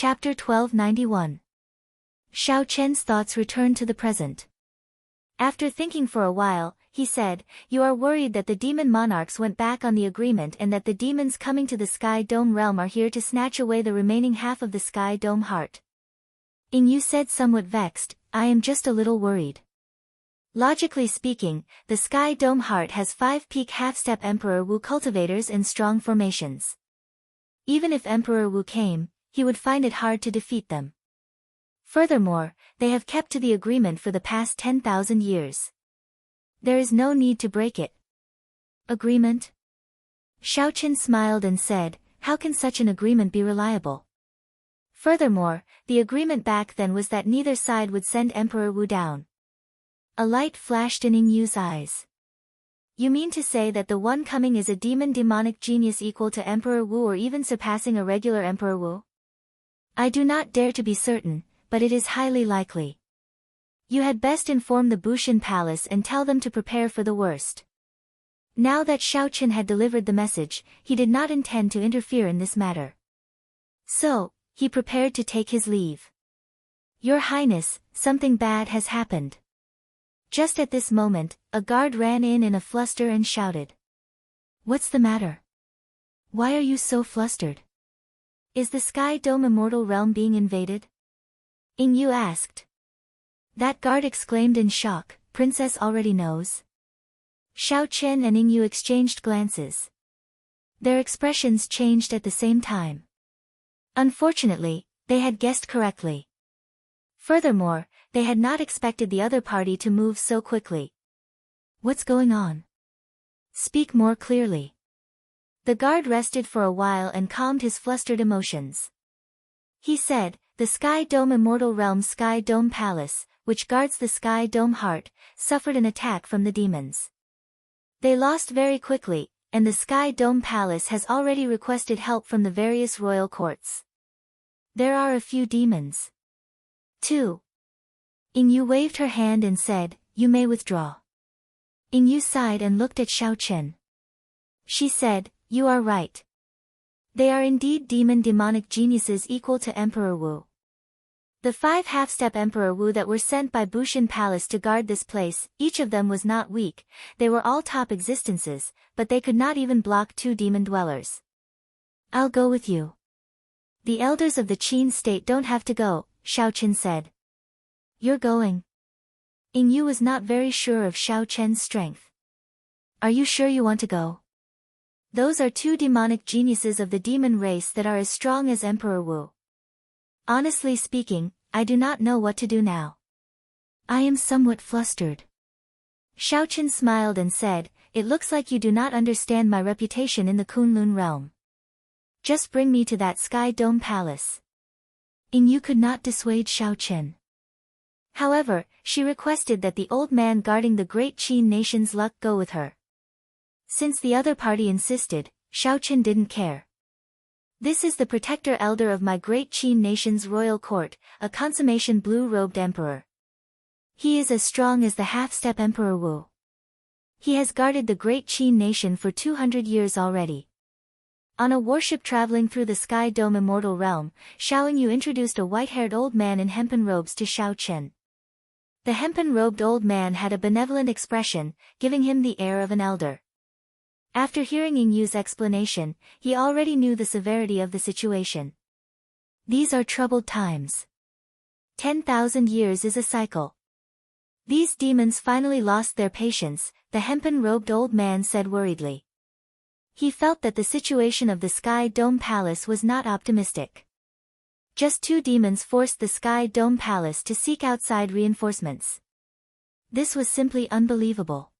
Chapter 1291. Xiao Chen's thoughts returned to the present. After thinking for a while, he said, "You are worried that the demon monarchs went back on the agreement and that the demons coming to the Sky Dome realm are here to snatch away the remaining half of the Sky Dome heart." Yu said, somewhat vexed, "I am just a little worried. Logically speaking, the Sky Dome heart has 5 peak half-step Emperor Wu cultivators in strong formations. Even if Emperor Wu came, he would find it hard to defeat them. Furthermore, they have kept to the agreement for the past 10,000 years. There is no need to break it." "Agreement?" Xiao Chen smiled and said, "How can such an agreement be reliable? Furthermore, the agreement back then was that neither side would send Emperor Wu down." A light flashed in Yu's eyes. "You mean to say that the one coming is a demonic genius equal to Emperor Wu or even surpassing a regular Emperor Wu?" "I do not dare to be certain, but it is highly likely. You had best inform the Bushin Palace and tell them to prepare for the worst." Now that Xiao Chen had delivered the message, he did not intend to interfere in this matter. So, he prepared to take his leave. "Your Highness, something bad has happened." Just at this moment, a guard ran in a fluster and shouted. "What's the matter? Why are you so flustered? Is the Sky Dome immortal realm being invaded?" Yu asked. That guard exclaimed in shock, "Princess already knows?" Xiao Chen and Yu exchanged glances. Their expressions changed at the same time. Unfortunately, they had guessed correctly. Furthermore, they had not expected the other party to move so quickly. "What's going on? Speak more clearly." The guard rested for a while and calmed his flustered emotions. He said, "The Sky Dome Immortal Realm Sky Dome Palace, which guards the Sky Dome Heart, suffered an attack from the demons. They lost very quickly, and the Sky Dome Palace has already requested help from the various royal courts. There are a few demons, too." Yu waved her hand and said, "You may withdraw." Yu sighed and looked at Xiao Chen. She said, "You are right. They are indeed demonic geniuses equal to Emperor Wu. The 5 half-step Emperor Wu that were sent by Bushin Palace to guard this place, each of them was not weak, they were all top existences, but they could not even block 2 demon dwellers." "I'll go with you." "The elders of the Qin state don't have to go," Xiao Chen said. "You're going?" Yu was not very sure of Xiao Chen's strength. "Are you sure you want to go? Those are 2 demonic geniuses of the demon race that are as strong as Emperor Wu. Honestly speaking, I do not know what to do now. I am somewhat flustered." Xiao Chen smiled and said, "It looks like you do not understand my reputation in the Kunlun realm. Just bring me to that Sky Dome Palace." Yu could not dissuade Xiao Chen. However, she requested that the old man guarding the great Qin nation's luck go with her. Since the other party insisted, Xiao Chen didn't care. "This is the protector elder of my great Qin nation's royal court, a consummation blue-robed emperor. He is as strong as the half-step Emperor Wu. He has guarded the great Qin nation for 200 years already." On a warship traveling through the Sky Dome Immortal Realm, Xiao Yu introduced a white-haired old man in hempen robes to Xiao Chen. The hempen-robed old man had a benevolent expression, giving him the air of an elder. After hearing Yu's explanation, he already knew the severity of the situation. These are troubled times. 10,000 years is a cycle. These demons finally lost their patience, the hempen-robed old man said worriedly. He felt that the situation of the Sky Dome Palace was not optimistic. Just 2 demons forced the Sky Dome Palace to seek outside reinforcements. This was simply unbelievable.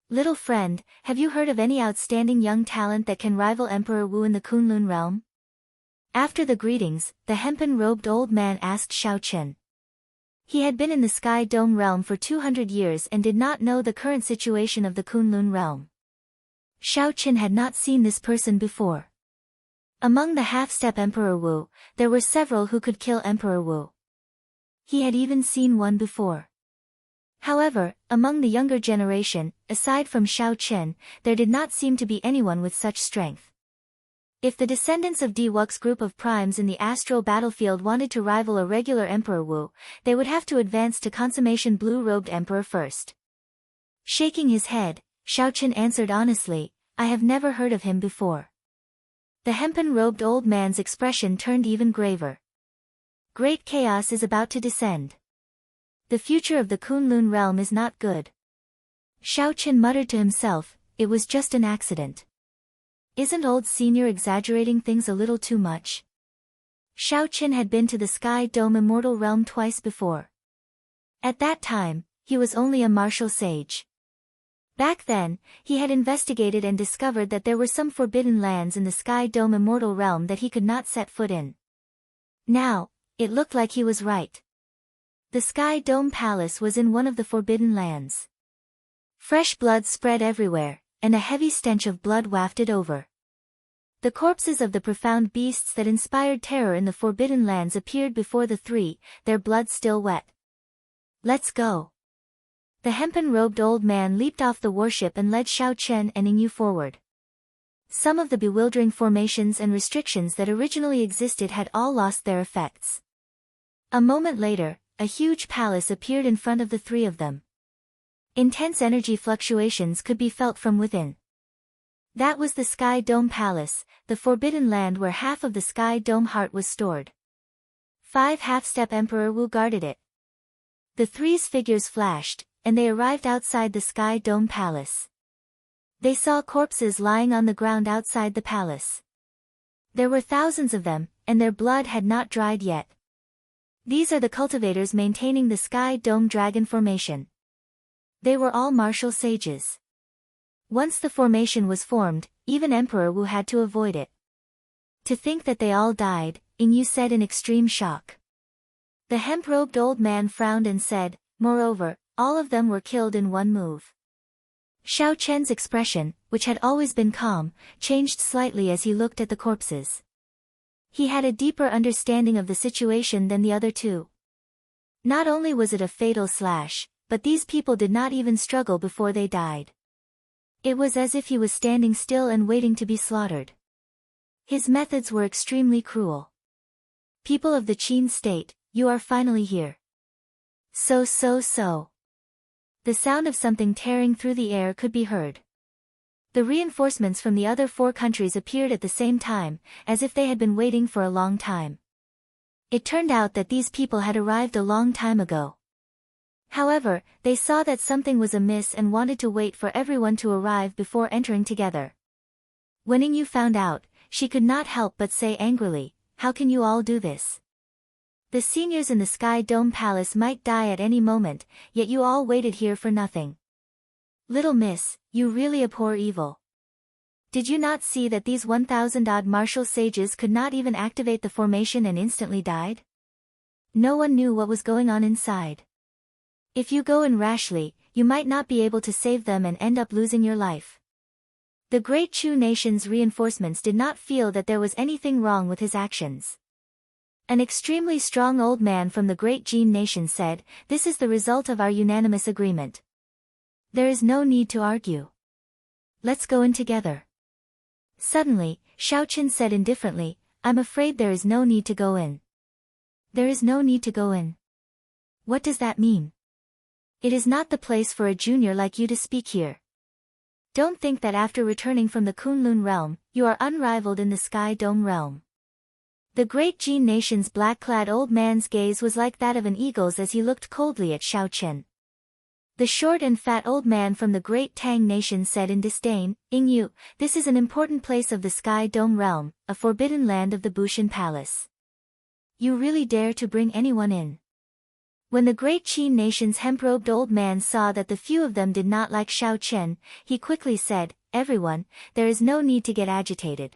"Little friend, have you heard of any outstanding young talent that can rival Emperor Wu in the Kunlun realm?" After the greetings, the hempen-robed old man asked Xiao Chen. He had been in the Sky Dome realm for 200 years and did not know the current situation of the Kunlun realm. Xiao Chen had not seen this person before. Among the half-step Emperor Wu, there were several who could kill Emperor Wu. He had even seen one before. However, among the younger generation, aside from Xiao Chen, there did not seem to be anyone with such strength. If the descendants of Diwuk's group of primes in the astral battlefield wanted to rival a regular Emperor Wu, they would have to advance to consummation blue-robed Emperor first. Shaking his head, Xiaochen answered honestly, I have never heard of him before. The hempen-robed old man's expression turned even graver. Great chaos is about to descend. The future of the Kunlun realm is not good. Xiaochen muttered to himself, it was just an accident. Isn't old senior exaggerating things a little too much? Xiaochen had been to the Sky Dome Immortal Realm twice before. At that time, he was only a martial sage. Back then, he had investigated and discovered that there were some forbidden lands in the Sky Dome Immortal Realm that he could not set foot in. Now, it looked like he was right. The Sky Dome Palace was in one of the forbidden lands. Fresh blood spread everywhere, and a heavy stench of blood wafted over. The corpses of the profound beasts that inspired terror in the forbidden lands appeared before the three, their blood still wet. Let's go. The hempen-robed old man leaped off the warship and led Xiaochen and Yingyu forward. Some of the bewildering formations and restrictions that originally existed had all lost their effects. A moment later, a huge palace appeared in front of the three of them. Intense energy fluctuations could be felt from within. That was the Sky Dome Palace, the forbidden land where half of the Sky Dome heart was stored. 5 half-step Emperor Wu guarded it. The three's figures flashed, and they arrived outside the Sky Dome Palace. They saw corpses lying on the ground outside the palace. There were thousands of them, and their blood had not dried yet. These are the cultivators maintaining the Sky Dome Dragon Formation. They were all martial sages. Once the formation was formed, even Emperor Wu had to avoid it. To think that they all died, Yingyu said in extreme shock. The hemp-robed old man frowned and said, moreover, all of them were killed in one move. Xiaochen's expression, which had always been calm, changed slightly as he looked at the corpses. He had a deeper understanding of the situation than the other two. Not only was it a fatal slash, but these people did not even struggle before they died. It was as if he was standing still and waiting to be slaughtered. His methods were extremely cruel. People of the Qin state, you are finally here. So. The sound of something tearing through the air could be heard. The reinforcements from the other 4 countries appeared at the same time, as if they had been waiting for a long time. It turned out that these people had arrived a long time ago. However, they saw that something was amiss and wanted to wait for everyone to arrive before entering together. When Yingyu found out, she could not help but say angrily, how can you all do this? The seniors in the Sky Dome Palace might die at any moment, yet you all waited here for nothing. Little miss, you really abhor evil. Did you not see that these 1,000-odd martial sages could not even activate the formation and instantly died? No one knew what was going on inside. If you go in rashly, you might not be able to save them and end up losing your life. The Great Chu nation's reinforcements did not feel that there was anything wrong with his actions. An extremely strong old man from the Great Jin nation said, this is the result of our unanimous agreement. There is no need to argue. Let's go in together. Suddenly, Xiaochen said indifferently, I'm afraid there is no need to go in. There is no need to go in. What does that mean? It is not the place for a junior like you to speak here. Don't think that after returning from the Kunlun realm, you are unrivaled in the Sky Dome realm. The Great Jin nation's black-clad old man's gaze was like that of an eagle's as he looked coldly at Xiaochen. The short and fat old man from the Great Tang nation said in disdain, Yingyu, this is an important place of the Sky Dome realm, a forbidden land of the Bushan Palace. You really dare to bring anyone in? When the Great Qin nation's hemp-robed old man saw that the few of them did not like Xiaochen, he quickly said, everyone, there is no need to get agitated.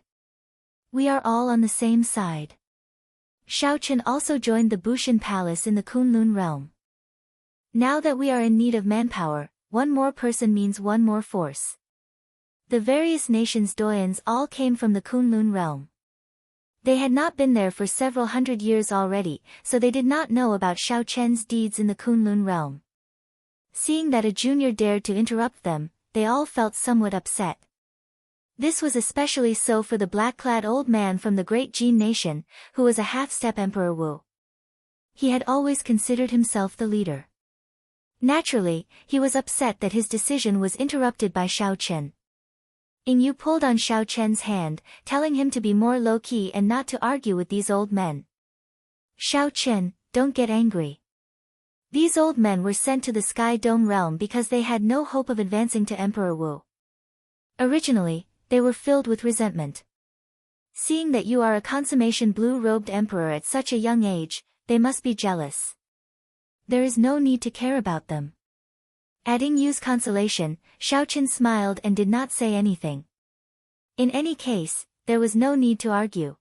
We are all on the same side. Xiaochen also joined the Bushan Palace in the Kunlun realm. Now that we are in need of manpower, one more person means one more force. The various nations' doyens all came from the Kunlun realm. They had not been there for several hundred years already, so they did not know about Xiaochen's deeds in the Kunlun realm. Seeing that a junior dared to interrupt them, they all felt somewhat upset. This was especially so for the black-clad old man from the great Jin nation, who was a half-step Emperor Wu. He had always considered himself the leader. Naturally, he was upset that his decision was interrupted by Xiao Chen. Ying Yu pulled on Xiao Chen's hand, telling him to be more low-key and not to argue with these old men. Xiao Chen, don't get angry. These old men were sent to the Sky Dome realm because they had no hope of advancing to Emperor Wu. Originally, they were filled with resentment. Seeing that you are a consummation blue-robed emperor at such a young age, they must be jealous. There is no need to care about them. At Ying Yu's consolation, Xiao Chen smiled and did not say anything. In any case, there was no need to argue.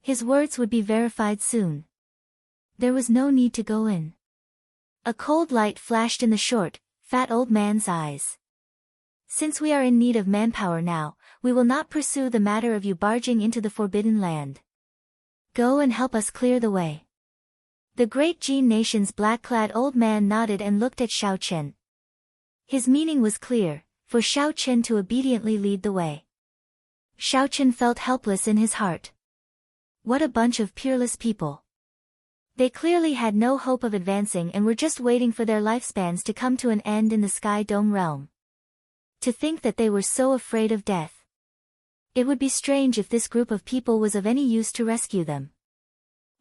His words would be verified soon. There was no need to go in. A cold light flashed in the short, fat old man's eyes. Since we are in need of manpower now, we will not pursue the matter of you barging into the Forbidden Land. Go and help us clear the way. The great Jin nation's black-clad old man nodded and looked at Xiao Chen. His meaning was clear, for Xiao Chen to obediently lead the way. Xiao Chen felt helpless in his heart. What a bunch of peerless people. They clearly had no hope of advancing and were just waiting for their lifespans to come to an end in the Sky Dome realm. To think that they were so afraid of death. It would be strange if this group of people was of any use to rescue them.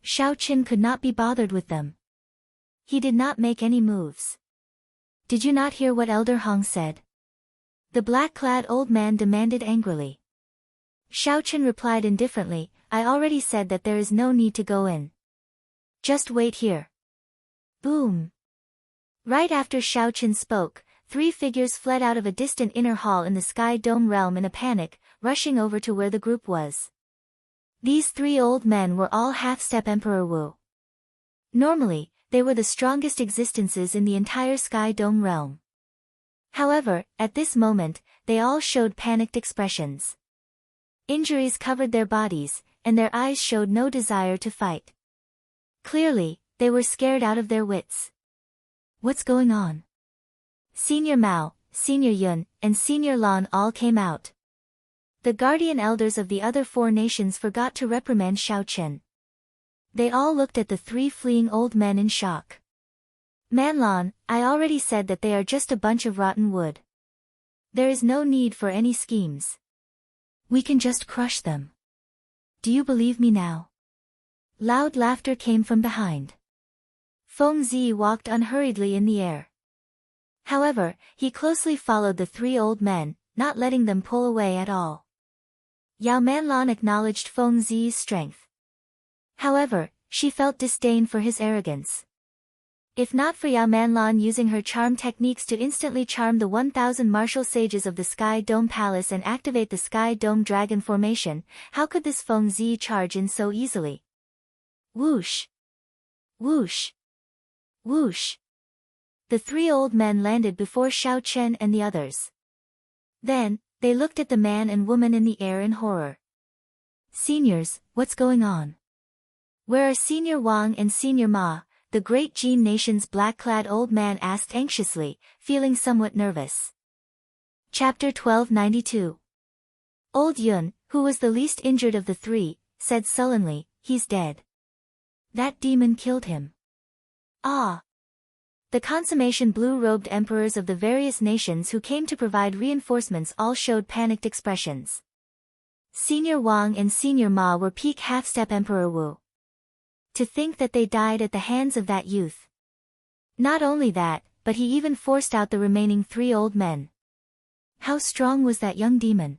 Xiao Chen could not be bothered with them. He did not make any moves. Did you not hear what Elder Hong said? The black-clad old man demanded angrily. Xiao Chen replied indifferently, I already said that there is no need to go in. Just wait here. Boom. Right after Xiao Chen spoke, 3 figures fled out of a distant inner hall in the Sky Dome realm in a panic, rushing over to where the group was. These 3 old men were all half-step Emperor Wu. Normally, they were the strongest existences in the entire Sky Dome realm. However, at this moment, they all showed panicked expressions. Injuries covered their bodies, and their eyes showed no desire to fight. Clearly, they were scared out of their wits. What's going on? Senior Mao, Senior Yun, and Senior Lan all came out. The guardian elders of the other 4 nations forgot to reprimand Xiao Chen. They all looked at the 3 fleeing old men in shock. Man Lan, I already said that they are just a bunch of rotten wood. There is no need for any schemes. We can just crush them. Do you believe me now? Loud laughter came from behind. Feng Zi walked unhurriedly in the air. However, he closely followed the 3 old men, not letting them pull away at all. Yao Manlan acknowledged Feng Zi's strength. However, she felt disdain for his arrogance. If not for Yao Manlan using her charm techniques to instantly charm the 1,000 martial sages of the Sky Dome Palace and activate the Sky Dome Dragon formation, how could this Feng Zi charge in so easily? Whoosh! Whoosh! Whoosh! The 3 old men landed before Xiao Chen and the others. Then, they looked at the man and woman in the air in horror. Seniors, what's going on? Where are Senior Wang and Senior Ma? The great Jin nation's black-clad old man asked anxiously, feeling somewhat nervous. Chapter 1292. Old Yun, who was the least injured of the 3, said sullenly, he's dead. That demon killed him. Ah! The consummation blue-robed emperors of the various nations who came to provide reinforcements all showed panicked expressions. Senior Wang and Senior Ma were peak half-step Emperor Wu. To think that they died at the hands of that youth. Not only that, but he even forced out the remaining 3 old men. How strong was that young demon?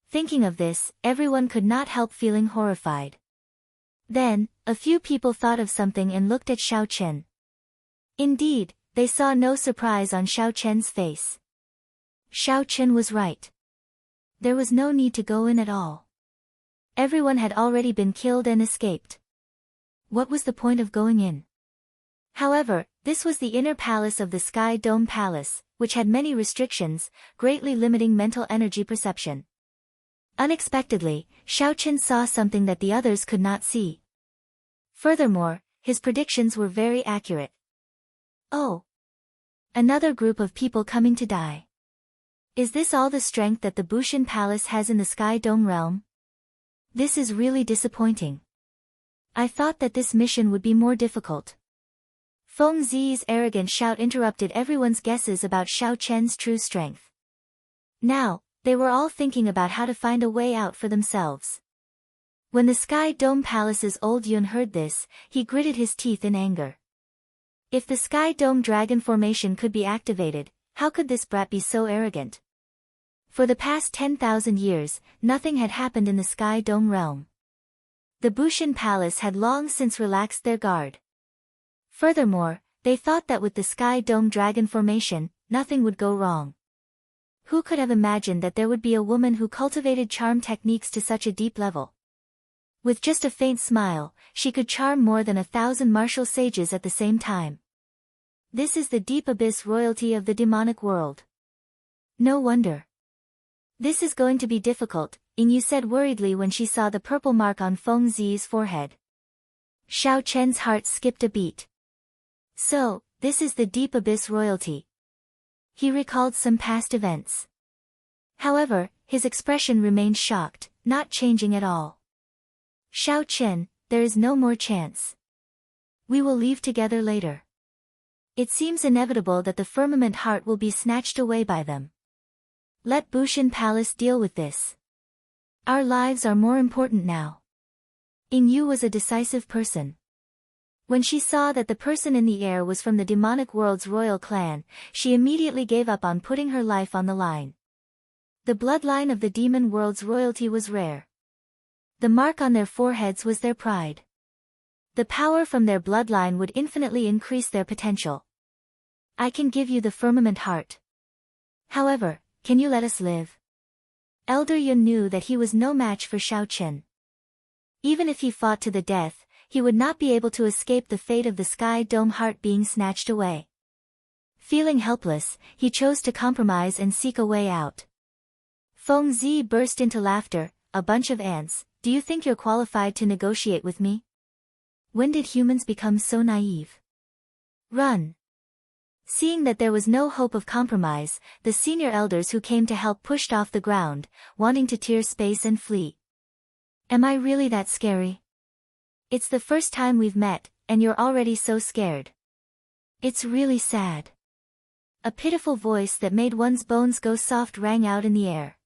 Thinking of this, everyone could not help feeling horrified. Then, a few people thought of something and looked at Xiao Chen. Indeed, they saw no surprise on Xiao Chen's face. Xiao Chen was right. There was no need to go in at all. Everyone had already been killed and escaped. What was the point of going in? However, this was the inner palace of the Sky Dome Palace, which had many restrictions, greatly limiting mental energy perception. Unexpectedly, Xiao Chen saw something that the others could not see. Furthermore, his predictions were very accurate. Oh! Another group of people coming to die. Is this all the strength that the Bushan Palace has in the Sky Dome realm? This is really disappointing. I thought that this mission would be more difficult. Feng Zi's arrogant shout interrupted everyone's guesses about Xiao Chen's true strength. Now, they were all thinking about how to find a way out for themselves. When the Sky Dome Palace's old Yun heard this, he gritted his teeth in anger. If the Sky Dome Dragon formation could be activated, how could this brat be so arrogant? For the past 10,000 years, nothing had happened in the Sky Dome realm. The Bushan Palace had long since relaxed their guard. Furthermore, they thought that with the Sky Dome Dragon formation, nothing would go wrong. Who could have imagined that there would be a woman who cultivated charm techniques to such a deep level? With just a faint smile, she could charm more than 1,000 martial sages at the same time. This is the deep abyss royalty of the demonic world. No wonder. This is going to be difficult, Yingyu said worriedly when she saw the purple mark on Feng Zi's forehead. Xiao Chen's heart skipped a beat. So, this is the deep abyss royalty. He recalled some past events. However, his expression remained shocked, not changing at all. Xiao Chen, there is no more chance. We will leave together later. It seems inevitable that the firmament heart will be snatched away by them. Let Bushan Palace deal with this. Our lives are more important now. Yingyu was a decisive person. When she saw that the person in the air was from the demonic world's royal clan, she immediately gave up on putting her life on the line. The bloodline of the demon world's royalty was rare. The mark on their foreheads was their pride. The power from their bloodline would infinitely increase their potential. I can give you the firmament heart. However, can you let us live? Elder Yun knew that he was no match for Xiao Chen. Even if he fought to the death, he would not be able to escape the fate of the Sky Dome heart being snatched away. Feeling helpless, he chose to compromise and seek a way out. Feng Zi burst into laughter. A bunch of ants, do you think you're qualified to negotiate with me? When did humans become so naive? Run! Seeing that there was no hope of compromise, the senior elders who came to help pushed off the ground, wanting to tear space and flee. Am I really that scary? It's the first time we've met, and you're already so scared. It's really sad. A pitiful voice that made one's bones go soft rang out in the air.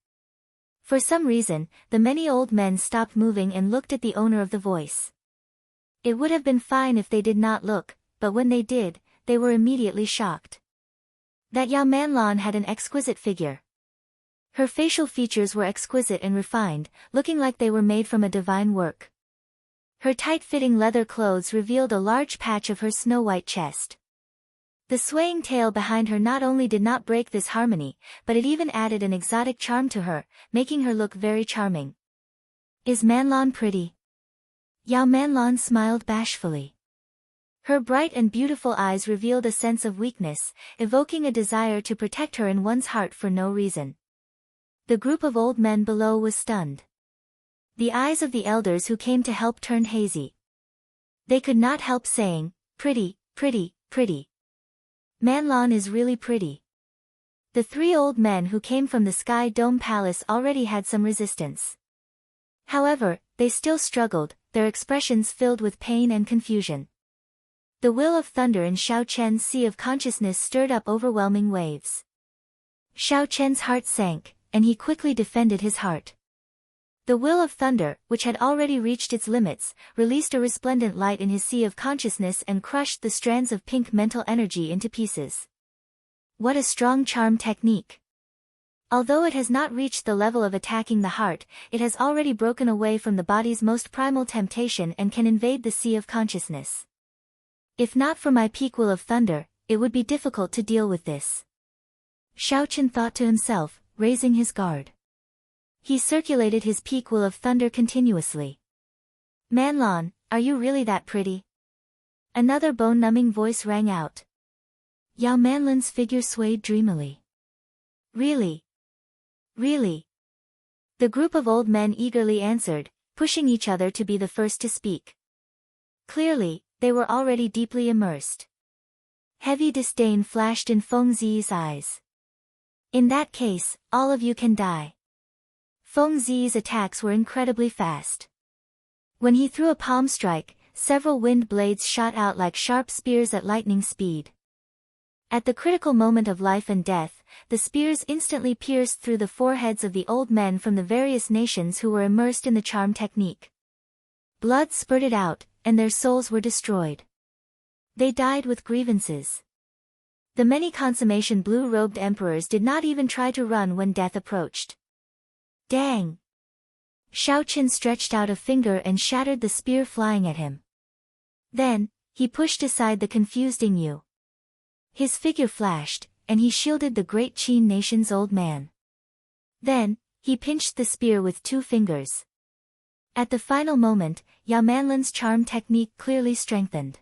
For some reason, the many old men stopped moving and looked at the owner of the voice. It would have been fine if they did not look, but when they did, they were immediately shocked. That Yao Manlan had an exquisite figure. Her facial features were exquisite and refined, looking like they were made from a divine work. Her tight-fitting leather clothes revealed a large patch of her snow-white chest. The swaying tail behind her not only did not break this harmony, but it even added an exotic charm to her, making her look very charming. Is Manlan pretty? Yao Manlan smiled bashfully. Her bright and beautiful eyes revealed a sense of weakness, evoking a desire to protect her in one's heart for no reason. The group of old men below was stunned. The eyes of the elders who came to help turned hazy. They could not help saying, pretty, pretty, pretty. Manlan is really pretty. The three old men who came from the Sky Dome Palace already had some resistance. However, they still struggled, their expressions filled with pain and confusion. The will of thunder in Xiao Chen's sea of consciousness stirred up overwhelming waves. Xiao Chen's heart sank, and he quickly defended his heart. The will of thunder, which had already reached its limits, released a resplendent light in his sea of consciousness and crushed the strands of pink mental energy into pieces. What a strong charm technique! Although it has not reached the level of attacking the heart, it has already broken away from the body's most primal temptation and can invade the sea of consciousness. If not for my peak will of thunder, it would be difficult to deal with this. Xiao Chen thought to himself, raising his guard. He circulated his peak will of thunder continuously. Manlan, are you really that pretty? Another bone-numbing voice rang out. Yao Manlan's figure swayed dreamily. Really? Really? The group of old men eagerly answered, pushing each other to be the first to speak. Clearly, they were already deeply immersed. Heavy disdain flashed in Feng Zi's eyes. In that case, all of you can die. Feng Zi's attacks were incredibly fast. When he threw a palm strike, several wind blades shot out like sharp spears at lightning speed. At the critical moment of life and death, the spears instantly pierced through the foreheads of the old men from the various nations who were immersed in the charm technique. Blood spurted out, and their souls were destroyed. They died with grievances. The many consummation blue-robed emperors did not even try to run when death approached. Dang! Xiaoqin stretched out a finger and shattered the spear flying at him. Then, he pushed aside the confused Yingyu. His figure flashed, and he shielded the great Qin nation's old man. Then, he pinched the spear with 2 fingers. At the final moment, Yao Manlin's charm technique clearly strengthened.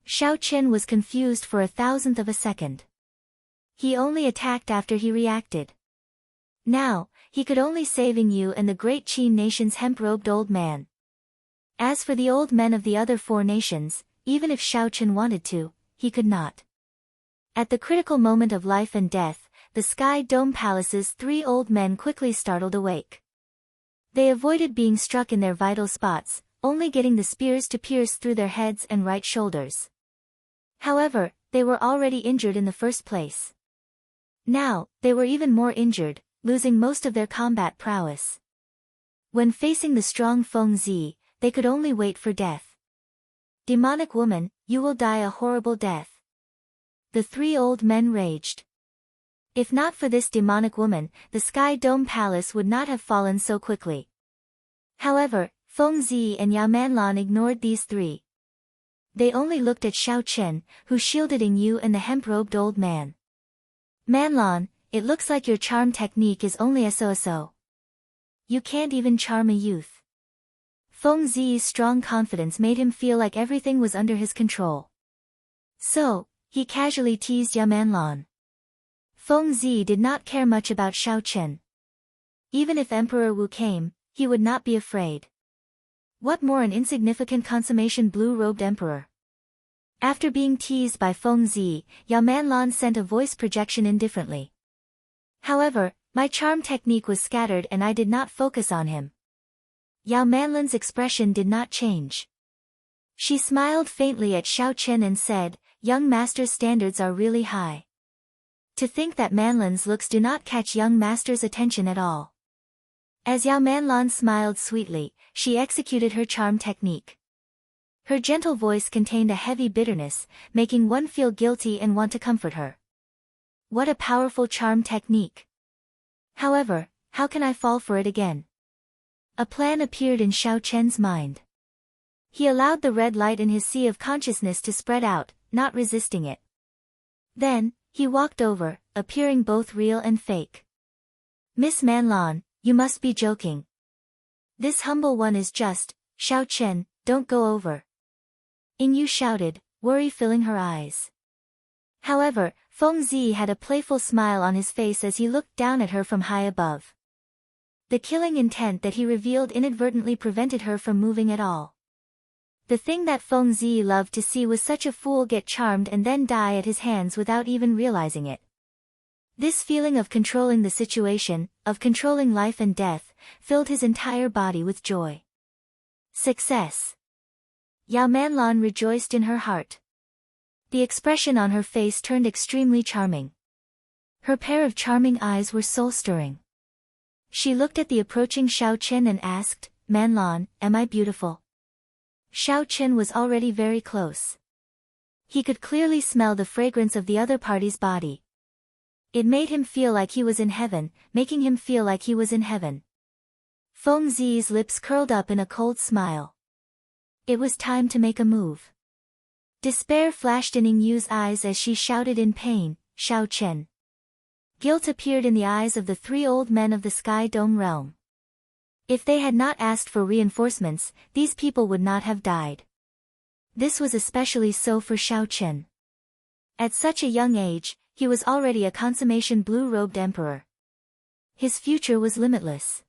Xiaoqin was confused for 1,000th of a second. He only attacked after he reacted. Now, he could only save Yingyu and the great Qin nation's hemp-robed old man. As for the old men of the other 4 nations, even if Xiaoqin wanted to, he could not. At the critical moment of life and death, the Sky Dome Palace's 3 old men quickly startled awake. They avoided being struck in their vital spots, only getting the spears to pierce through their heads and right shoulders. However, they were already injured in the first place. Now, they were even more injured, losing most of their combat prowess. When facing the strong Feng Zi, they could only wait for death. Demonic woman, you will die a horrible death. The 3 old men raged. If not for this demonic woman, the Sky Dome Palace would not have fallen so quickly. However, Feng Zi and Yao Manlan ignored these 3. They only looked at Xiaoqin, who shielded Yingyu and the hemp-robed old man. Manlan, it looks like your charm technique is only so-so. You can't even charm a youth. Feng Zi's strong confidence made him feel like everything was under his control. So, he casually teased Yao Manlan. Feng Zi did not care much about Xiaoqin. Even if Emperor Wu came, he would not be afraid. What more an insignificant consummation blue-robed emperor? After being teased by Feng Zi, Yao Manlan sent a voice projection indifferently. However, my charm technique was scattered and I did not focus on him. Yao Manlan's expression did not change. She smiled faintly at Xiaoqin and said, young master's standards are really high. To think that Manlan's looks do not catch young master's attention at all. As Yao Manlan smiled sweetly, she executed her charm technique. Her gentle voice contained a heavy bitterness, making one feel guilty and want to comfort her. What a powerful charm technique. However, how can I fall for it again? A plan appeared in Xiaoqin's mind. He allowed the red light in his sea of consciousness to spread out, not resisting it. Then, he walked over, appearing both real and fake. Miss Manlan, you must be joking. This humble one is just, Xiaoqin, don't go over. Yingyu shouted, worry filling her eyes. However, Feng Zi had a playful smile on his face as he looked down at her from high above. The killing intent that he revealed inadvertently prevented her from moving at all. The thing that Feng Zi loved to see was such a fool get charmed and then die at his hands without even realizing it. This feeling of controlling the situation, of controlling life and death, filled his entire body with joy. Success. Yao Manlan rejoiced in her heart. The expression on her face turned extremely charming. Her pair of charming eyes were soul-stirring. She looked at the approaching Xiaoqin and asked, Manlan, am I beautiful? Xiaoqin was already very close. He could clearly smell the fragrance of the other party's body. It made him feel like he was in heaven, making him feel like he was in heaven. Feng Zi's lips curled up in a cold smile. It was time to make a move. Despair flashed in Yingyu's eyes as she shouted in pain, Xiaoqin. Guilt appeared in the eyes of the 3 old men of the Sky Dome realm. If they had not asked for reinforcements, these people would not have died. This was especially so for Xiaoqin. At such a young age, he was already a consummation blue-robed emperor. His future was limitless.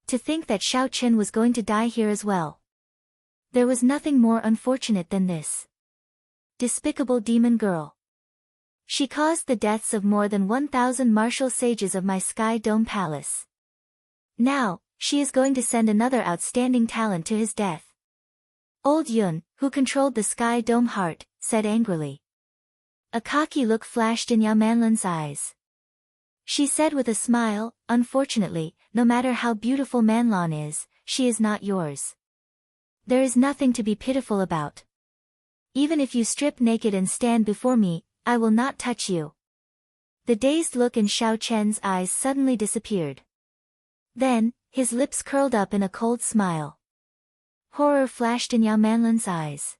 To think that Xiaoqin was going to die here as well. There was nothing more unfortunate than this. Despicable demon girl. She caused the deaths of more than 1,000 martial sages of my Sky Dome Palace. Now, she is going to send another outstanding talent to his death. Old Yun, who controlled the Sky Dome Heart, said angrily. A cocky look flashed in Yao Manlan's eyes. She said with a smile, unfortunately, no matter how beautiful Manlan is, she is not yours. There is nothing to be pitiful about. Even if you strip naked and stand before me, I will not touch you. The dazed look in Xiao Chen's eyes suddenly disappeared. Then, his lips curled up in a cold smile. Horror flashed in Yao Manlan's eyes.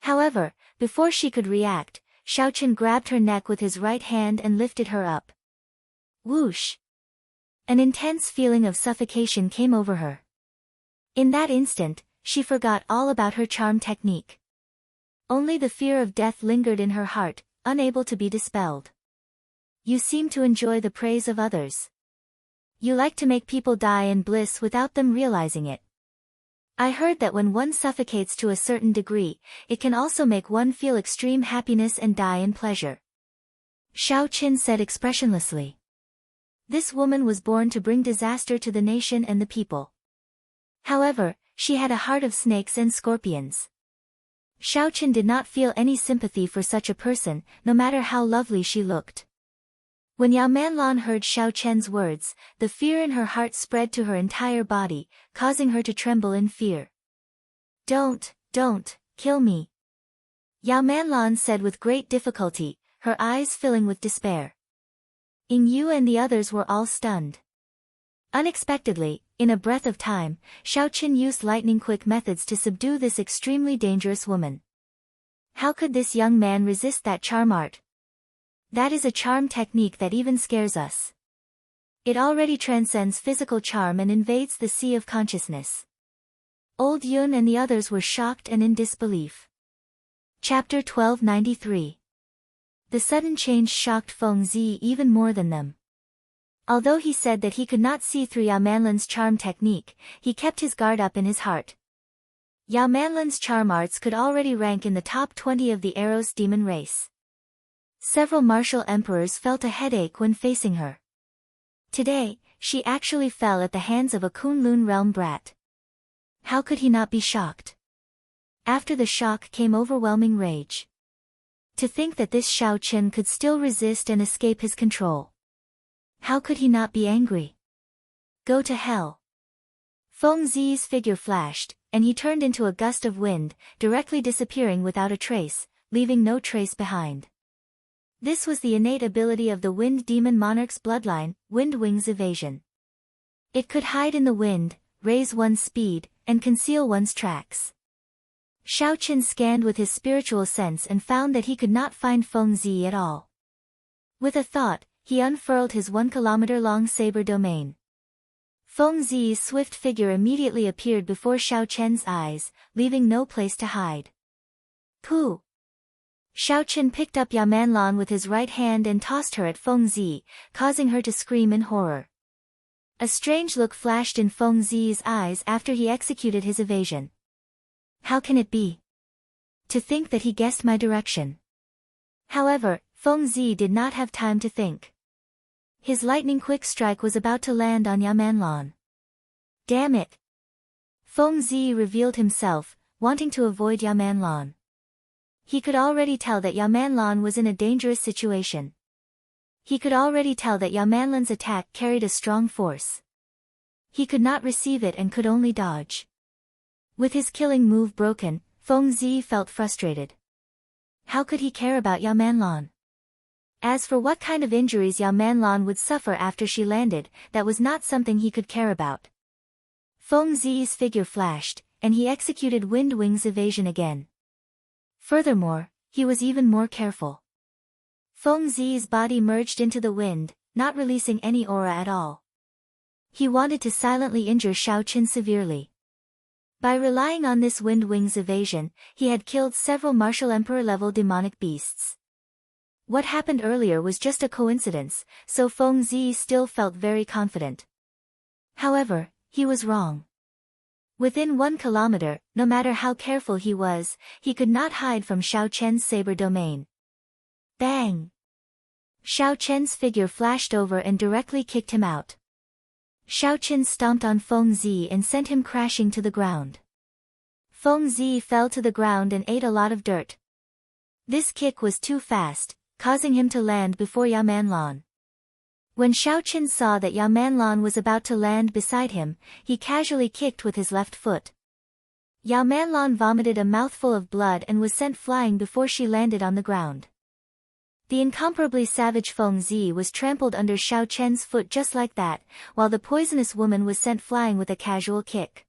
However, before she could react, Xiao Chen grabbed her neck with his right hand and lifted her up. Whoosh! An intense feeling of suffocation came over her. In that instant, she forgot all about her charm technique. Only the fear of death lingered in her heart, unable to be dispelled. You seem to enjoy the praise of others. You like to make people die in bliss without them realizing it. I heard that when one suffocates to a certain degree, it can also make one feel extreme happiness and die in pleasure. Xiao Qin said expressionlessly. This woman was born to bring disaster to the nation and the people. However, she had a heart of snakes and scorpions. Xiao Qin did not feel any sympathy for such a person, no matter how lovely she looked. When Yao Manlan heard Xiao Chen's words, the fear in her heart spread to her entire body, causing her to tremble in fear. Don't kill me. Yao Manlan said with great difficulty, her eyes filling with despair. Ying Yu and the others were all stunned. Unexpectedly, in a breath of time, Xiao Qin used lightning-quick methods to subdue this extremely dangerous woman. How could this young man resist that charm art? That is a charm technique that even scares us. It already transcends physical charm and invades the sea of consciousness. Old Yun and the others were shocked and in disbelief. Chapter 1293. The sudden change shocked Feng Zi even more than them. Although he said that he could not see through Yao Manlan's charm technique, he kept his guard up in his heart. Yao Manlan's charm arts could already rank in the top 20 of the Eros demon race. Several martial emperors felt a headache when facing her. Today, she actually fell at the hands of a Kunlun realm brat. How could he not be shocked? After the shock came overwhelming rage. To think that this Xiao Qin could still resist and escape his control. How could he not be angry? Go to hell. Feng Zi's figure flashed, and he turned into a gust of wind, directly disappearing without a trace, leaving no trace behind. This was the innate ability of the Wind Demon Monarch's bloodline, Wind Wings Evasion. It could hide in the wind, raise one's speed, and conceal one's tracks. Xiao Qin scanned with his spiritual sense and found that he could not find Feng Zi at all. With a thought, he unfurled his 1-kilometer-long saber domain. Feng Zi's swift figure immediately appeared before Xiao Chen's eyes, leaving no place to hide. Pooh! Xiao Chen picked up Yao Manlan with his right hand and tossed her at Feng Zi, causing her to scream in horror. A strange look flashed in Feng Zi's eyes after he executed his evasion. How can it be? To think that he guessed my direction. However, Feng Zi did not have time to think. His lightning-quick strike was about to land on Yao Manlan. Damn it! Feng Zi revealed himself, wanting to avoid Yao Manlan. He could already tell that Yao Manlan was in a dangerous situation. He could already tell that Yao Manlan's attack carried a strong force. He could not receive it and could only dodge. With his killing move broken, Feng Zi felt frustrated. How could he care about Yao Manlan? As for what kind of injuries Yao Manlan would suffer after she landed, that was not something he could care about. Feng Zi's figure flashed, and he executed Wind Wings Evasion again. Furthermore, he was even more careful. Feng Zi's body merged into the wind, not releasing any aura at all. He wanted to silently injure Xiao Qin severely. By relying on this Wind Wings Evasion, he had killed several martial emperor-level demonic beasts. What happened earlier was just a coincidence, so Feng Zi still felt very confident. However, he was wrong. Within 1 kilometer, no matter how careful he was, he could not hide from Xiao Chen's saber domain. Bang! Xiao Chen's figure flashed over and directly kicked him out. Xiao Chen stomped on Feng Zi and sent him crashing to the ground. Feng Zi fell to the ground and ate a lot of dirt. This kick was too fast, causing him to land before Yao Manlan. When Xiao Chen saw that Yao Manlan was about to land beside him, he casually kicked with his left foot. Yao Manlan vomited a mouthful of blood and was sent flying before she landed on the ground. The incomparably savage Feng Zi was trampled under Xiao Chen's foot just like that, while the poisonous woman was sent flying with a casual kick.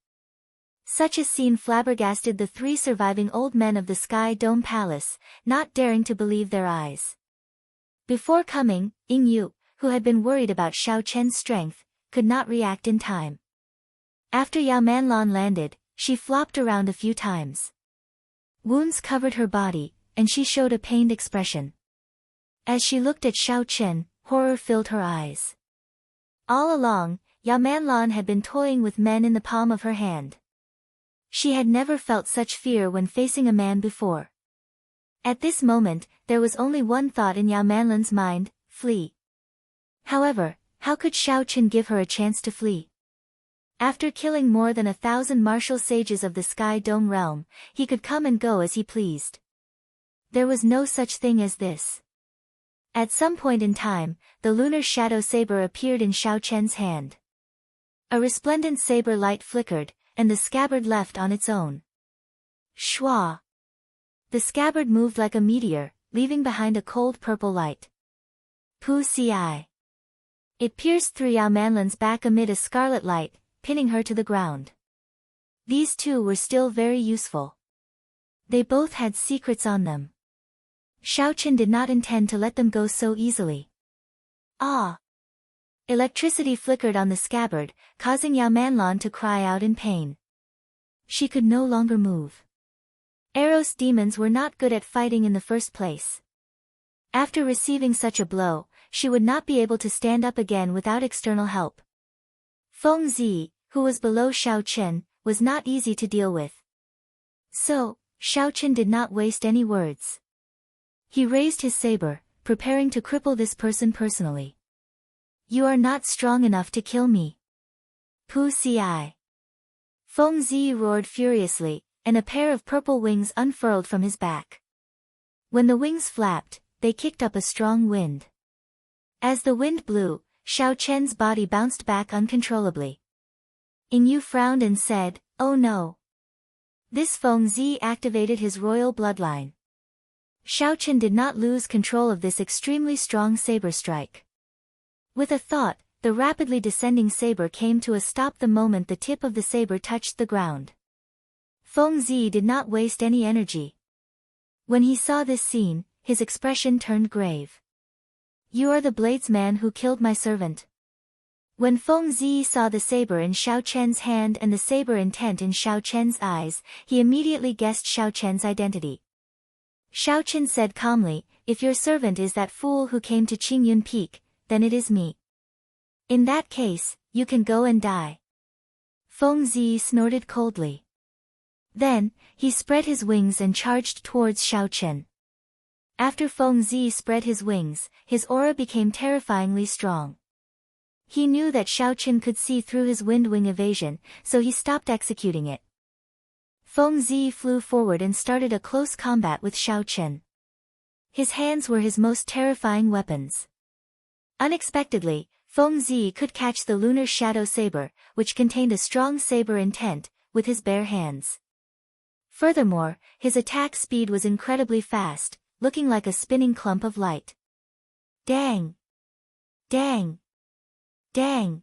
Such a scene flabbergasted the 3 surviving old men of the Sky Dome Palace, not daring to believe their eyes. Before coming, Ying Yu, who had been worried about Xiao Chen's strength, could not react in time. After Yao Manlan landed, she flopped around a few times. Wounds covered her body, and she showed a pained expression. As she looked at Xiao Chen, horror filled her eyes. All along, Yao Manlan had been toying with men in the palm of her hand. She had never felt such fear when facing a man before. At this moment, there was only one thought in Yao Manlan's mind: flee. However, how could Xiao Chen give her a chance to flee? After killing more than 1,000 martial sages of the Sky Dome realm, he could come and go as he pleased. There was no such thing as this. At some point in time, the lunar shadow saber appeared in Xiao Chen's hand. A resplendent saber light flickered, and the scabbard left on its own. Shwa! The scabbard moved like a meteor, leaving behind a cold purple light. Pu Ci. It pierced through Yao Manlan's back amid a scarlet light, pinning her to the ground. These two were still very useful. They both had secrets on them. Xiao Chen did not intend to let them go so easily. Ah! Electricity flickered on the scabbard, causing Yao Manlan to cry out in pain. She could no longer move. Eros demons were not good at fighting in the first place. After receiving such a blow, she would not be able to stand up again without external help. Feng Zi, who was below Xiao Chen, was not easy to deal with. So, Xiao Chen did not waste any words. He raised his saber, preparing to cripple this person personally. You are not strong enough to kill me. Pu Ci. Feng Zi roared furiously, and a pair of purple wings unfurled from his back. When the wings flapped, they kicked up a strong wind. As the wind blew, Xiao Chen's body bounced back uncontrollably. Ying Yu frowned and said, "Oh no." This Feng Zi activated his royal bloodline. Xiao Chen did not lose control of this extremely strong saber strike. With a thought, the rapidly descending saber came to a stop the moment the tip of the saber touched the ground. Feng Zi did not waste any energy. When he saw this scene, his expression turned grave. You are the bladesman who killed my servant. When Feng Zi saw the saber in Xiao Chen's hand and the saber intent in Xiao Chen's eyes, he immediately guessed Xiao Chen's identity. Xiao Chen said calmly, "If your servant is that fool who came to Qingyun Peak, then it is me. In that case, you can go and die." Feng Zi snorted coldly. Then, he spread his wings and charged towards Xiao Chen. After Feng Zi spread his wings, his aura became terrifyingly strong. He knew that Xiao Chen could see through his wind wing evasion, so he stopped executing it. Feng Zi flew forward and started a close combat with Xiao Chen. His hands were his most terrifying weapons. Unexpectedly, Feng Zi could catch the lunar shadow saber, which contained a strong saber intent, with his bare hands. Furthermore, his attack speed was incredibly fast, looking like a spinning clump of light. Dang! Dang! Dang!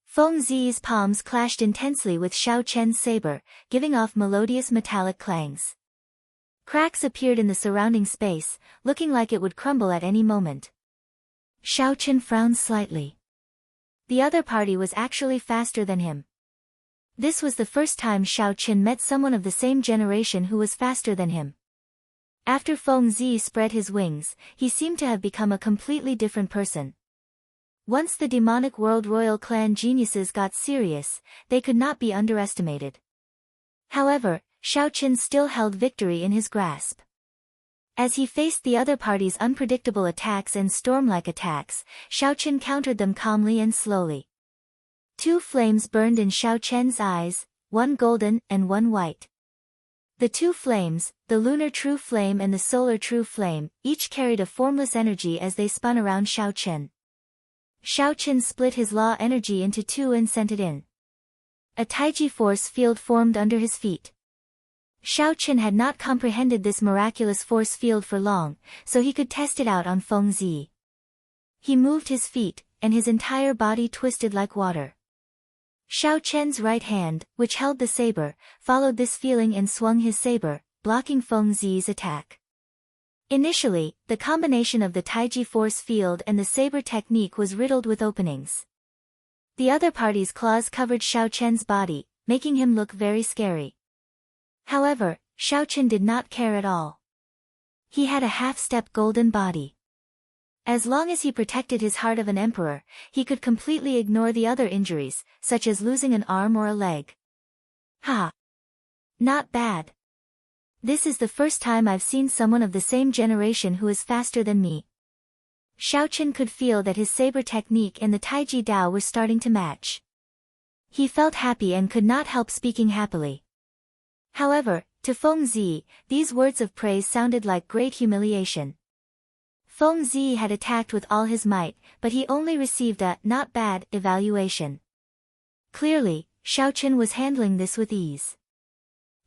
Feng Zi's palms clashed intensely with Xiao Chen's saber, giving off melodious metallic clangs. Cracks appeared in the surrounding space, looking like it would crumble at any moment. Xiao Chen frowned slightly. The other party was actually faster than him. This was the first time Xiao Chen met someone of the same generation who was faster than him. After Feng Zi spread his wings, he seemed to have become a completely different person. Once the demonic world royal clan geniuses got serious, they could not be underestimated. However, Xiao Chen still held victory in his grasp. As he faced the other party's unpredictable attacks and storm-like attacks, Xiaochen countered them calmly and slowly. 2 flames burned in Xiaochen's eyes, one golden and one white. The 2 flames, the lunar true flame and the solar true flame, each carried a formless energy as they spun around Xiaochen. Xiaochen split his law energy into 2 and sent it in. A taiji force field formed under his feet. Xiaochen had not comprehended this miraculous force field for long, so he could test it out on Feng Zi. He moved his feet, and his entire body twisted like water. Xiaochen's right hand, which held the saber, followed this feeling and swung his saber, blocking Feng Zi's attack. Initially, the combination of the taiji force field and the saber technique was riddled with openings. The other party's claws covered Xiaochen's body, making him look very scary. However, Xiaochen did not care at all. He had a half-step golden body. As long as he protected his heart of an emperor, he could completely ignore the other injuries, such as losing an arm or a leg. Ha! Not bad. This is the first time I've seen someone of the same generation who is faster than me. Xiaochen could feel that his saber technique and the taiji Dao were starting to match. He felt happy and could not help speaking happily. However, to Feng Zi, these words of praise sounded like great humiliation. Feng Zi had attacked with all his might, but he only received a not bad evaluation. Clearly, Xiaochen was handling this with ease.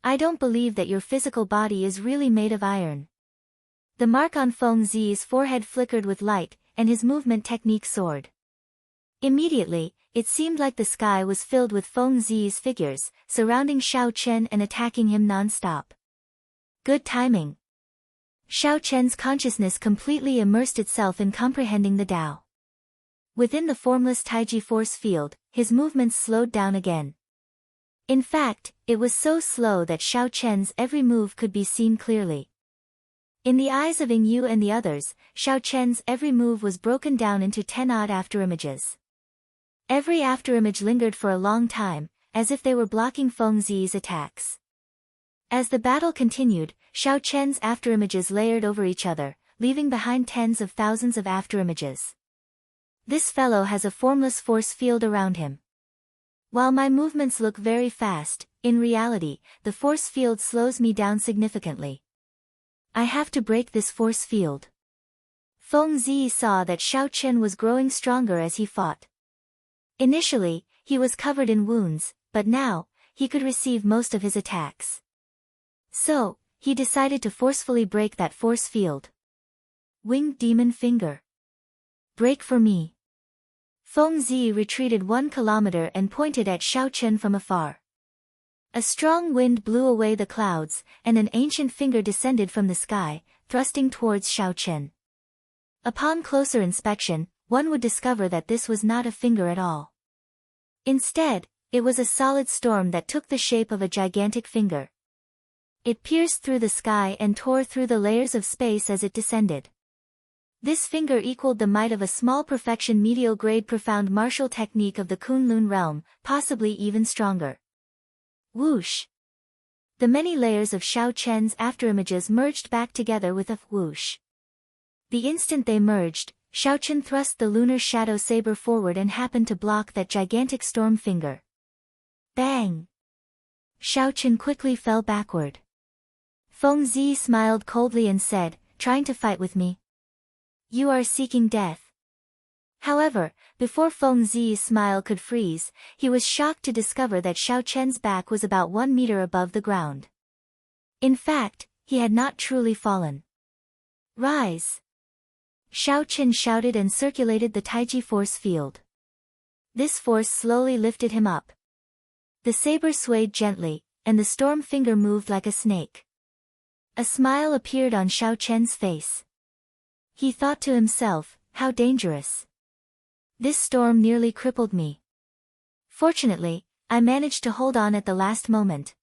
I don't believe that your physical body is really made of iron. The mark on Feng Zi's forehead flickered with light, and his movement technique soared. Immediately, it seemed like the sky was filled with Feng Zi's figures, surrounding Xiaochen and attacking him non-stop. Good timing. Xiaochen's consciousness completely immersed itself in comprehending the Tao. Within the formless taiji force field, his movements slowed down again. In fact, it was so slow that Xiaochen's every move could be seen clearly. In the eyes of Yingyu and the others, Xiaochen's every move was broken down into 10-odd afterimages. Every afterimage lingered for a long time, as if they were blocking Feng Zi's attacks. As the battle continued, Xiaochen's afterimages layered over each other, leaving behind tens of thousands of afterimages. This fellow has a formless force field around him. While my movements look very fast, in reality, the force field slows me down significantly. I have to break this force field. Feng Zi saw that Xiaochen was growing stronger as he fought. Initially, he was covered in wounds, but now, he could receive most of his attacks. So, he decided to forcefully break that force field. Winged Demon Finger. Break for me. Feng Zi retreated 1 kilometer and pointed at Xiaochen from afar. A strong wind blew away the clouds, and an ancient finger descended from the sky, thrusting towards Xiaochen. Upon closer inspection, one would discover that this was not a finger at all. Instead, it was a solid storm that took the shape of a gigantic finger. It pierced through the sky and tore through the layers of space as it descended. This finger equaled the might of a small perfection medial grade profound martial technique of the Kunlun realm, possibly even stronger. Whoosh! The many layers of Xiaochen's afterimages merged back together with a whoosh. The instant they merged, Xiaochen thrust the lunar shadow saber forward and happened to block that gigantic storm finger. Bang! Xiaochen quickly fell backward. Feng Zi smiled coldly and said, "Trying to fight with me? You are seeking death." However, before Feng Zi's smile could freeze, he was shocked to discover that Xiaochen's back was about 1 meter above the ground. In fact, he had not truly fallen. Rise! Xiaochen shouted and circulated the taiji force field. This force slowly lifted him up. The saber swayed gently, and the storm finger moved like a snake. A smile appeared on Xiaochen's face. He thought to himself, how dangerous. This storm nearly crippled me. Fortunately, I managed to hold on at the last moment.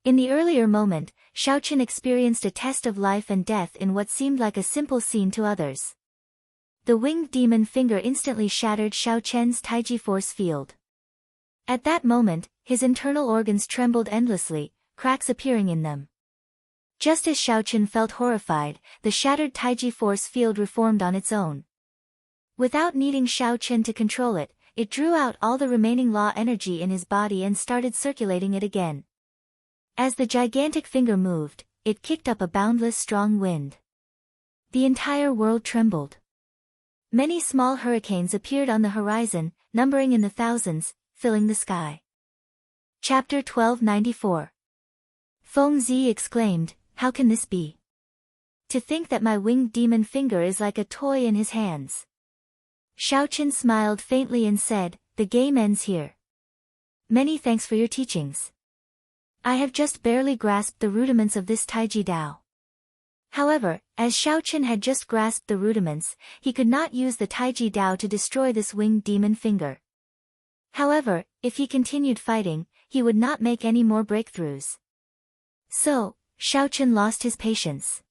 In the earlier moment, Xiaochen experienced a test of life and death in what seemed like a simple scene to others. The winged demon finger instantly shattered Xiaochen's taiji force field. At that moment, his internal organs trembled endlessly, cracks appearing in them. Just as Xiao Chen felt horrified, the shattered Taiji force field reformed on its own. Without needing Xiao Chen to control it, it drew out all the remaining law energy in his body and started circulating it again. As the gigantic finger moved, it kicked up a boundless strong wind. The entire world trembled. Many small hurricanes appeared on the horizon, numbering in the thousands, filling the sky. Chapter 1294. Feng Zi exclaimed, "How can this be? To think that my winged demon finger is like a toy in his hands." Xiao Chen smiled faintly and said, "The game ends here. Many thanks for your teachings. I have just barely grasped the rudiments of this Taiji Dao." However, as Xiao Chen had just grasped the rudiments, he could not use the Taiji Dao to destroy this winged demon finger. However, if he continued fighting, he would not make any more breakthroughs. So, Xiao Chen lost his patience.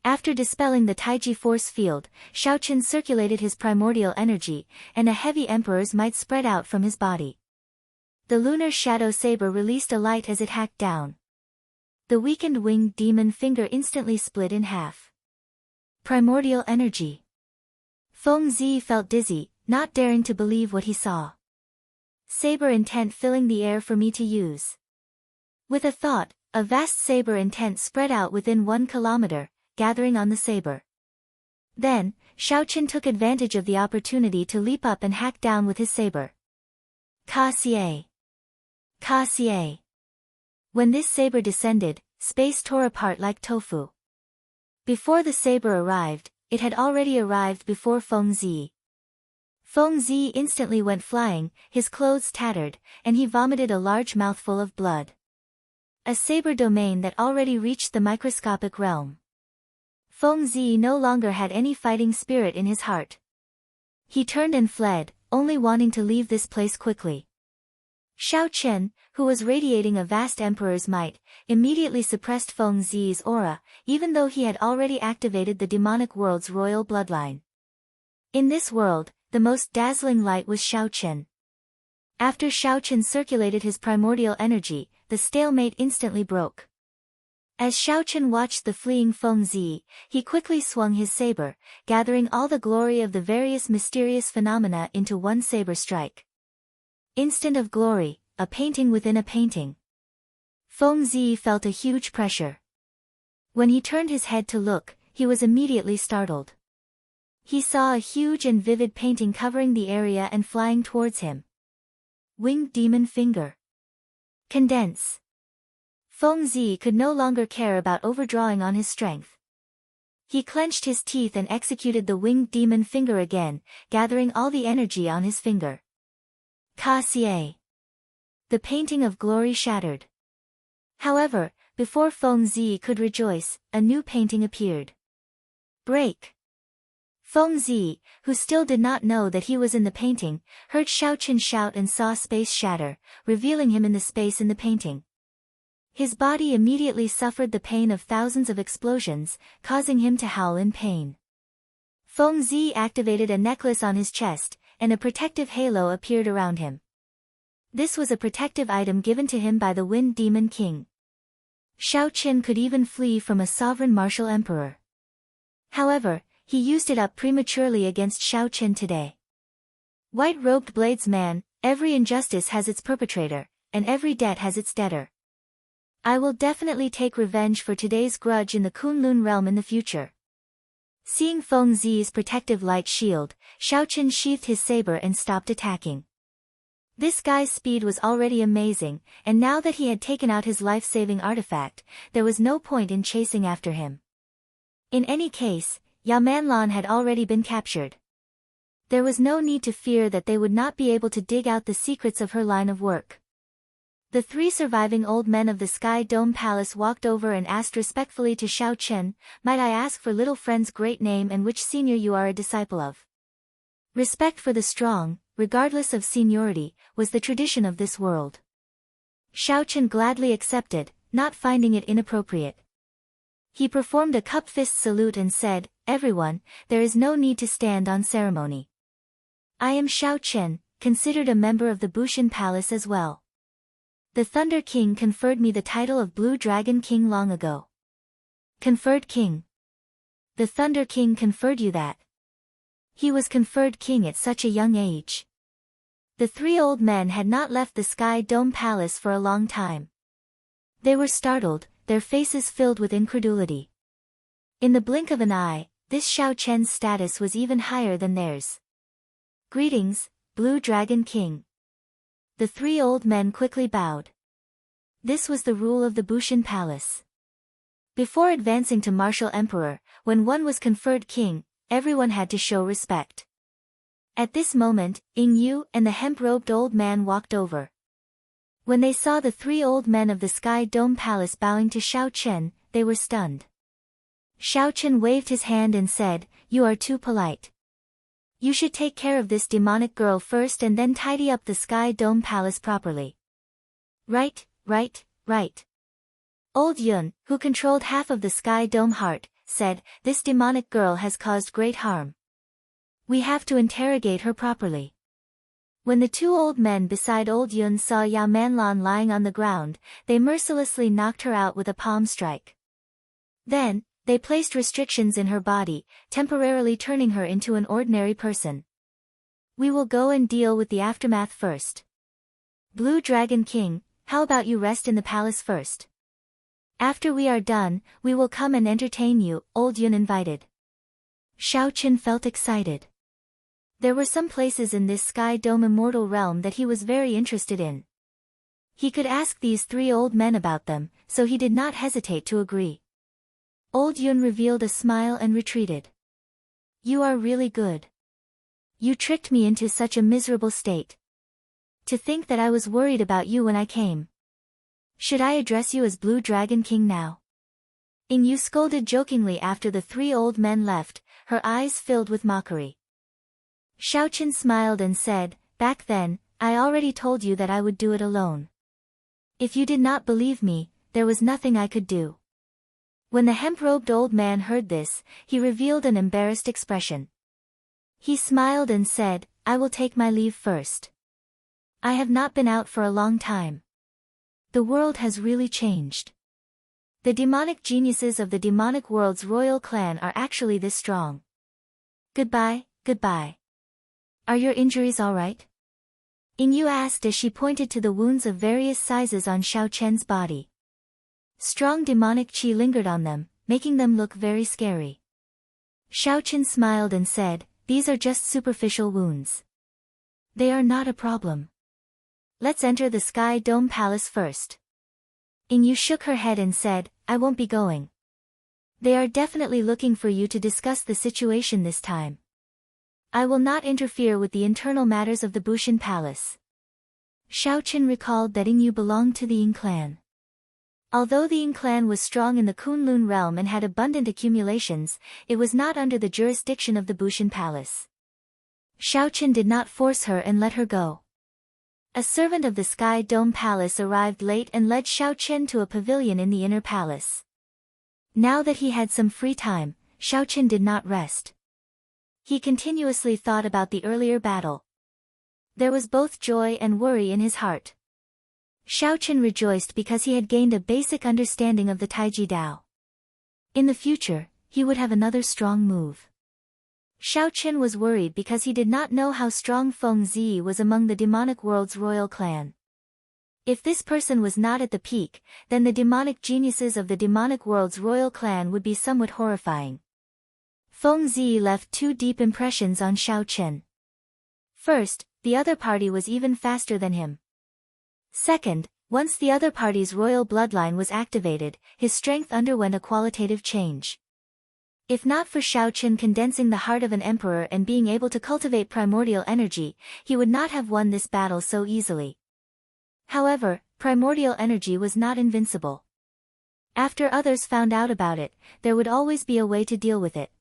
After dispelling the Taiji force field, Xiao Chen circulated his primordial energy, and a heavy emperor's might spread out from his body. The lunar shadow saber released a light as it hacked down. The weakened winged demon finger instantly split in half. Primordial energy. Feng Zi felt dizzy, not daring to believe what he saw. Saber intent filling the air for me to use. With a thought, a vast saber intent spread out within 1 kilometer, gathering on the saber. Then, Xiao Chen took advantage of the opportunity to leap up and hack down with his saber. Ka Xie. Ka Xie. When this saber descended, space tore apart like tofu. Before the saber arrived, it had already arrived before Feng Zi. Feng Zi instantly went flying, his clothes tattered, and he vomited a large mouthful of blood. A saber domain that already reached the microscopic realm. Feng Zi no longer had any fighting spirit in his heart. He turned and fled, only wanting to leave this place quickly. Xiao Chen, who was radiating a vast emperor's might, immediately suppressed Feng Zi's aura, even though he had already activated the demonic world's royal bloodline. In this world, the most dazzling light was Xiao Chen. After Xiao Chen circulated his primordial energy, the stalemate instantly broke. As Xiao Chen watched the fleeing Feng Zi, he quickly swung his saber, gathering all the glory of the various mysterious phenomena into one saber strike. Instant of glory, a painting within a painting. Feng Zi felt a huge pressure. When he turned his head to look, he was immediately startled. He saw a huge and vivid painting covering the area and flying towards him. Winged demon finger. Condense. Feng Zi could no longer care about overdrawing on his strength. He clenched his teeth and executed the winged demon finger again, gathering all the energy on his finger. Ka Xie. The painting of glory shattered. However, before Feng Zi could rejoice, a new painting appeared. Break. Feng Zi, who still did not know that he was in the painting, heard Xiao Chen shout and saw space shatter, revealing him in the space in the painting. His body immediately suffered the pain of thousands of explosions, causing him to howl in pain. Feng Zi activated a necklace on his chest, and a protective halo appeared around him. This was a protective item given to him by the Wind Demon King. Xiao Chen could even flee from a sovereign martial emperor. However, he used it up prematurely against Xiao Chen today. White-robed blades man, every injustice has its perpetrator, and every debt has its debtor. I will definitely take revenge for today's grudge in the Kunlun realm in the future. Seeing Feng Zi's protective light shield, Xiao Chen sheathed his saber and stopped attacking. This guy's speed was already amazing, and now that he had taken out his life-saving artifact, there was no point in chasing after him. In any case, Yao Manlan had already been captured. There was no need to fear that they would not be able to dig out the secrets of her line of work. The 3 surviving old men of the Sky Dome Palace walked over and asked respectfully to Xiao Chen, "Might I ask for little friend's great name and which senior you are a disciple of?" Respect for the strong, regardless of seniority, was the tradition of this world. Xiao Chen gladly accepted, not finding it inappropriate. He performed a cup-fist salute and said, "Everyone, there is no need to stand on ceremony. I am Xiao Chen, considered a member of the Bushin Palace as well. The Thunder King conferred me the title of Blue Dragon King long ago. Conferred king. The Thunder King conferred you that. He was conferred king at such a young age. The three old men had not left the Sky Dome Palace for a long time. They were startled, their faces filled with incredulity. In the blink of an eye, this Xiao Chen's status was even higher than theirs. Greetings, Blue Dragon King. The three old men quickly bowed. This was the rule of the Bushin Palace. Before advancing to martial emperor, when one was conferred king, everyone had to show respect. At this moment, Ying Yu and the hemp-robed old man walked over. When they saw the three old men of the Sky Dome Palace bowing to Xiao Chen, they were stunned. Xiao Chen waved his hand and said, "You are too polite. You should take care of this demonic girl first and then tidy up the Sky Dome Palace properly." Right. Old Yun, who controlled half of the Sky Dome Heart, said, "This demonic girl has caused great harm. We have to interrogate her properly." When the two old men beside old Yun saw Yao Manlan lying on the ground, they mercilessly knocked her out with a palm strike. Then, they placed restrictions in her body, temporarily turning her into an ordinary person. "We will go and deal with the aftermath first. Blue Dragon King, how about you rest in the palace first? After we are done, we will come and entertain you," old Yun invited. Xiao Chen felt excited. There were some places in this Sky Dome immortal realm that he was very interested in. He could ask these three old men about them, so he did not hesitate to agree. Old Yun revealed a smile and retreated. "You are really good. You tricked me into such a miserable state. To think that I was worried about you when I came. Should I address you as Blue Dragon King now?" Ying Yu scolded jokingly after the three old men left, her eyes filled with mockery. Xiao Chen smiled and said, "Back then, I already told you that I would do it alone. If you did not believe me, there was nothing I could do." When the hemp-robed old man heard this, he revealed an embarrassed expression. He smiled and said, "I will take my leave first. I have not been out for a long time. The world has really changed. The demonic geniuses of the demonic world's royal clan are actually this strong. Goodbye. Are your injuries all right?" Ying Yu asked as she pointed to the wounds of various sizes on Xiao Chen's body. Strong demonic qi lingered on them, making them look very scary. Xiao Chen smiled and said, "These are just superficial wounds. They are not a problem. Let's enter the Sky Dome Palace first." Ying Yu shook her head and said, "I won't be going. They are definitely looking for you to discuss the situation this time. I will not interfere with the internal matters of the Bushin Palace." Xiao Chen recalled that Ying Yu belonged to the Ying clan. Although the Ying clan was strong in the Kunlun realm and had abundant accumulations, it was not under the jurisdiction of the Bushin Palace. Xiao Chen did not force her and let her go. A servant of the Sky Dome Palace arrived late and led Xiao Chen to a pavilion in the inner palace. Now that he had some free time, Xiao Chen did not rest. He continuously thought about the earlier battle. There was both joy and worry in his heart. Xiao Chen rejoiced because he had gained a basic understanding of the Taiji Dao. In the future, he would have another strong move. Xiao Chen was worried because he did not know how strong Feng Zi was among the demonic world's royal clan. If this person was not at the peak, then the demonic geniuses of the demonic world's royal clan would be somewhat horrifying. Feng Zi left two deep impressions on Xiao Chen. First, the other party was even faster than him. Second, once the other party's royal bloodline was activated, his strength underwent a qualitative change. If not for Xiao Chen condensing the heart of an emperor and being able to cultivate primordial energy, he would not have won this battle so easily. However, primordial energy was not invincible. After others found out about it, there would always be a way to deal with it.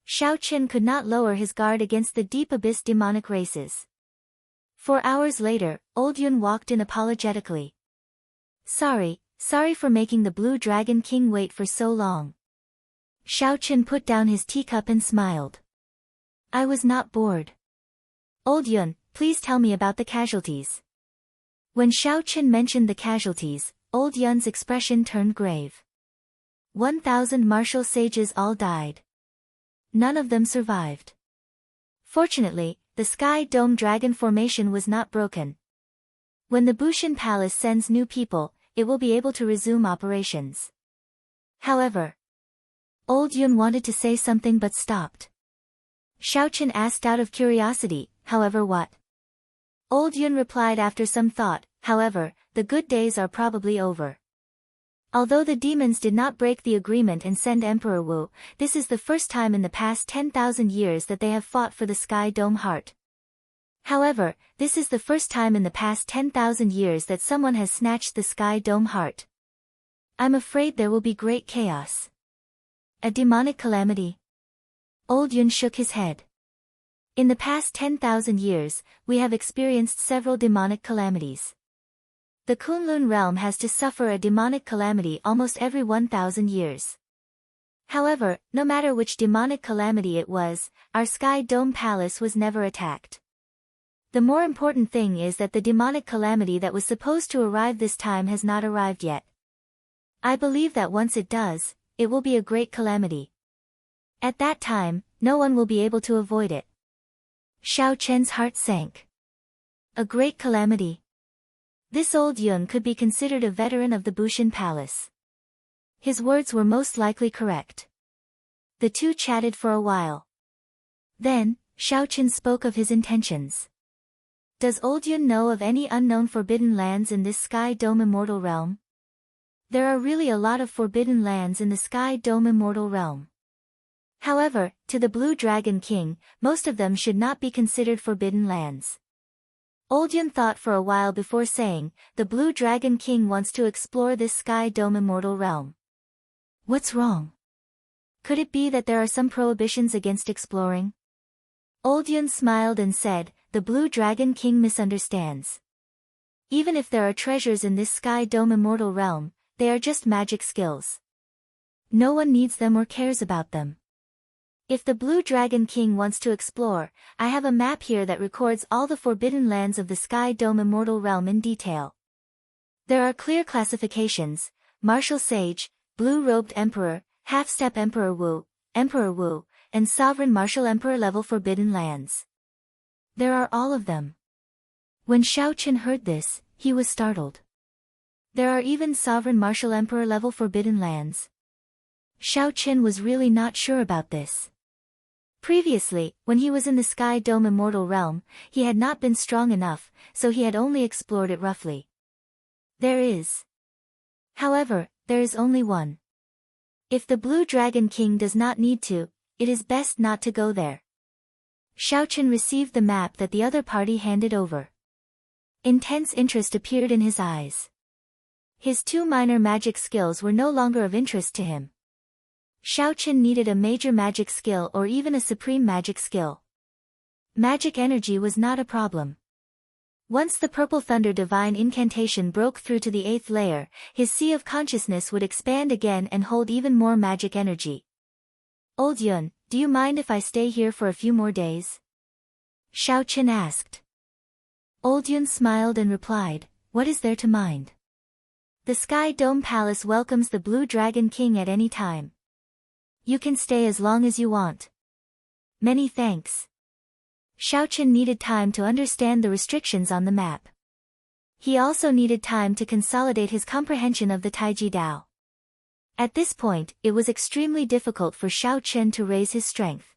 Xiao Chen could not lower his guard against the deep abyss demonic races. 4 hours later, Old Yun walked in apologetically. Sorry for making the Blue Dragon King wait for so long." Xiao Chen put down his teacup and smiled. "I was not bored. Old Yun, please tell me about the casualties." When Xiao Chen mentioned the casualties, Old Yun's expression turned grave. 1,000 martial sages all died. None of them survived. Fortunately, the Sky Dome Dragon formation was not broken. When the Bushin Palace sends new people, it will be able to resume operations. However, Old Yun wanted to say something but stopped. Xiaochen asked out of curiosity, however what? Old Yun replied after some thought, however, the good days are probably over. Although the demons did not break the agreement and send Emperor Wu, this is the first time in the past 10,000 years that they have fought for the Sky Dome Heart. However, this is the first time in the past 10,000 years that someone has snatched the Sky Dome Heart. I'm afraid there will be great chaos. A demonic calamity? Old Yun shook his head. In the past 10,000 years, we have experienced several demonic calamities. The Kunlun realm has to suffer a demonic calamity almost every 1,000 years. However, no matter which demonic calamity it was, our Sky Dome Palace was never attacked. The more important thing is that the demonic calamity that was supposed to arrive this time has not arrived yet. I believe that once it does, it will be a great calamity. At that time, no one will be able to avoid it. Xiao Chen's heart sank. A great calamity. This old Yun could be considered a veteran of the Bushin Palace. His words were most likely correct. The two chatted for a while. Then, Xiao Chen spoke of his intentions. Does old Yun know of any unknown forbidden lands in this Sky Dome Immortal Realm? There are really a lot of forbidden lands in the Sky Dome Immortal Realm. However, to the Blue Dragon King, most of them should not be considered forbidden lands. Old Yun thought for a while before saying, the Blue Dragon King wants to explore this Sky Dome Immortal Realm. What's wrong? Could it be that there are some prohibitions against exploring? Old Yun smiled and said, the Blue Dragon King misunderstands. Even if there are treasures in this Sky Dome Immortal Realm, they are just magic skills. No one needs them or cares about them. If the Blue Dragon King wants to explore, I have a map here that records all the forbidden lands of the Sky Dome Immortal Realm in detail. There are clear classifications: Martial Sage, Blue-Robed Emperor, Half-Step Emperor Wu, and Sovereign Martial Emperor level forbidden lands. There are all of them. When Xiao Chen heard this, he was startled. There are even Sovereign Martial Emperor level forbidden lands. Xiao Chen was really not sure about this. Previously, when he was in the Sky Dome Immortal Realm, he had not been strong enough, so he had only explored it roughly. However, there is only one. If the Blue Dragon King does not need to, it is best not to go there. Xiao Chen received the map that the other party handed over. Intense interest appeared in his eyes. His two minor magic skills were no longer of interest to him. Xiao Chen needed a major magic skill or even a supreme magic skill. Magic energy was not a problem. Once the Purple Thunder Divine Incantation broke through to the 8th layer, his Sea of Consciousness would expand again and hold even more magic energy. Old Yun, do you mind if I stay here for a few more days? Xiao Chen asked. Old Yun smiled and replied, what is there to mind? The Sky Dome Palace welcomes the Blue Dragon King at any time. You can stay as long as you want. Many thanks. Xiao Chen needed time to understand the restrictions on the map. He also needed time to consolidate his comprehension of the Taiji Dao. At this point, it was extremely difficult for Xiao Chen to raise his strength.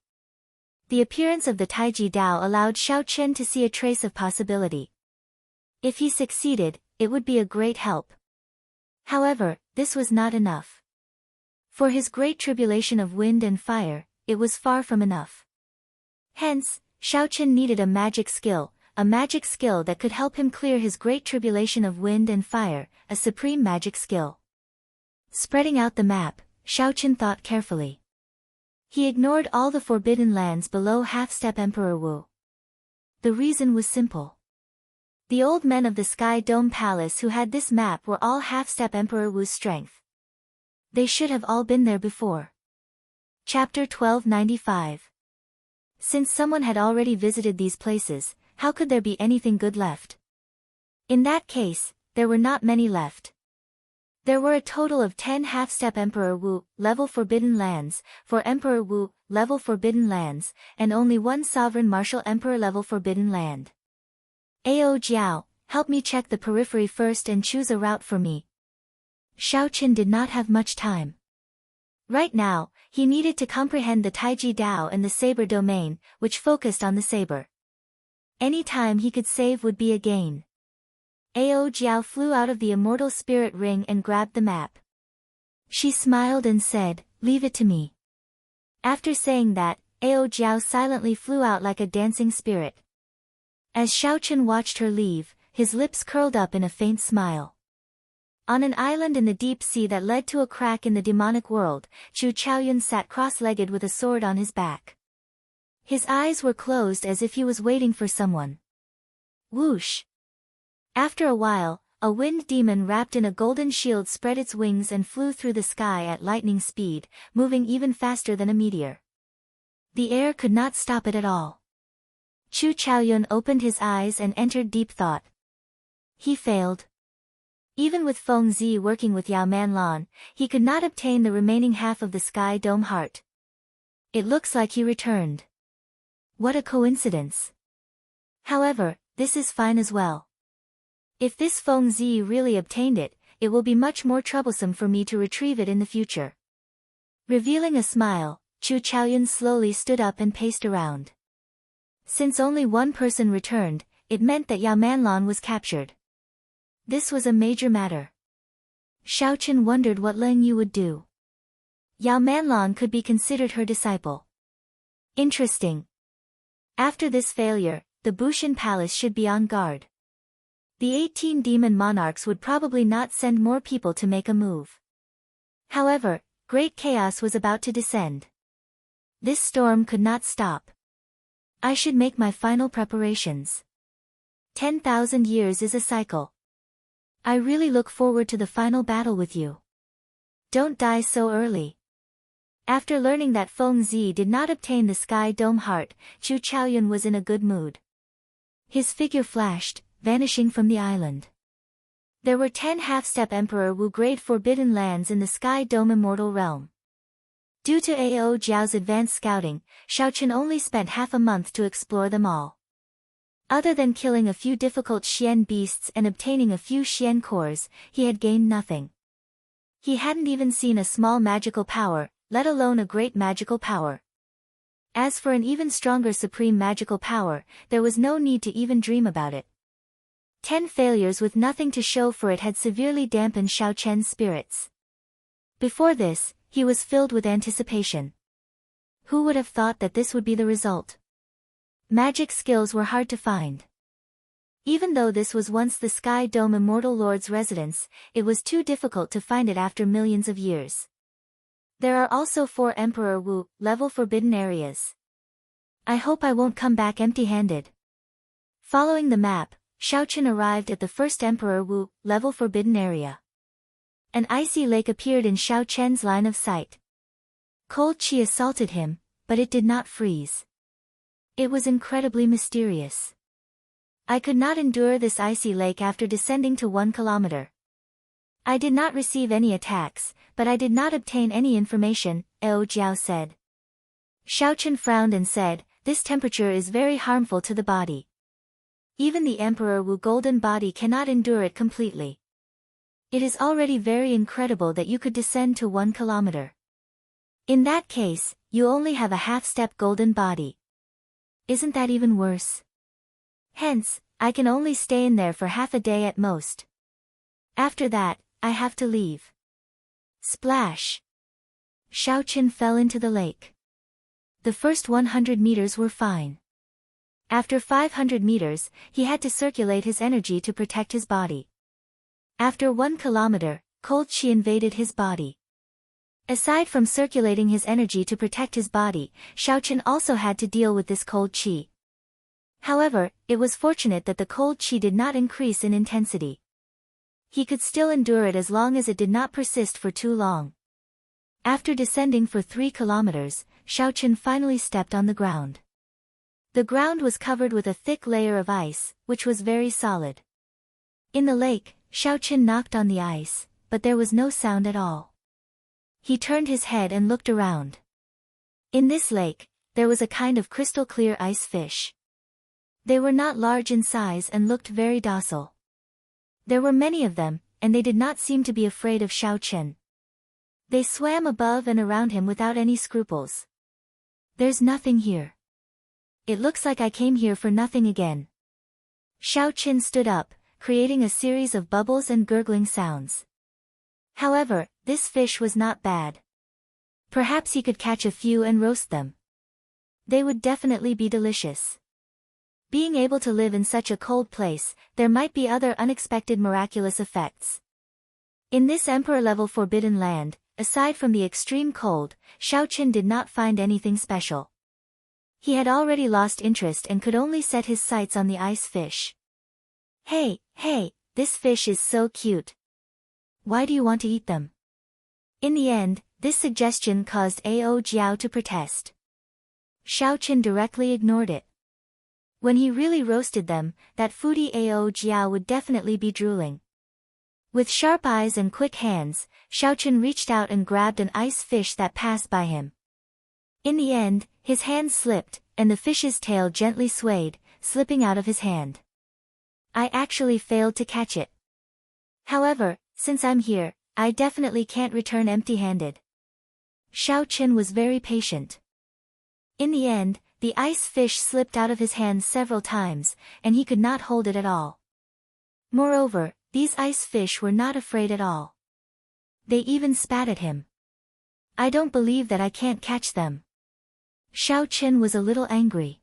The appearance of the Taiji Dao allowed Xiao Chen to see a trace of possibility. If he succeeded, it would be a great help. However, this was not enough. For his great tribulation of wind and fire, it was far from enough. Hence, Xiao Chen needed a magic skill that could help him clear his great tribulation of wind and fire, a supreme magic skill. Spreading out the map, Xiao Chen thought carefully. He ignored all the forbidden lands below Half-Step Emperor Wu. The reason was simple. The old men of the Sky Dome Palace who had this map were all Half-Step Emperor Wu's strength. They should have all been there before. Chapter 1295. Since someone had already visited these places, how could there be anything good left? In that case, there were not many left. There were a total of 10 half-step Emperor Wu, level Forbidden Lands, 4 Emperor Wu, level Forbidden Lands, and only 1 Sovereign Martial Emperor level Forbidden Land. Ao Jiao, help me check the periphery first and choose a route for me. Xiao Chen did not have much time. Right now, he needed to comprehend the Taiji Dao and the Saber domain, which focused on the saber. Any time he could save would be a gain. Ao Jiao flew out of the immortal spirit ring and grabbed the map. She smiled and said, "Leave it to me." After saying that, Ao Jiao silently flew out like a dancing spirit. As Xiao Chen watched her leave, his lips curled up in a faint smile. On an island in the deep sea that led to a crack in the demonic world, Chu Chaoyun sat cross-legged with a sword on his back. His eyes were closed as if he was waiting for someone. Whoosh! After a while, a wind demon wrapped in a golden shield spread its wings and flew through the sky at lightning speed, moving even faster than a meteor. The air could not stop it at all. Chu Chaoyun opened his eyes and entered deep thought. He failed. Even with Feng Zi working with Yao Manlan, he could not obtain the remaining half of the Sky Dome Heart. It looks like he returned. What a coincidence. However, this is fine as well. If this Feng Zi really obtained it, it will be much more troublesome for me to retrieve it in the future. Revealing a smile, Chu Chaoyun slowly stood up and paced around. Since only one person returned, it meant that Yao Manlan was captured. This was a major matter. Xiao Chen wondered what Leng Yu would do. Yao Manlan could be considered her disciple. Interesting. After this failure, the Bushin Palace should be on guard. The 18 demon monarchs would probably not send more people to make a move. However, great chaos was about to descend. This storm could not stop. I should make my final preparations. 10,000 years is a cycle. I really look forward to the final battle with you. Don't die so early. After learning that Feng Zi did not obtain the Sky Dome Heart, Chu Chaoyun was in a good mood. His figure flashed, vanishing from the island. There were 10 half-step Emperor Wu grade Forbidden Lands in the Sky Dome Immortal Realm. Due to Ao Jiao's advanced scouting, Xiao Chen only spent half a month to explore them all. Other than killing a few difficult Xian beasts and obtaining a few Xian cores, he had gained nothing. He hadn't even seen a small magical power, let alone a great magical power. As for an even stronger supreme magical power, there was no need to even dream about it. 10 failures with nothing to show for it had severely dampened Xiao Chen's spirits. Before this, he was filled with anticipation. Who would have thought that this would be the result? Magic skills were hard to find. Even though this was once the Sky Dome Immortal Lord's residence, it was too difficult to find it after millions of years. There are also 4 Emperor Wu level forbidden areas. I hope I won't come back empty-handed. Following the map, Xiao Chen arrived at the first Emperor Wu level forbidden area. An icy lake appeared in Xiao Chen's line of sight. Cold qi assaulted him, but it did not freeze. It was incredibly mysterious. I could not endure this icy lake after descending to 1 kilometer. I did not receive any attacks, but I did not obtain any information, Ao Jiao said. Xiao Chen frowned and said, "This temperature is very harmful to the body. Even the Emperor Wu golden body cannot endure it completely. It is already very incredible that you could descend to 1 kilometer. In that case, you only have a half-step golden body. Isn't that even worse? Hence, I can only stay in there for half a day at most. After that, I have to leave." Splash! Xiao Chen fell into the lake. The first 100 meters were fine. After 500 meters, he had to circulate his energy to protect his body. After 1 kilometer, cold qi invaded his body. Aside from circulating his energy to protect his body, Xiao Chen also had to deal with this cold qi. However, it was fortunate that the cold qi did not increase in intensity. He could still endure it as long as it did not persist for too long. After descending for 3 kilometers, Xiao Chen finally stepped on the ground. The ground was covered with a thick layer of ice, which was very solid. In the lake, Xiao Chen knocked on the ice, but there was no sound at all. He turned his head and looked around. In this lake, there was a kind of crystal-clear ice fish. They were not large in size and looked very docile. There were many of them, and they did not seem to be afraid of Xiao Chen. They swam above and around him without any scruples. "There's nothing here. It looks like I came here for nothing again." Xiao Chen stood up, creating a series of bubbles and gurgling sounds. However, this fish was not bad. Perhaps he could catch a few and roast them. They would definitely be delicious. Being able to live in such a cold place, there might be other unexpected miraculous effects. In this emperor-level forbidden land, aside from the extreme cold, Xiao Chen did not find anything special. He had already lost interest and could only set his sights on the ice fish. Hey, this fish is so cute. Why do you want to eat them?" In the end, this suggestion caused Ao Jiao to protest. Xiao Chen directly ignored it. When he really roasted them, that foodie Ao Jiao would definitely be drooling. With sharp eyes and quick hands, Xiao Chen reached out and grabbed an ice fish that passed by him. In the end, his hand slipped, and the fish's tail gently swayed, slipping out of his hand. I actually failed to catch it. However, since I'm here, I definitely can't return empty-handed. Xiao Chen was very patient. In the end, the ice fish slipped out of his hands several times, and he could not hold it at all. Moreover, these ice fish were not afraid at all. They even spat at him. "I don't believe that I can't catch them." Xiao Chen was a little angry.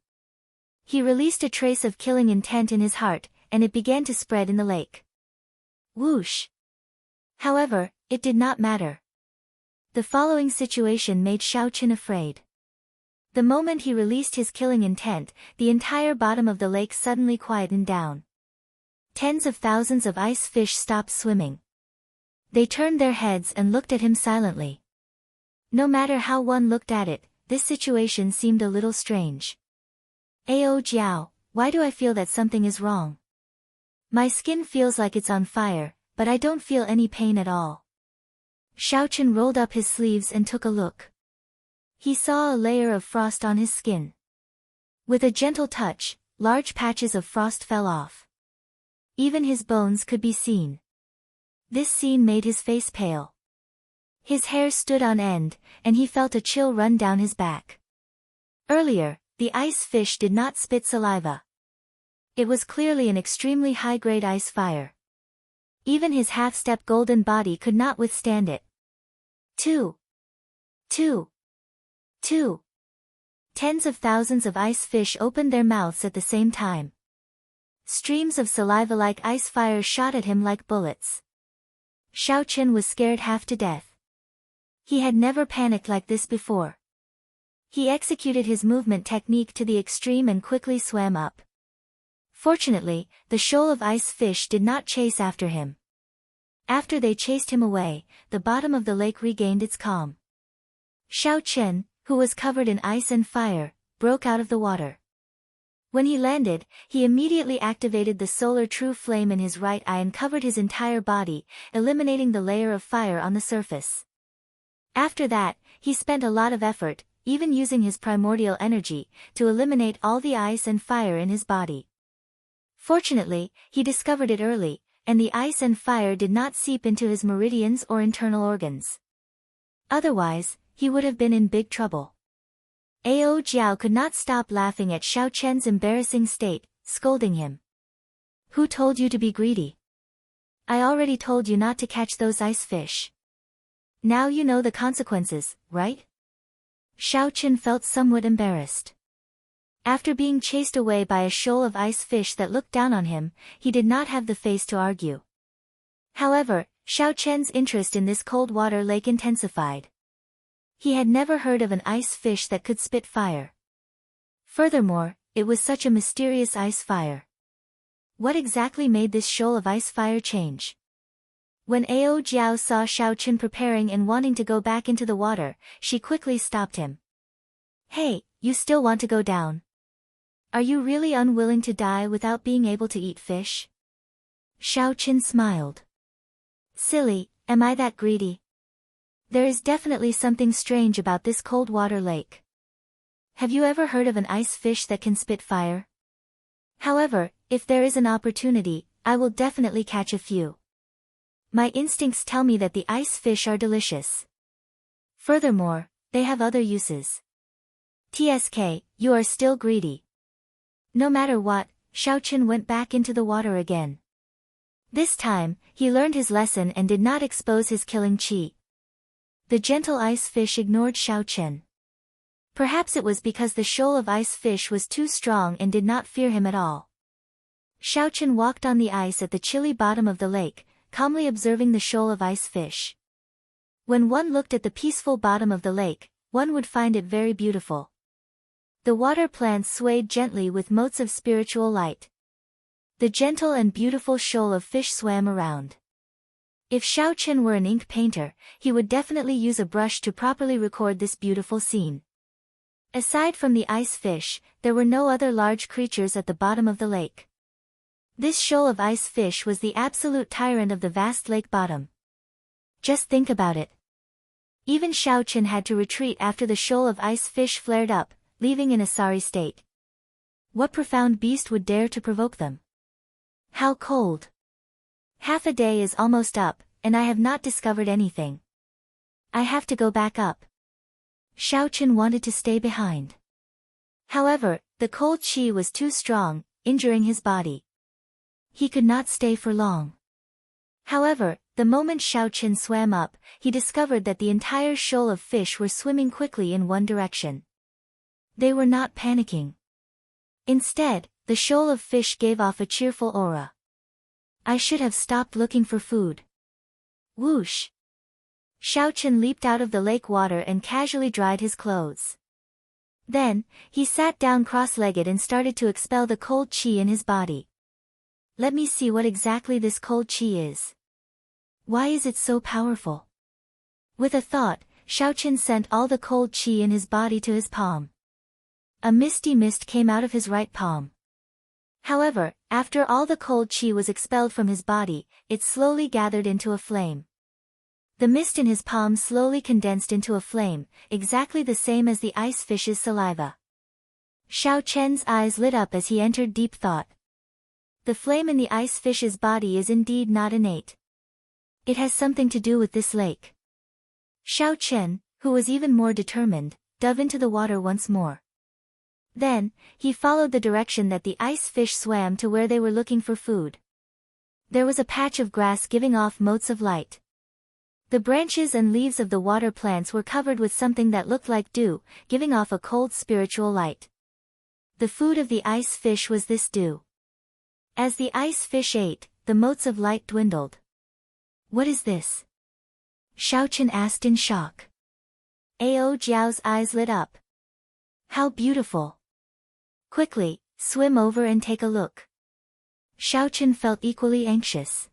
He released a trace of killing intent in his heart, and it began to spread in the lake. Whoosh! However, it did not matter. The following situation made Xiao Chen afraid. The moment he released his killing intent, the entire bottom of the lake suddenly quietened down. Tens of thousands of ice fish stopped swimming. They turned their heads and looked at him silently. No matter how one looked at it, this situation seemed a little strange. "Ao Jiao, why do I feel that something is wrong? My skin feels like it's on fire, but I don't feel any pain at all." Xiao Chen rolled up his sleeves and took a look. He saw a layer of frost on his skin. With a gentle touch, large patches of frost fell off. Even his bones could be seen. This scene made his face pale. His hair stood on end, and he felt a chill run down his back. Earlier, the ice fish did not spit saliva. It was clearly an extremely high-grade ice fire. Even his half-step golden body could not withstand it. Two. Tens of thousands of ice fish opened their mouths at the same time. Streams of saliva-like ice fire shot at him like bullets. Xiao Chen was scared half to death. He had never panicked like this before. He executed his movement technique to the extreme and quickly swam up. Fortunately, the shoal of ice fish did not chase after him. After they chased him away, the bottom of the lake regained its calm. Xiao Chen, who was covered in ice and fire, broke out of the water. When he landed, he immediately activated the solar true flame in his right eye and covered his entire body, eliminating the layer of fire on the surface. After that, he spent a lot of effort, even using his primordial energy, to eliminate all the ice and fire in his body. Fortunately, he discovered it early, and the ice and fire did not seep into his meridians or internal organs. Otherwise, he would have been in big trouble. Ao Jiao could not stop laughing at Xiao Chen's embarrassing state, scolding him. "Who told you to be greedy? I already told you not to catch those ice fish. Now you know the consequences, right?" Xiao Chen felt somewhat embarrassed. After being chased away by a shoal of ice fish that looked down on him, he did not have the face to argue. However, Xiao Chen's interest in this cold water lake intensified. He had never heard of an ice fish that could spit fire. Furthermore, it was such a mysterious ice fire. What exactly made this shoal of ice fire change? When Ao Jiao saw Xiao Chen preparing and wanting to go back into the water, she quickly stopped him. "Hey, you still want to go down? Are you really unwilling to die without being able to eat fish?" Xiao Chen smiled. "Silly, Am I that greedy? There is definitely something strange about this cold water lake. Have you ever heard of an ice fish that can spit fire? However, if there is an opportunity, I will definitely catch a few. My instincts tell me that the ice fish are delicious. Furthermore, they have other uses. TSK, you are still greedy. No matter what, Xiaochen went back into the water again. This time, he learned his lesson and did not expose his killing chi. The gentle ice fish ignored Xiaochen. Perhaps it was because the shoal of ice fish was too strong and did not fear him at all. Xiaochen walked on the ice at the chilly bottom of the lake, calmly observing the shoal of ice fish. When one looked at the peaceful bottom of the lake, one would find it very beautiful. The water plants swayed gently with motes of spiritual light. The gentle and beautiful shoal of fish swam around. If Xiaochen were an ink painter, he would definitely use a brush to properly record this beautiful scene. Aside from the ice fish, there were no other large creatures at the bottom of the lake. This shoal of ice fish was the absolute tyrant of the vast lake bottom. Just think about it. Even Xiaochen had to retreat after the shoal of ice fish flared up, leaving in a sorry state. What profound beast would dare to provoke them? How cold! Half a day is almost up, and I have not discovered anything. I have to go back up. Xiaochen wanted to stay behind. However, the cold qi was too strong, injuring his body. He could not stay for long. However, the moment Xiaochen swam up, he discovered that the entire shoal of fish were swimming quickly in one direction. They were not panicking. Instead, the shoal of fish gave off a cheerful aura. I should have stopped looking for food. Whoosh! Xiaochen leaped out of the lake water and casually dried his clothes. Then, he sat down cross-legged and started to expel the cold qi in his body. Let me see what exactly this cold qi is. Why is it so powerful? With a thought, Xiaochen sent all the cold qi in his body to his palm. A misty mist came out of his right palm. However, after all the cold qi was expelled from his body, it slowly gathered into a flame. The mist in his palm slowly condensed into a flame, exactly the same as the ice fish's saliva. Xiaochen's eyes lit up as he entered deep thought. The flame in the ice fish's body is indeed not innate. It has something to do with this lake. Xiaochen, who was even more determined, dove into the water once more. Then, he followed the direction that the ice fish swam to where they were looking for food. There was a patch of grass giving off motes of light. The branches and leaves of the water plants were covered with something that looked like dew, giving off a cold spiritual light. The food of the ice fish was this dew. As the ice fish ate, the motes of light dwindled. What is this? Xiaochen asked in shock. Ao Jiao's eyes lit up. How beautiful! Quickly, swim over and take a look. Xiaochen felt equally anxious.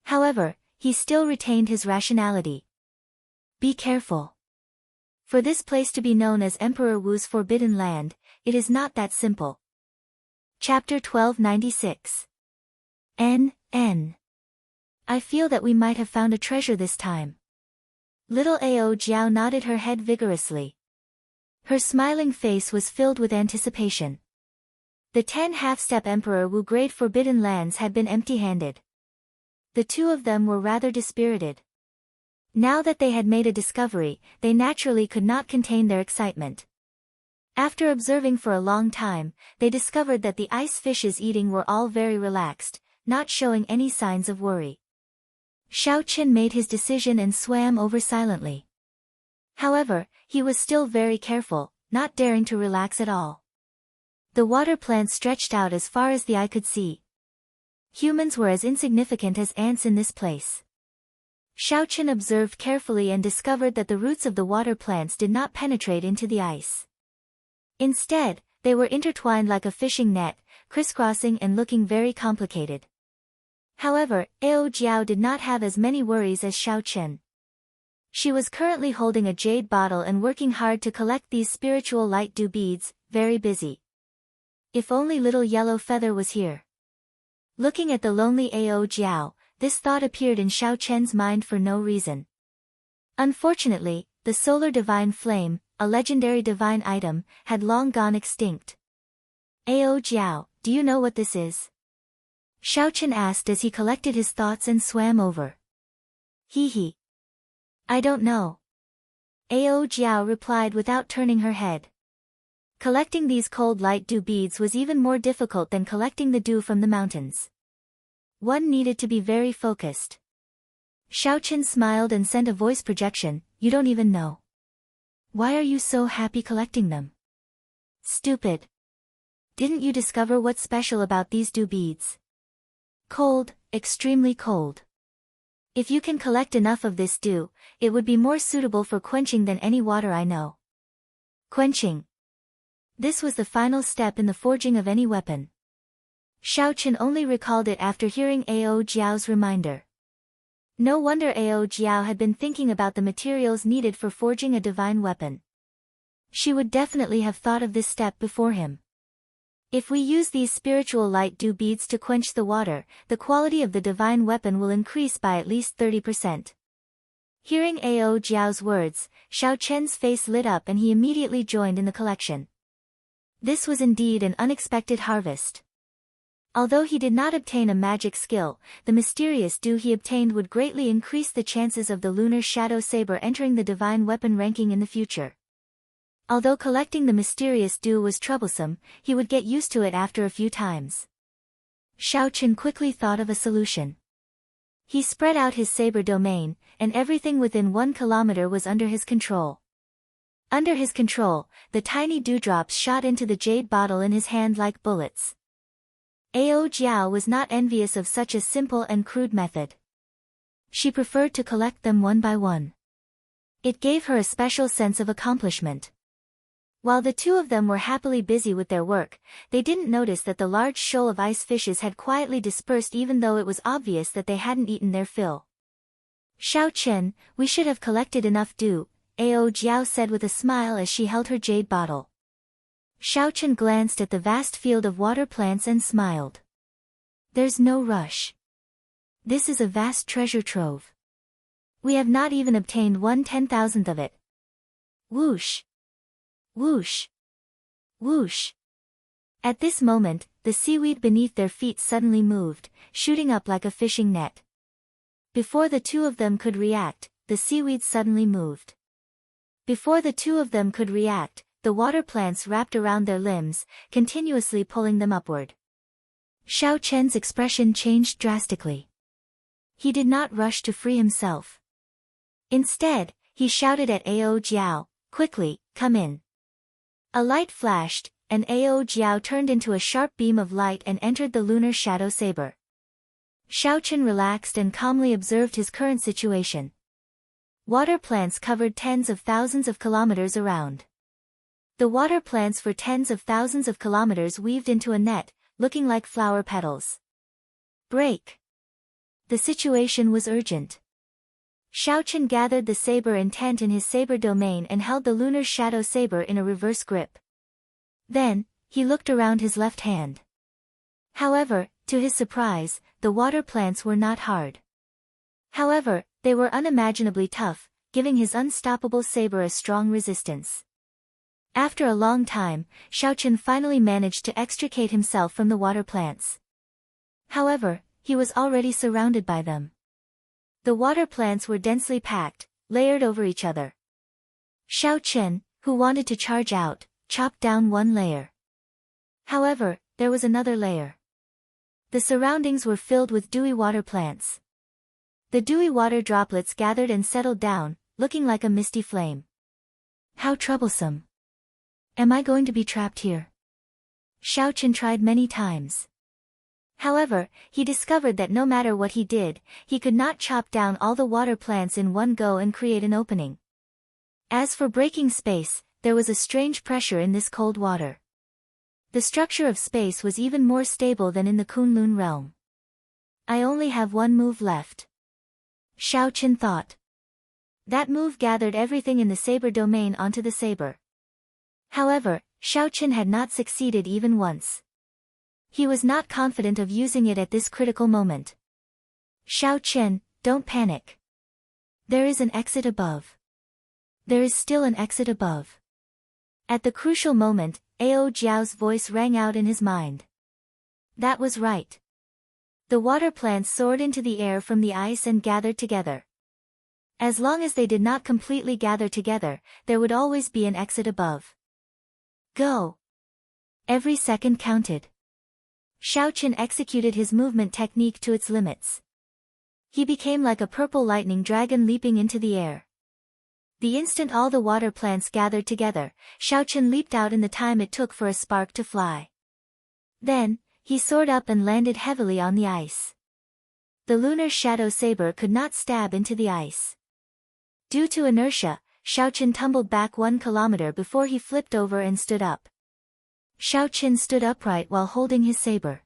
However, he still retained his rationality. Be careful. For this place to be known as Emperor Wu's Forbidden Land, it is not that simple. Chapter 1296. N. I feel that we might have found a treasure this time. Little Ao Jiao nodded her head vigorously. Her smiling face was filled with anticipation. The 10 half-step Emperor Wu Great Forbidden Lands had been empty-handed. The two of them were rather dispirited. Now that they had made a discovery, they naturally could not contain their excitement. After observing for a long time, they discovered that the ice fishes eating were all very relaxed, not showing any signs of worry. Xiaochen made his decision and swam over silently. However, he was still very careful, not daring to relax at all. The water plants stretched out as far as the eye could see. Humans were as insignificant as ants in this place. Xiaochen observed carefully and discovered that the roots of the water plants did not penetrate into the ice. Instead, they were intertwined like a fishing net, crisscrossing and looking very complicated. However, Ao Jiao did not have as many worries as Xiaochen. She was currently holding a jade bottle and working hard to collect these spiritual light dew beads, very busy. If only little Yellow Feather was here. Looking at the lonely Ao Jiao, this thought appeared in Xiao Chen's mind for no reason. Unfortunately, the solar divine flame, a legendary divine item, had long gone extinct. Ao Jiao, do you know what this is? Xiao Chen asked as he collected his thoughts and swam over. Hee. I don't know. Ao Jiao replied without turning her head. Collecting these cold light dew beads was even more difficult than collecting the dew from the mountains. One needed to be very focused. Xiao Chen smiled and sent a voice projection, you don't even know. Why are you so happy collecting them? Stupid. Didn't you discover what's special about these dew beads? Cold, extremely cold. If you can collect enough of this dew, it would be more suitable for quenching than any water I know. Quenching. This was the final step in the forging of any weapon. Xiao Chen only recalled it after hearing Ao Jiao's reminder. No wonder Ao Jiao had been thinking about the materials needed for forging a divine weapon. She would definitely have thought of this step before him. If we use these spiritual light dew beads to quench the water, the quality of the divine weapon will increase by at least 30%. Hearing Ao Jiao's words, Xiao Chen's face lit up and he immediately joined in the collection. This was indeed an unexpected harvest. Although he did not obtain a magic skill, the mysterious dew he obtained would greatly increase the chances of the lunar shadow saber entering the divine weapon ranking in the future. Although collecting the mysterious dew was troublesome, he would get used to it after a few times. Xiao Chen quickly thought of a solution. He spread out his saber domain, and everything within 1 kilometer was under his control. Under his control, the tiny dewdrops shot into the jade bottle in his hand like bullets. Ao Jiao was not envious of such a simple and crude method. She preferred to collect them one by one. It gave her a special sense of accomplishment. While the two of them were happily busy with their work, they didn't notice that the large shoal of ice fishes had quietly dispersed even though it was obvious that they hadn't eaten their fill. Xiao Chen, we should have collected enough dew, Ao Jiao said with a smile as she held her jade bottle. Xiao Chen glanced at the vast field of water plants and smiled. There's no rush. This is a vast treasure trove. We have not even obtained 1/10,000th of it. Whoosh! Whoosh! Whoosh! At this moment, the seaweed beneath their feet suddenly moved, shooting up like a fishing net. Before the two of them could react, the seaweed suddenly moved. Before the two of them could react, the water plants wrapped around their limbs, continuously pulling them upward. Xiao Chen's expression changed drastically. He did not rush to free himself. Instead, he shouted at Ao Jiao, quickly, come in. A light flashed, and Ao Jiao turned into a sharp beam of light and entered the lunar shadow saber. Xiao Chen relaxed and calmly observed his current situation. Water plants covered tens of thousands of kilometers around. The water plants for tens of thousands of kilometers weaved into a net, looking like flower petals. Break! The situation was urgent. Xiao Chen gathered the saber intent in his saber domain and held the lunar shadow saber in a reverse grip. Then, he looked around his left hand. However, to his surprise, the water plants were not hard. However, they were unimaginably tough, giving his unstoppable saber a strong resistance. After a long time, Xiao Chen finally managed to extricate himself from the water plants. However, he was already surrounded by them. The water plants were densely packed, layered over each other. Xiao Chen, who wanted to charge out, chopped down one layer. However, there was another layer. The surroundings were filled with dewy water plants. The dewy water droplets gathered and settled down, looking like a misty flame. How troublesome. Am I going to be trapped here? Xiao Chen tried many times. However, he discovered that no matter what he did, he could not chop down all the water plants in one go and create an opening. As for breaking space, there was a strange pressure in this cold water. The structure of space was even more stable than in the Kunlun realm. I only have one move left. Xiao Chen thought. That move gathered everything in the saber domain onto the saber. However, Xiao Chen had not succeeded even once. He was not confident of using it at this critical moment. Xiao Chen, don't panic. There is an exit above. There is still an exit above. At the crucial moment, Ao Jiao's voice rang out in his mind. That was right. The water plants soared into the air from the ice and gathered together. As long as they did not completely gather together, there would always be an exit above. Go! Every second counted. Xiao Chen executed his movement technique to its limits. He became like a purple lightning dragon leaping into the air. The instant all the water plants gathered together, Xiao Chen leaped out in the time it took for a spark to fly. Then, he soared up and landed heavily on the ice. The lunar shadow saber could not stab into the ice. Due to inertia, Xiao Chen tumbled back 1 kilometer before he flipped over and stood up. Xiao Chen stood upright while holding his saber.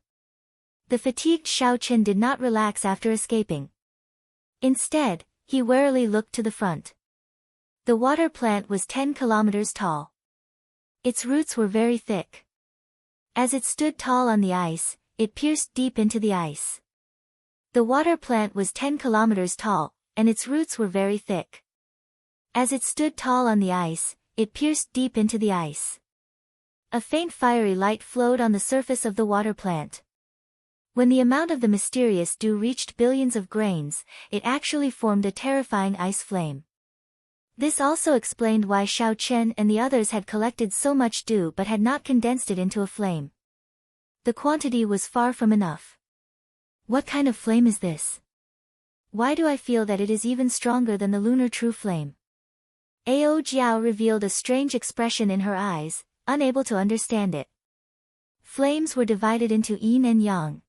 The fatigued Xiao Chen did not relax after escaping. Instead, he warily looked to the front. The water plant was 10 kilometers tall. Its roots were very thick. As it stood tall on the ice, it pierced deep into the ice. The water plant was 10 kilometers tall, and its roots were very thick. As it stood tall on the ice, it pierced deep into the ice. A faint fiery light flowed on the surface of the water plant. When the amount of the mysterious dew reached billions of grains, it actually formed a terrifying ice flame. This also explained why Xiao Chen and the others had collected so much dew but had not condensed it into a flame. The quantity was far from enough. What kind of flame is this? Why do I feel that it is even stronger than the lunar true flame? Ao Jiao revealed a strange expression in her eyes, unable to understand it. Flames were divided into yin and yang.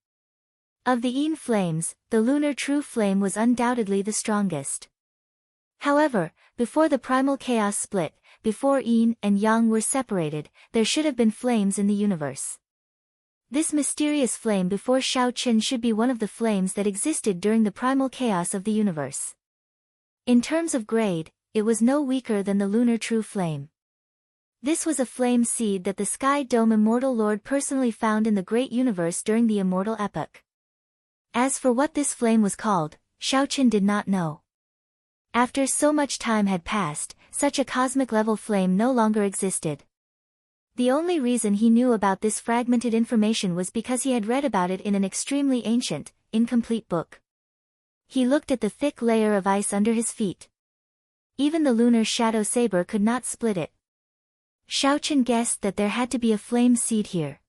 Of the yin flames, the lunar true flame was undoubtedly the strongest. However, before the primal chaos split, before yin and yang were separated, there should have been flames in the universe. This mysterious flame before Xiao Chen should be one of the flames that existed during the primal chaos of the universe. In terms of grade, it was no weaker than the lunar true flame. This was a flame seed that the Sky Dome Immortal Lord personally found in the great universe during the immortal epoch. As for what this flame was called, Xiao Chen did not know. After so much time had passed, such a cosmic-level flame no longer existed. The only reason he knew about this fragmented information was because he had read about it in an extremely ancient, incomplete book. He looked at the thick layer of ice under his feet. Even the lunar shadow saber could not split it. Xiao Chen guessed that there had to be a flame seed here.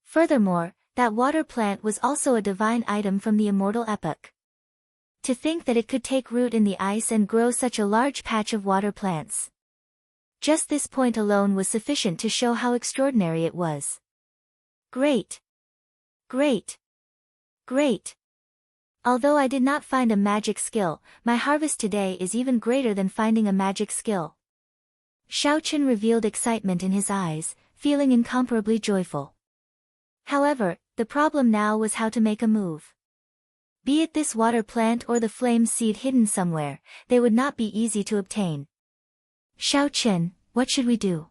Furthermore, that water plant was also a divine item from the immortal epoch. To think that it could take root in the ice and grow such a large patch of water plants. Just this point alone was sufficient to show how extraordinary it was. Great! Great! Great! Although I did not find a magic skill, my harvest today is even greater than finding a magic skill. Xiao Chen revealed excitement in his eyes, feeling incomparably joyful. However, the problem now was how to make a move. Be it this water plant or the flame seed hidden somewhere, they would not be easy to obtain. Xiao Chen, what should we do?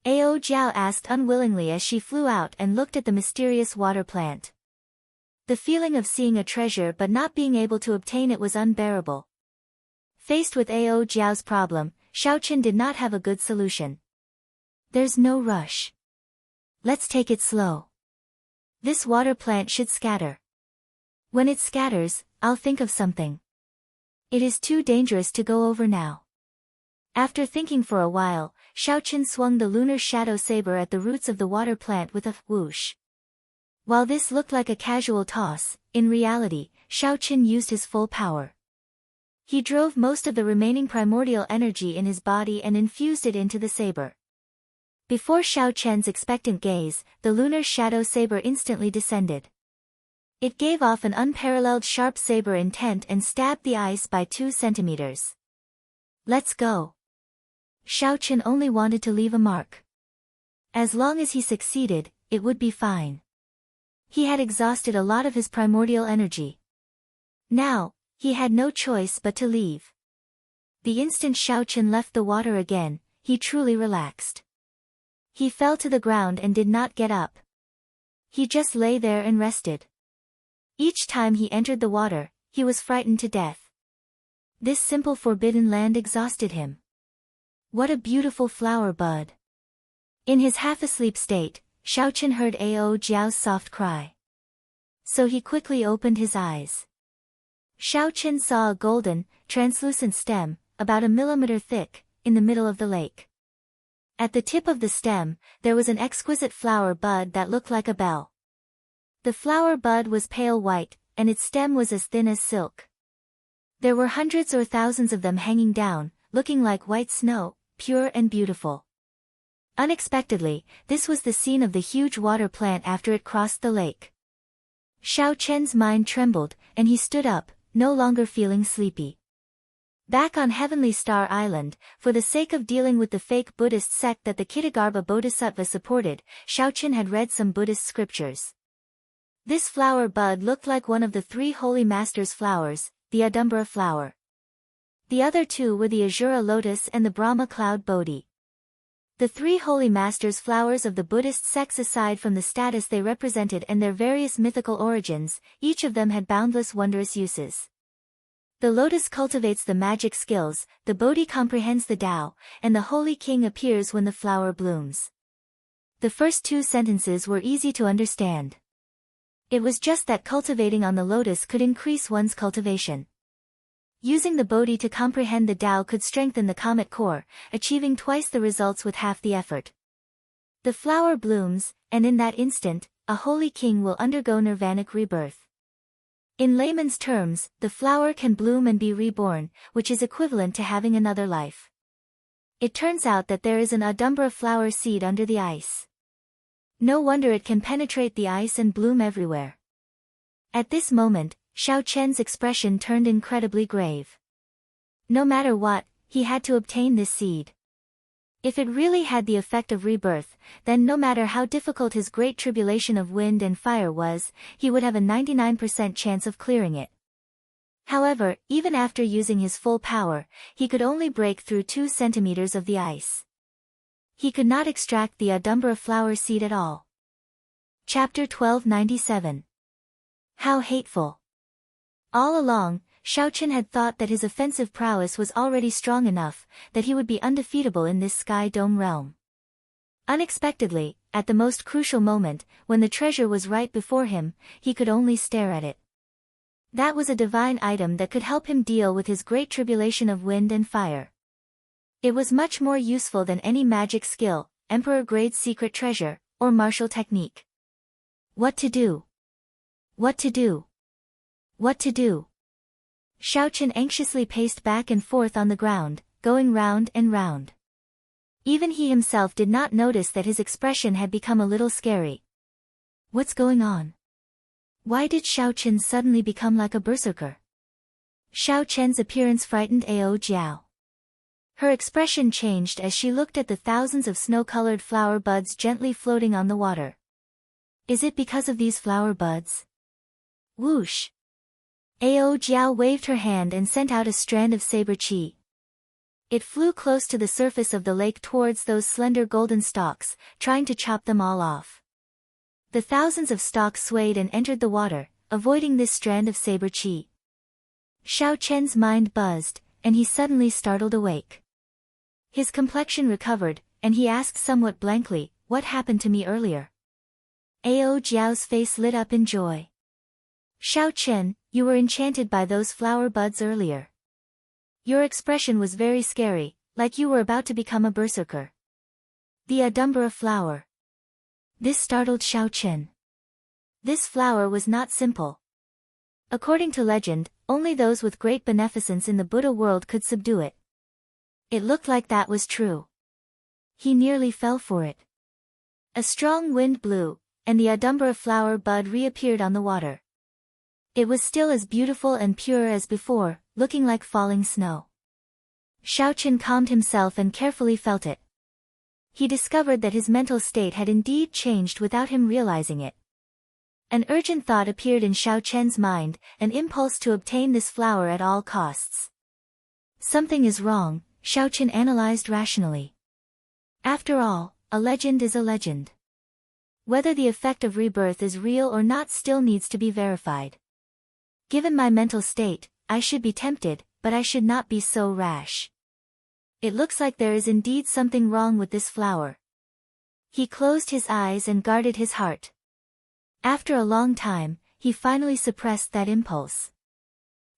Ao Jiao asked unwillingly as she flew out and looked at the mysterious water plant. The feeling of seeing a treasure but not being able to obtain it was unbearable. Faced with Ao Jiao's problem, Xiao Chen did not have a good solution. There's no rush. Let's take it slow. This water plant should scatter. When it scatters, I'll think of something. It is too dangerous to go over now. After thinking for a while, Xiao Chen swung the lunar shadow saber at the roots of the water plant with a whoosh. While this looked like a casual toss, in reality, Xiao Chen used his full power. He drove most of the remaining primordial energy in his body and infused it into the saber. Before Xiao Chen's expectant gaze, the lunar shadow saber instantly descended. It gave off an unparalleled sharp saber intent and stabbed the ice by 2 centimeters. Let's go. Xiao Chen only wanted to leave a mark. As long as he succeeded, it would be fine. He had exhausted a lot of his primordial energy. Now, he had no choice but to leave. The instant Xiao Chen left the water again, he truly relaxed. He fell to the ground and did not get up. He just lay there and rested. Each time he entered the water, he was frightened to death. This simple forbidden land exhausted him. What a beautiful flower bud! In his half-asleep state, Xiaochen heard Ao Jiao's soft cry. So he quickly opened his eyes. Xiaochen saw a golden, translucent stem, about a millimeter thick, in the middle of the lake. At the tip of the stem, there was an exquisite flower bud that looked like a bell. The flower bud was pale white, and its stem was as thin as silk. There were hundreds or thousands of them hanging down, looking like white snow, pure and beautiful. Unexpectedly, this was the scene of the huge water plant after it crossed the lake. Xiaochen's mind trembled, and he stood up, no longer feeling sleepy. Back on Heavenly Star Island, for the sake of dealing with the fake Buddhist sect that the Kitagarbha Bodhisattva supported, Xiaochen had read some Buddhist scriptures. This flower bud looked like one of the three holy masters' flowers, the Adumbra flower. The other two were the Azura lotus and the Brahma cloud Bodhi. The three holy masters' flowers of the Buddhist sects, aside from the status they represented and their various mythical origins, each of them had boundless wondrous uses. The lotus cultivates the magic skills, the Bodhi comprehends the Tao, and the Holy King appears when the flower blooms. The first two sentences were easy to understand. It was just that cultivating on the lotus could increase one's cultivation. Using the Bodhi to comprehend the Tao could strengthen the comet core, achieving twice the results with half the effort. The flower blooms, and in that instant, a Holy King will undergo nirvanic rebirth. In layman's terms, the flower can bloom and be reborn, which is equivalent to having another life. It turns out that there is an Adumbra flower seed under the ice. No wonder it can penetrate the ice and bloom everywhere. At this moment, Xiaochen's expression turned incredibly grave. No matter what, he had to obtain this seed. If it really had the effect of rebirth, then no matter how difficult his great tribulation of wind and fire was, he would have a 99% chance of clearing it. However, even after using his full power, he could only break through 2 centimeters of the ice. He could not extract the Adumbra flower seed at all. Chapter 1297. How hateful! All along, Xiaochen had thought that his offensive prowess was already strong enough, that he would be undefeatable in this sky dome realm. Unexpectedly, at the most crucial moment, when the treasure was right before him, he could only stare at it. That was a divine item that could help him deal with his great tribulation of wind and fire. It was much more useful than any magic skill, emperor-grade secret treasure, or martial technique. What to do? What to do? What to do? Xiaochen anxiously paced back and forth on the ground, going round and round. Even he himself did not notice that his expression had become a little scary. What's going on? Why did Xiaochen suddenly become like a berserker? Xiaochen's appearance frightened Ao Jiao. Her expression changed as she looked at the thousands of snow-colored flower buds gently floating on the water. Is it because of these flower buds? Whoosh! Ao Jiao waved her hand and sent out a strand of saber chi. It flew close to the surface of the lake towards those slender golden stalks, trying to chop them all off. The thousands of stalks swayed and entered the water, avoiding this strand of saber chi. Xiaochen's mind buzzed, and he suddenly startled awake. His complexion recovered, and he asked somewhat blankly, "What happened to me earlier?" Ao Jiao's face lit up in joy. "Xiaochen, you were enchanted by those flower buds earlier. Your expression was very scary, like you were about to become a berserker." The Adumbra flower. This startled Xiaochen. This flower was not simple. According to legend, only those with great beneficence in the Buddha world could subdue it. It looked like that was true. He nearly fell for it. A strong wind blew, and the Adumbra flower bud reappeared on the water. It was still as beautiful and pure as before, looking like falling snow. Xiaochen calmed himself and carefully felt it. He discovered that his mental state had indeed changed without him realizing it. An urgent thought appeared in Xiaochen's mind, an impulse to obtain this flower at all costs. Something is wrong, Xiaochen analyzed rationally. After all, a legend is a legend. Whether the effect of rebirth is real or not still needs to be verified. Given my mental state, I should be tempted, but I should not be so rash. It looks like there is indeed something wrong with this flower. He closed his eyes and guarded his heart. After a long time, he finally suppressed that impulse.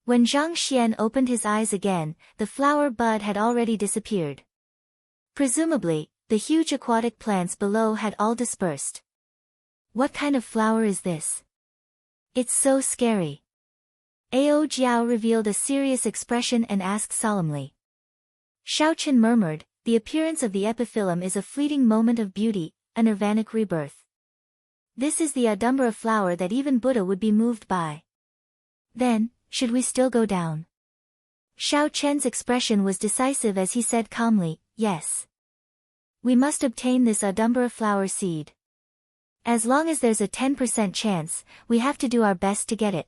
When Zhang Xian opened his eyes again, the flower bud had already disappeared. Presumably, the huge aquatic plants below had all dispersed. What kind of flower is this? It's so scary. Ao Jiao revealed a serious expression and asked solemnly. Xiao Chen murmured, the appearance of the epiphyllum is a fleeting moment of beauty, a nirvanic rebirth. This is the Adumbra flower that even Buddha would be moved by. Then, should we still go down? Xiao Chen's expression was decisive as he said calmly, yes. We must obtain this Adumbra flower seed. As long as there's a 10% chance, we have to do our best to get it.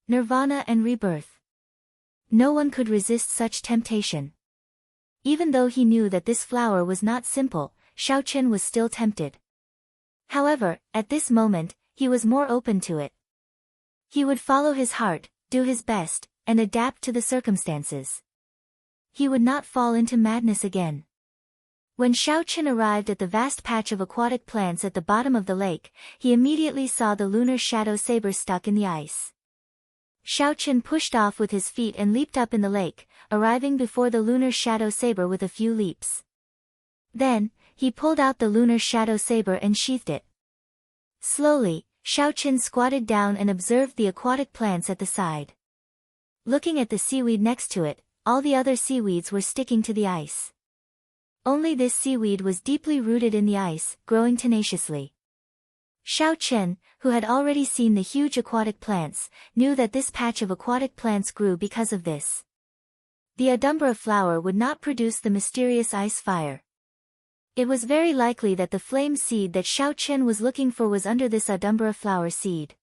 Nirvana and rebirth. No one could resist such temptation. Even though he knew that this flower was not simple, Xiao Chen was still tempted. However, at this moment, he was more open to it. He would follow his heart, do his best, and adapt to the circumstances. He would not fall into madness again. When Xiao Chen arrived at the vast patch of aquatic plants at the bottom of the lake, he immediately saw the lunar shadow saber stuck in the ice. Xiao Chen pushed off with his feet and leaped up in the lake, arriving before the lunar shadow saber with a few leaps. Then, he pulled out the lunar shadow saber and sheathed it. Slowly, Xiao Chen squatted down and observed the aquatic plants at the side. Looking at the seaweed next to it, all the other seaweeds were sticking to the ice. Only this seaweed was deeply rooted in the ice, growing tenaciously. Xiao Chen, who had already seen the huge aquatic plants, knew that this patch of aquatic plants grew because of this. The Adumbra flower would not produce the mysterious ice fire. It was very likely that the flame seed that Xiao Chen was looking for was under this Adumbra flower seed.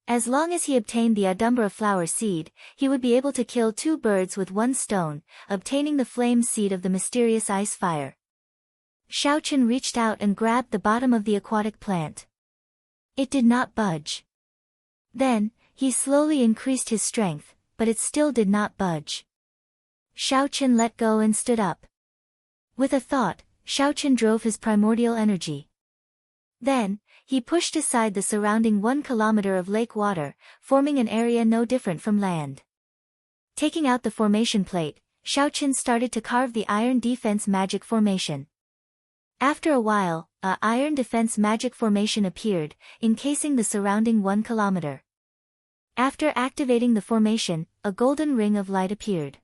As long as he obtained the Adumbra flower seed, he would be able to kill 2 birds with 1 stone, obtaining the flame seed of the mysterious ice fire. Xiao Chen reached out and grabbed the bottom of the aquatic plant. It did not budge. Then, he slowly increased his strength, but it still did not budge. Xiao Chen let go and stood up. With a thought, Xiao Chen drove his primordial energy. Then, he pushed aside the surrounding 1 kilometer of lake water, forming an area no different from land. Taking out the formation plate, Xiao Chen started to carve the iron defense magic formation. After a while, a iron defense magic formation appeared, encasing the surrounding 1 kilometer. After activating the formation, a golden ring of light appeared.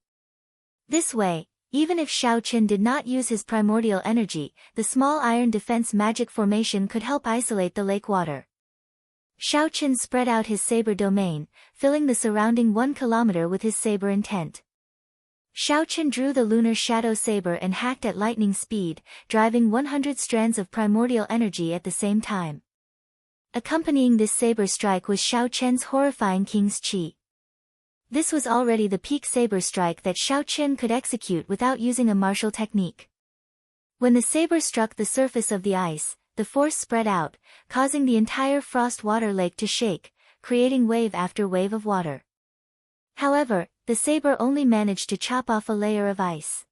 This way, even if Xiao Chen did not use his primordial energy, the small iron defense magic formation could help isolate the lake water. Xiao Chen spread out his saber domain, filling the surrounding 1 kilometer with his saber intent. Xiao Chen drew the lunar shadow saber and hacked at lightning speed, driving 100 strands of primordial energy at the same time. Accompanying this saber strike was Xiao Chen's horrifying King's Qi. This was already the peak saber strike that Xiao Chen could execute without using a martial technique. When the saber struck the surface of the ice, the force spread out, causing the entire frost water lake to shake, creating wave after wave of water. However, the saber only managed to chop off a layer of ice.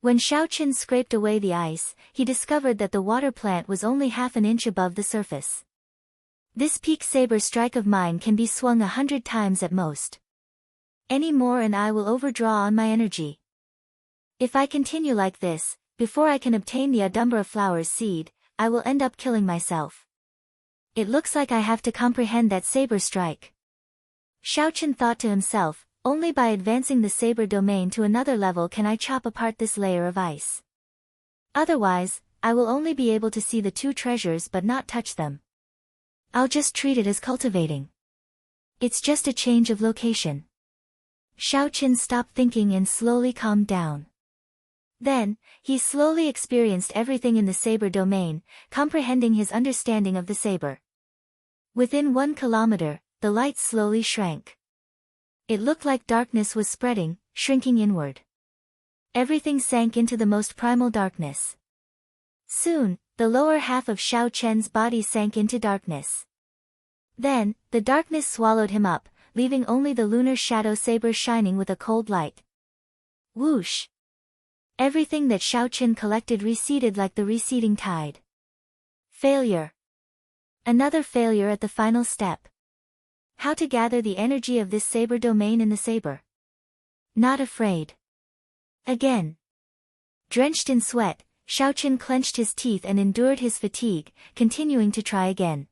When Xiao Chen scraped away the ice, he discovered that the water plant was only half an inch above the surface. This peak saber strike of mine can be swung 100 times at most. Any more and I will overdraw on my energy. If I continue like this, before I can obtain the Adumbra flower's seed, I will end up killing myself. It looks like I have to comprehend that saber strike. Xiao Chen thought to himself, only by advancing the saber domain to another level can I chop apart this layer of ice. Otherwise, I will only be able to see the 2 treasures but not touch them. I'll just treat it as cultivating. It's just a change of location. Xiao Chen stopped thinking and slowly calmed down. Then, he slowly experienced everything in the saber domain, comprehending his understanding of the saber. Within 1 kilometer, the light slowly shrank. It looked like darkness was spreading, shrinking inward. Everything sank into the most primal darkness. Soon, the lower half of Xiao Chen's body sank into darkness. Then, the darkness swallowed him up, leaving only the lunar shadow saber shining with a cold light. Whoosh! Everything that Xiao Qin collected receded like the receding tide. Failure. Another failure at the final step. How to gather the energy of this saber domain in the saber? Not afraid. Again. Drenched in sweat, Xiao Qin clenched his teeth and endured his fatigue, continuing to try again.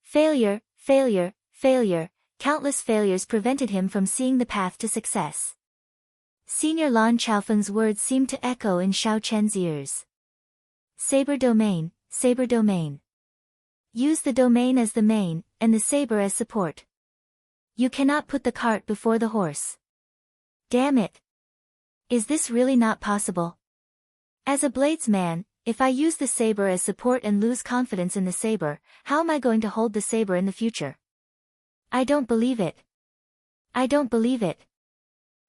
Failure, failure, failure, countless failures prevented him from seeing the path to success. Senior Lan Chaofen's words seemed to echo in Xiao Chen's ears. Saber domain, saber domain. Use the domain as the main, and the saber as support. You cannot put the cart before the horse. Damn it! Is this really not possible? As a bladesman, if I use the saber as support and lose confidence in the saber, how am I going to hold the saber in the future? I don't believe it. I don't believe it.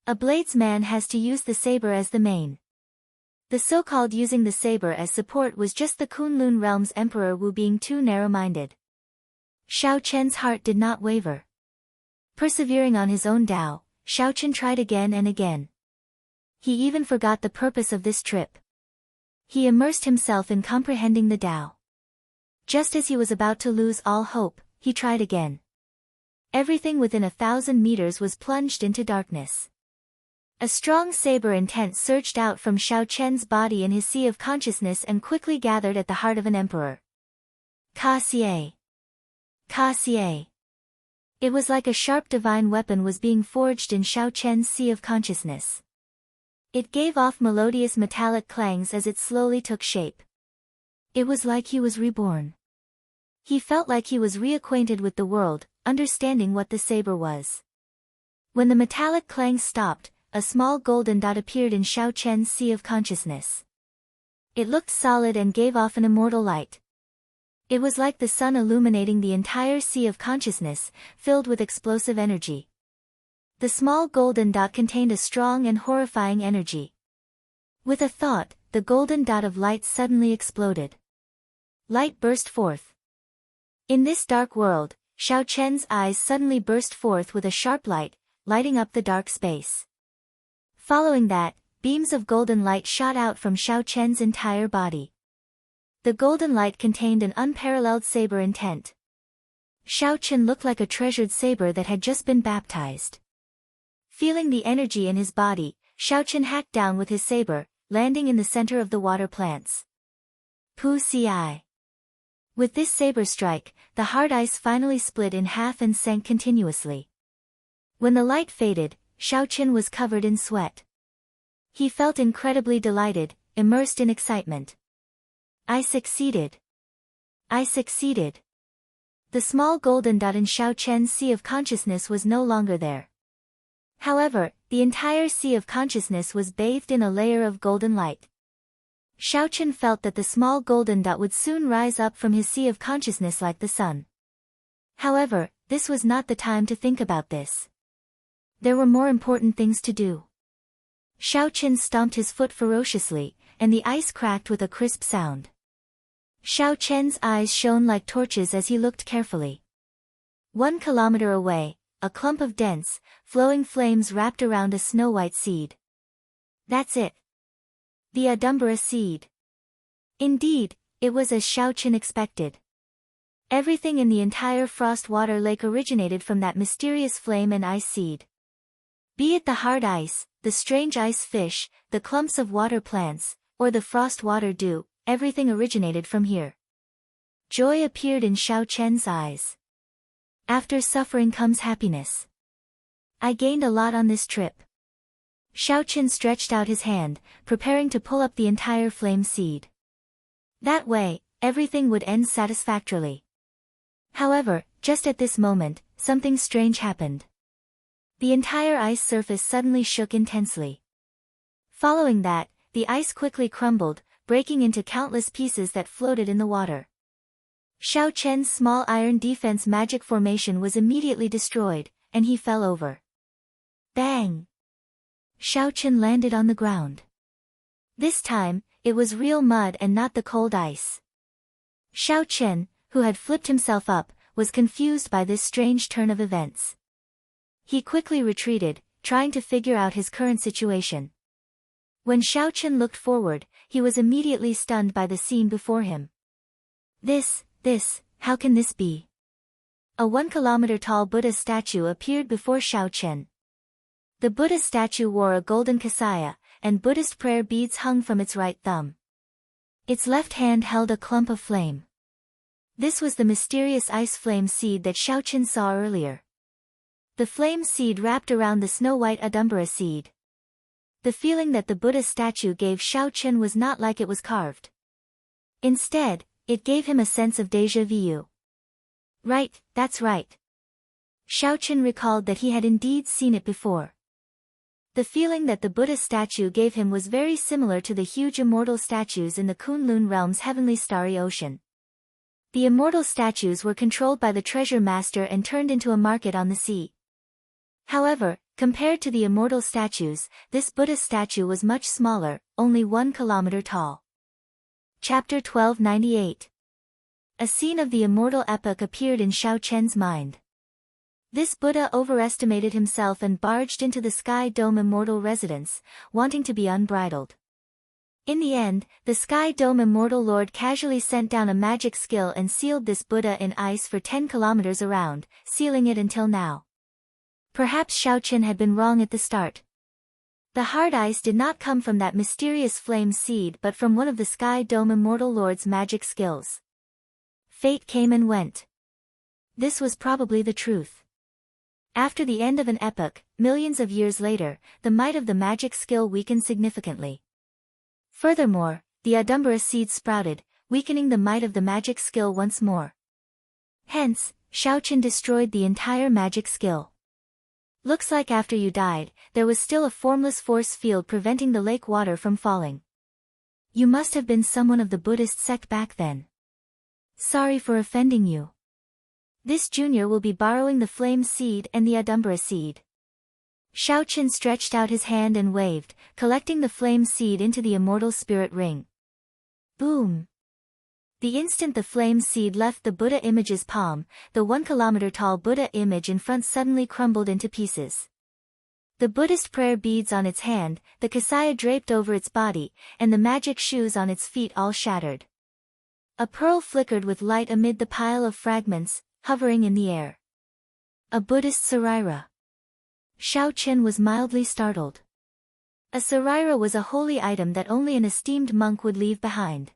A bladesman has to use the saber as the main. The so-called using the saber as support was just the Kunlun realm's Emperor Wu being too narrow-minded. Xiao Chen's heart did not waver. Persevering on his own Tao, Xiao Chen tried again and again. He even forgot the purpose of this trip. He immersed himself in comprehending the Tao. Just as he was about to lose all hope, he tried again. Everything within 1,000 meters was plunged into darkness. A strong saber intent surged out from Xiao Chen's body in his sea of consciousness and quickly gathered at the heart of an emperor. Ka Xie. Ka Xie. It was like a sharp divine weapon was being forged in Xiao Chen's sea of consciousness. It gave off melodious metallic clangs as it slowly took shape. It was like he was reborn. He felt like he was reacquainted with the world, understanding what the saber was. When the metallic clangs stopped, a small golden dot appeared in Xiao Chen's sea of consciousness. It looked solid and gave off an immortal light. It was like the sun illuminating the entire sea of consciousness, filled with explosive energy. The small golden dot contained a strong and horrifying energy. With a thought, the golden dot of light suddenly exploded. Light burst forth. In this dark world, Xiao Chen's eyes suddenly burst forth with a sharp light, lighting up the dark space. Following that, beams of golden light shot out from Xiao Chen's entire body. The golden light contained an unparalleled saber intent. Xiao Chen looked like a treasured saber that had just been baptized. Feeling the energy in his body, Xiao Chen hacked down with his saber, landing in the center of the water plants. Pu Ci. With this saber strike, the hard ice finally split in half and sank continuously. When the light faded, Xiao Chen was covered in sweat. He felt incredibly delighted, immersed in excitement. I succeeded. I succeeded. The small golden dot in Xiao Chen's sea of consciousness was no longer there. However, the entire sea of consciousness was bathed in a layer of golden light. Xiao Chen felt that the small golden dot would soon rise up from his sea of consciousness like the sun. However, this was not the time to think about this. There were more important things to do. Xiao Chen stomped his foot ferociously, and the ice cracked with a crisp sound. Xiao Chen's eyes shone like torches as he looked carefully. 1 kilometer away, a clump of dense, flowing flames wrapped around a snow-white seed. That's it. The Adumbra seed. Indeed, it was as Xiao Chen expected. Everything in the entire frost water lake originated from that mysterious flame and ice seed. Be it the hard ice, the strange ice fish, the clumps of water plants, or the frost water dew, everything originated from here. Joy appeared in Xiao Chen's eyes. After suffering comes happiness. I gained a lot on this trip. Xiao Chen stretched out his hand, preparing to pull up the entire flame seed. That way, everything would end satisfactorily. However, just at this moment, something strange happened. The entire ice surface suddenly shook intensely. Following that, the ice quickly crumbled, breaking into countless pieces that floated in the water. Xiao Chen's small iron defense magic formation was immediately destroyed, and he fell over. Bang! Xiao Chen landed on the ground. This time, it was real mud and not the cold ice. Xiao Chen, who had flipped himself up, was confused by this strange turn of events. He quickly retreated, trying to figure out his current situation. When Xiaochen looked forward, he was immediately stunned by the scene before him. How can this be? A 1-kilometer-tall Buddha statue appeared before Xiaochen. The Buddha statue wore a golden kasaya, and Buddhist prayer beads hung from its right thumb. Its left hand held a clump of flame. This was the mysterious ice flame seed that Xiaochen saw earlier. The flame seed wrapped around the snow-white Adumbra seed. The feeling that the Buddha statue gave Xiaochen was not like it was carved. Instead, it gave him a sense of déjà vu. Right, that's right. Xiaochen recalled that he had indeed seen it before. The feeling that the Buddha statue gave him was very similar to the huge immortal statues in the Kunlun realm's heavenly starry ocean. The immortal statues were controlled by the treasure master and turned into a market on the sea. However, compared to the immortal statues, this Buddha statue was much smaller, only 1 kilometer tall. Chapter 1298. A scene of the immortal epoch appeared in Xiaochen's mind. This Buddha overestimated himself and barged into the Sky Dome immortal residence, wanting to be unbridled. In the end, the Sky Dome immortal lord casually sent down a magic skill and sealed this Buddha in ice for 10 kilometers around, sealing it until now. Perhaps Xiaochen had been wrong at the start. The hard ice did not come from that mysterious flame seed but from one of the Sky Dome immortal lord's magic skills. Fate came and went. This was probably the truth. After the end of an epoch, millions of years later, the might of the magic skill weakened significantly. Furthermore, the Adumbra seed sprouted, weakening the might of the magic skill once more. Hence, Xiaochen destroyed the entire magic skill. Looks like after you died, there was still a formless force field preventing the lake water from falling. You must have been someone of the Buddhist sect back then. Sorry for offending you. This junior will be borrowing the flame seed and the Adumbra seed. Xiaochen stretched out his hand and waved, collecting the flame seed into the immortal spirit ring. Boom! The instant the flame seed left the Buddha image's palm, the 1 kilometer tall Buddha image in front suddenly crumbled into pieces. The Buddhist prayer beads on its hand, the kasaya draped over its body, and the magic shoes on its feet all shattered. A pearl flickered with light amid the pile of fragments, hovering in the air. A Buddhist saraira. Xiaochen was mildly startled. A saraira was a holy item that only an esteemed monk would leave behind.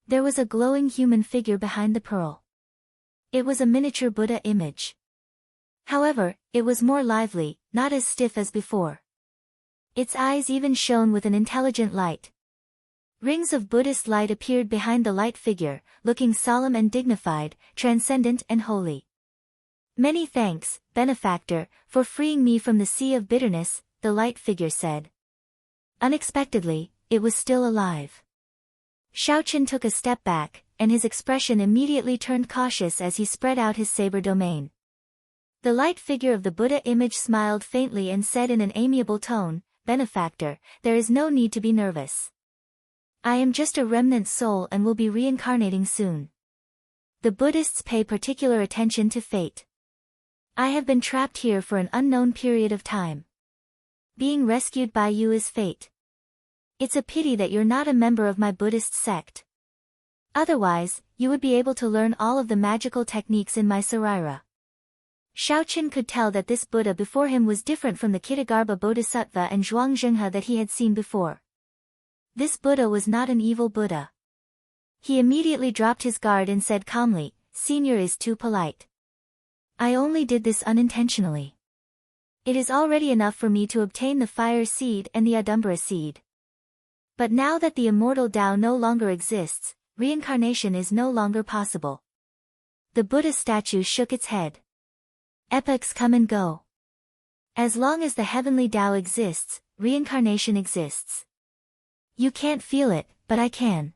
There was a glowing human figure behind the pearl. It was a miniature Buddha image. However, it was more lively, not as stiff as before. Its eyes even shone with an intelligent light. Rings of Buddhist light appeared behind the light figure, looking solemn and dignified, transcendent and holy. Many thanks, benefactor, for freeing me from the sea of bitterness, the light figure said. Unexpectedly, it was still alive. Xiaochen took a step back, and his expression immediately turned cautious as he spread out his saber domain. The light figure of the Buddha image smiled faintly and said in an amiable tone, "Benefactor, there is no need to be nervous. I am just a remnant soul and will be reincarnating soon. The Buddhists pay particular attention to fate. I have been trapped here for an unknown period of time. Being rescued by you is fate. It's a pity that you're not a member of my Buddhist sect. Otherwise, you would be able to learn all of the magical techniques in my saraira." Xiaochen could tell that this Buddha before him was different from the Kitagarbha Bodhisattva and Zhuangzhenghe that he had seen before. This Buddha was not an evil Buddha. He immediately dropped his guard and said calmly, "Senior is too polite. I only did this unintentionally. It is already enough for me to obtain the fire seed and the Adumbra seed. But now that the immortal Tao no longer exists, reincarnation is no longer possible." The Buddha statue shook its head. Epochs come and go. As long as the heavenly Tao exists, reincarnation exists. You can't feel it, but I can.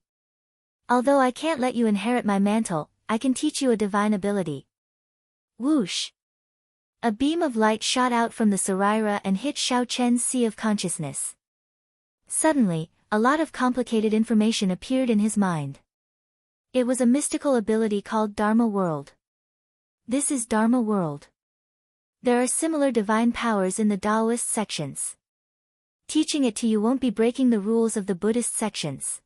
Although I can't let you inherit my mantle, I can teach you a divine ability. Whoosh! A beam of light shot out from the saraira and hit Xiaochen's sea of consciousness. Suddenly, a lot of complicated information appeared in his mind. It was a mystical ability called Dharma World. This is Dharma World. There are similar divine powers in the Taoist sections. Teaching it to you won't be breaking the rules of the Buddhist sections.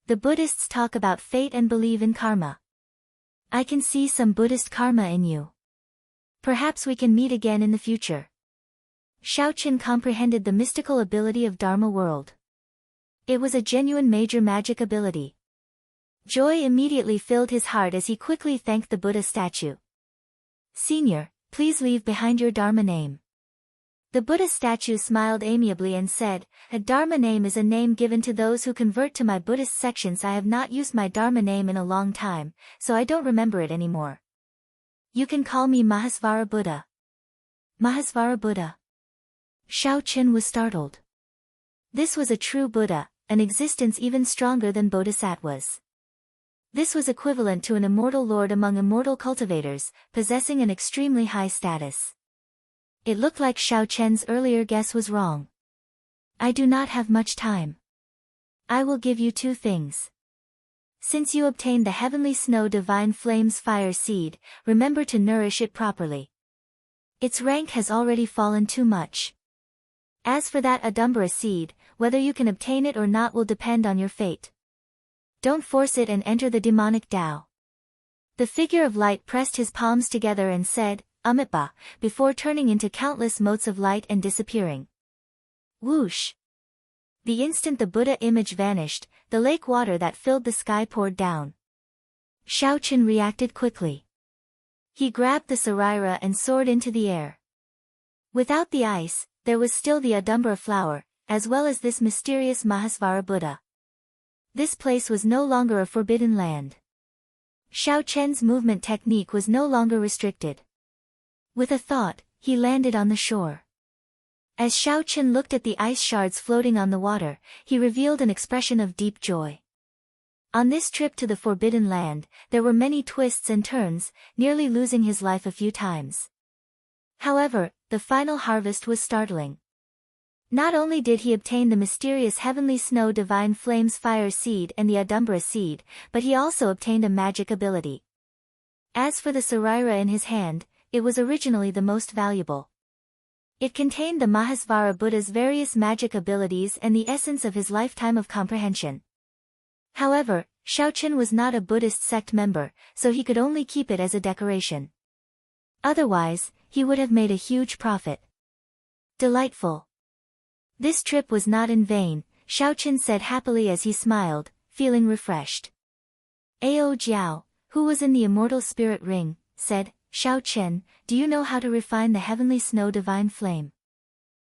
The Buddhists talk about fate and believe in karma. I can see some Buddhist karma in you. Perhaps we can meet again in the future. Xiaoqin comprehended the mystical ability of Dharma world. It was a genuine major magic ability. Joy immediately filled his heart as he quickly thanked the Buddha statue. Senior, please leave behind your Dharma name. The Buddha statue smiled amiably and said, a Dharma name is a name given to those who convert to my Buddhist sections. I have not used my Dharma name in a long time, so I don't remember it anymore. You can call me Mahasvara Buddha. Mahasvara Buddha. Xiaoqin was startled. This was a true Buddha, an existence even stronger than Bodhisattvas. This was equivalent to an immortal lord among immortal cultivators, possessing an extremely high status. It looked like Xiaoqian's earlier guess was wrong. I do not have much time. I will give you two things. Since you obtained the heavenly snow divine flames fire seed, remember to nourish it properly. Its rank has already fallen too much. As for that Adumbra seed, whether you can obtain it or not will depend on your fate. Don't force it and enter the demonic Tao. The figure of light pressed his palms together and said, Amitba, before turning into countless motes of light and disappearing. Whoosh! The instant the Buddha image vanished, the lake water that filled the sky poured down. Xiaoqin reacted quickly. He grabbed the sarira and soared into the air. Without the ice, there was still the Adumbra flower, as well as this mysterious Mahasvara Buddha. This place was no longer a forbidden land. Xiaoqian's movement technique was no longer restricted. With a thought, he landed on the shore. As Xiaoqin looked at the ice shards floating on the water, he revealed an expression of deep joy. On this trip to the Forbidden Land, there were many twists and turns, nearly losing his life a few times. However, the final harvest was startling. Not only did he obtain the mysterious heavenly snow divine flames fire seed and the Adumbra seed, but he also obtained a magic ability. As for the sarira in his hand, it was originally the most valuable. It contained the Mahasvara Buddha's various magic abilities and the essence of his lifetime of comprehension. However, Xiaoqin was not a Buddhist sect member, so he could only keep it as a decoration. Otherwise, he would have made a huge profit. Delightful. This trip was not in vain, Xiaoqin said happily as he smiled, feeling refreshed. Ao Jiao, who was in the immortal spirit ring, said, Xiaoqin, do you know how to refine the heavenly snow divine flame?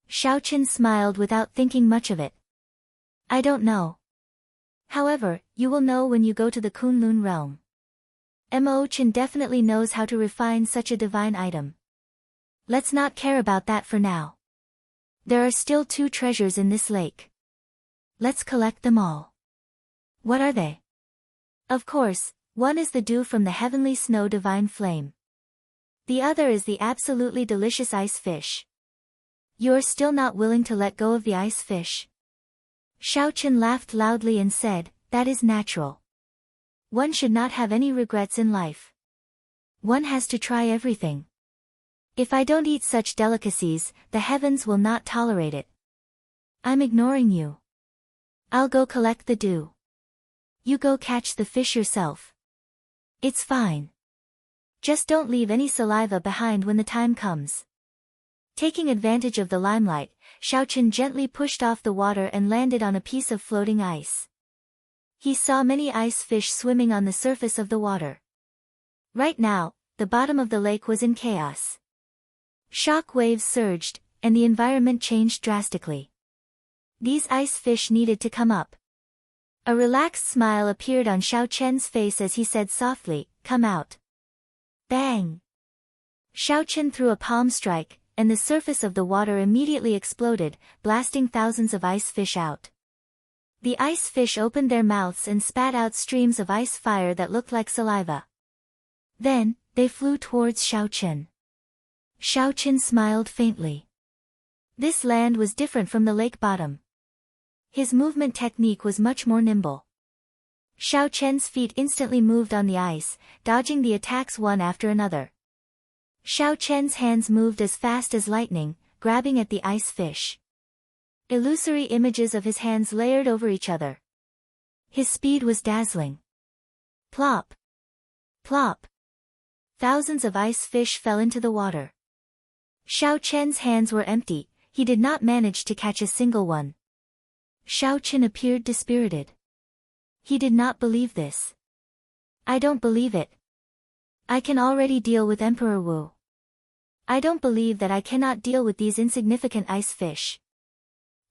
Xiaoqin smiled without thinking much of it. I don't know. However, you will know when you go to the Kunlun realm. Mo Chen definitely knows how to refine such a divine item. Let's not care about that for now. There are still 2 treasures in this lake. Let's collect them all. What are they? Of course, one is the dew from the heavenly snow divine flame. The other is the absolutely delicious ice fish. You are still not willing to let go of the ice fish? Xiaoqin laughed loudly and said, that is natural. One should not have any regrets in life. One has to try everything. If I don't eat such delicacies, the heavens will not tolerate it. I'm ignoring you. I'll go collect the dew. You go catch the fish yourself. It's fine. Just don't leave any saliva behind when the time comes. Taking advantage of the limelight, Xiaoqin gently pushed off the water and landed on a piece of floating ice. He saw many ice fish swimming on the surface of the water. Right now, the bottom of the lake was in chaos. Shock waves surged, and the environment changed drastically. These ice fish needed to come up. A relaxed smile appeared on Xiaoqian's face as he said softly, come out. Bang! Xiaoqian threw a palm strike, and the surface of the water immediately exploded, blasting thousands of ice fish out. The ice fish opened their mouths and spat out streams of ice fire that looked like saliva. Then, they flew towards Xiaoqian. Xiaoqian smiled faintly. This land was different from the lake bottom. His movement technique was much more nimble. Xiaoqian's feet instantly moved on the ice, dodging the attacks one after another. Xiao Chen's hands moved as fast as lightning, grabbing at the ice fish. Illusory images of his hands layered over each other. His speed was dazzling. Plop! Plop! Thousands of ice fish fell into the water. Xiao Chen's hands were empty, he did not manage to catch a single one. Xiao Chen appeared dispirited. He did not believe this. I don't believe it. I can already deal with Emperor Wu. I don't believe that I cannot deal with these insignificant ice fish.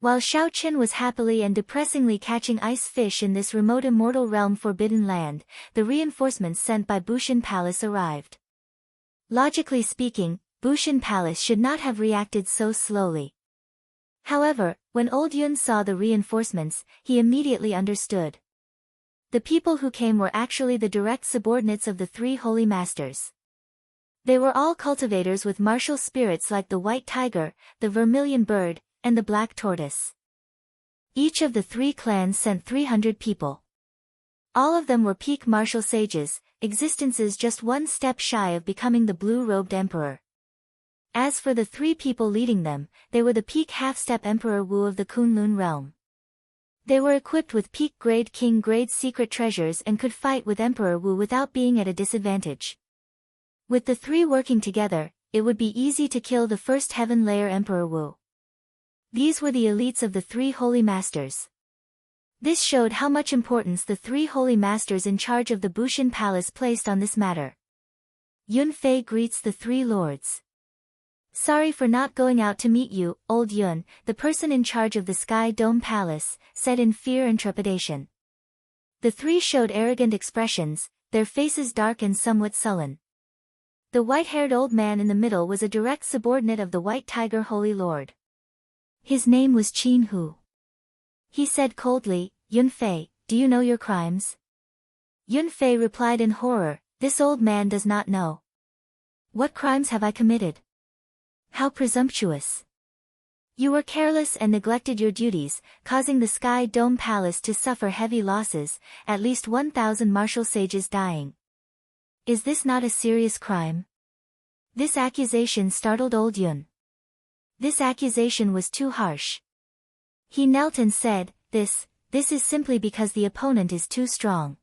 While Xiao Chen was happily and depressingly catching ice fish in this remote immortal realm Forbidden Land, the reinforcements sent by Bushan Palace arrived. Logically speaking, Bushan Palace should not have reacted so slowly. However, when Old Yun saw the reinforcements, he immediately understood. The people who came were actually the direct subordinates of the three holy masters. They were all cultivators with martial spirits like the white tiger, the vermilion bird, and the black tortoise. Each of the three clans sent 300 people. All of them were peak martial sages, existences just one step shy of becoming the blue-robed emperor. As for the three people leading them, they were the peak half-step Emperor Wu of the Kunlun realm. They were equipped with peak-grade king-grade secret treasures and could fight with Emperor Wu without being at a disadvantage. With the three working together, it would be easy to kill the first heaven layer Emperor Wu. These were the elites of the three holy masters. This showed how much importance the three holy masters in charge of the Bushan Palace placed on this matter. Yun Fei greets the three lords. Sorry for not going out to meet you, Old Yun, the person in charge of the Sky Dome Palace, said in fear and trepidation. The three showed arrogant expressions, their faces dark and somewhat sullen. The white-haired old man in the middle was a direct subordinate of the White Tiger Holy Lord. His name was Qin Hu. He said coldly, Yun Fei, do you know your crimes? Yun Fei replied in horror, this old man does not know. What crimes have I committed? How presumptuous! You were careless and neglected your duties, causing the Sky Dome Palace to suffer heavy losses, at least 1,000 martial sages dying. Is this not a serious crime? This accusation startled Old Yun. This accusation was too harsh. He knelt and said, This is simply because the opponent is too strong.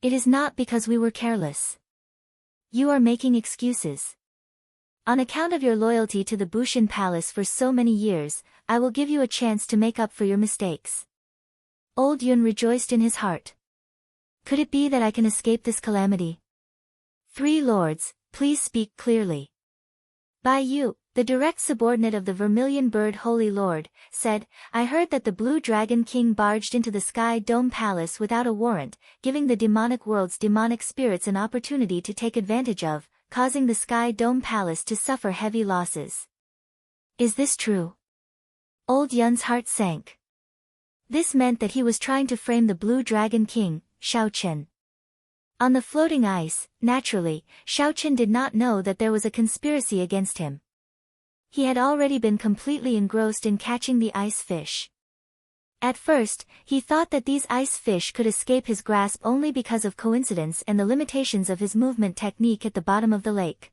It is not because we were careless. You are making excuses. On account of your loyalty to the Bushan Palace for so many years, I will give you a chance to make up for your mistakes. Old Yun rejoiced in his heart. Could it be that I can escape this calamity? Three lords, please speak clearly. Bai Yu, the direct subordinate of the Vermilion Bird Holy Lord, said, I heard that the Blue Dragon King barged into the Sky Dome Palace without a warrant, giving the demonic world's demonic spirits an opportunity to take advantage of, causing the Sky Dome Palace to suffer heavy losses. Is this true? Old Yun's heart sank. This meant that he was trying to frame the Blue Dragon King, Xiao Chen. On the floating ice, naturally, Xiao Chen did not know that there was a conspiracy against him. He had already been completely engrossed in catching the ice fish. At first, he thought that these ice fish could escape his grasp only because of coincidence and the limitations of his movement technique at the bottom of the lake.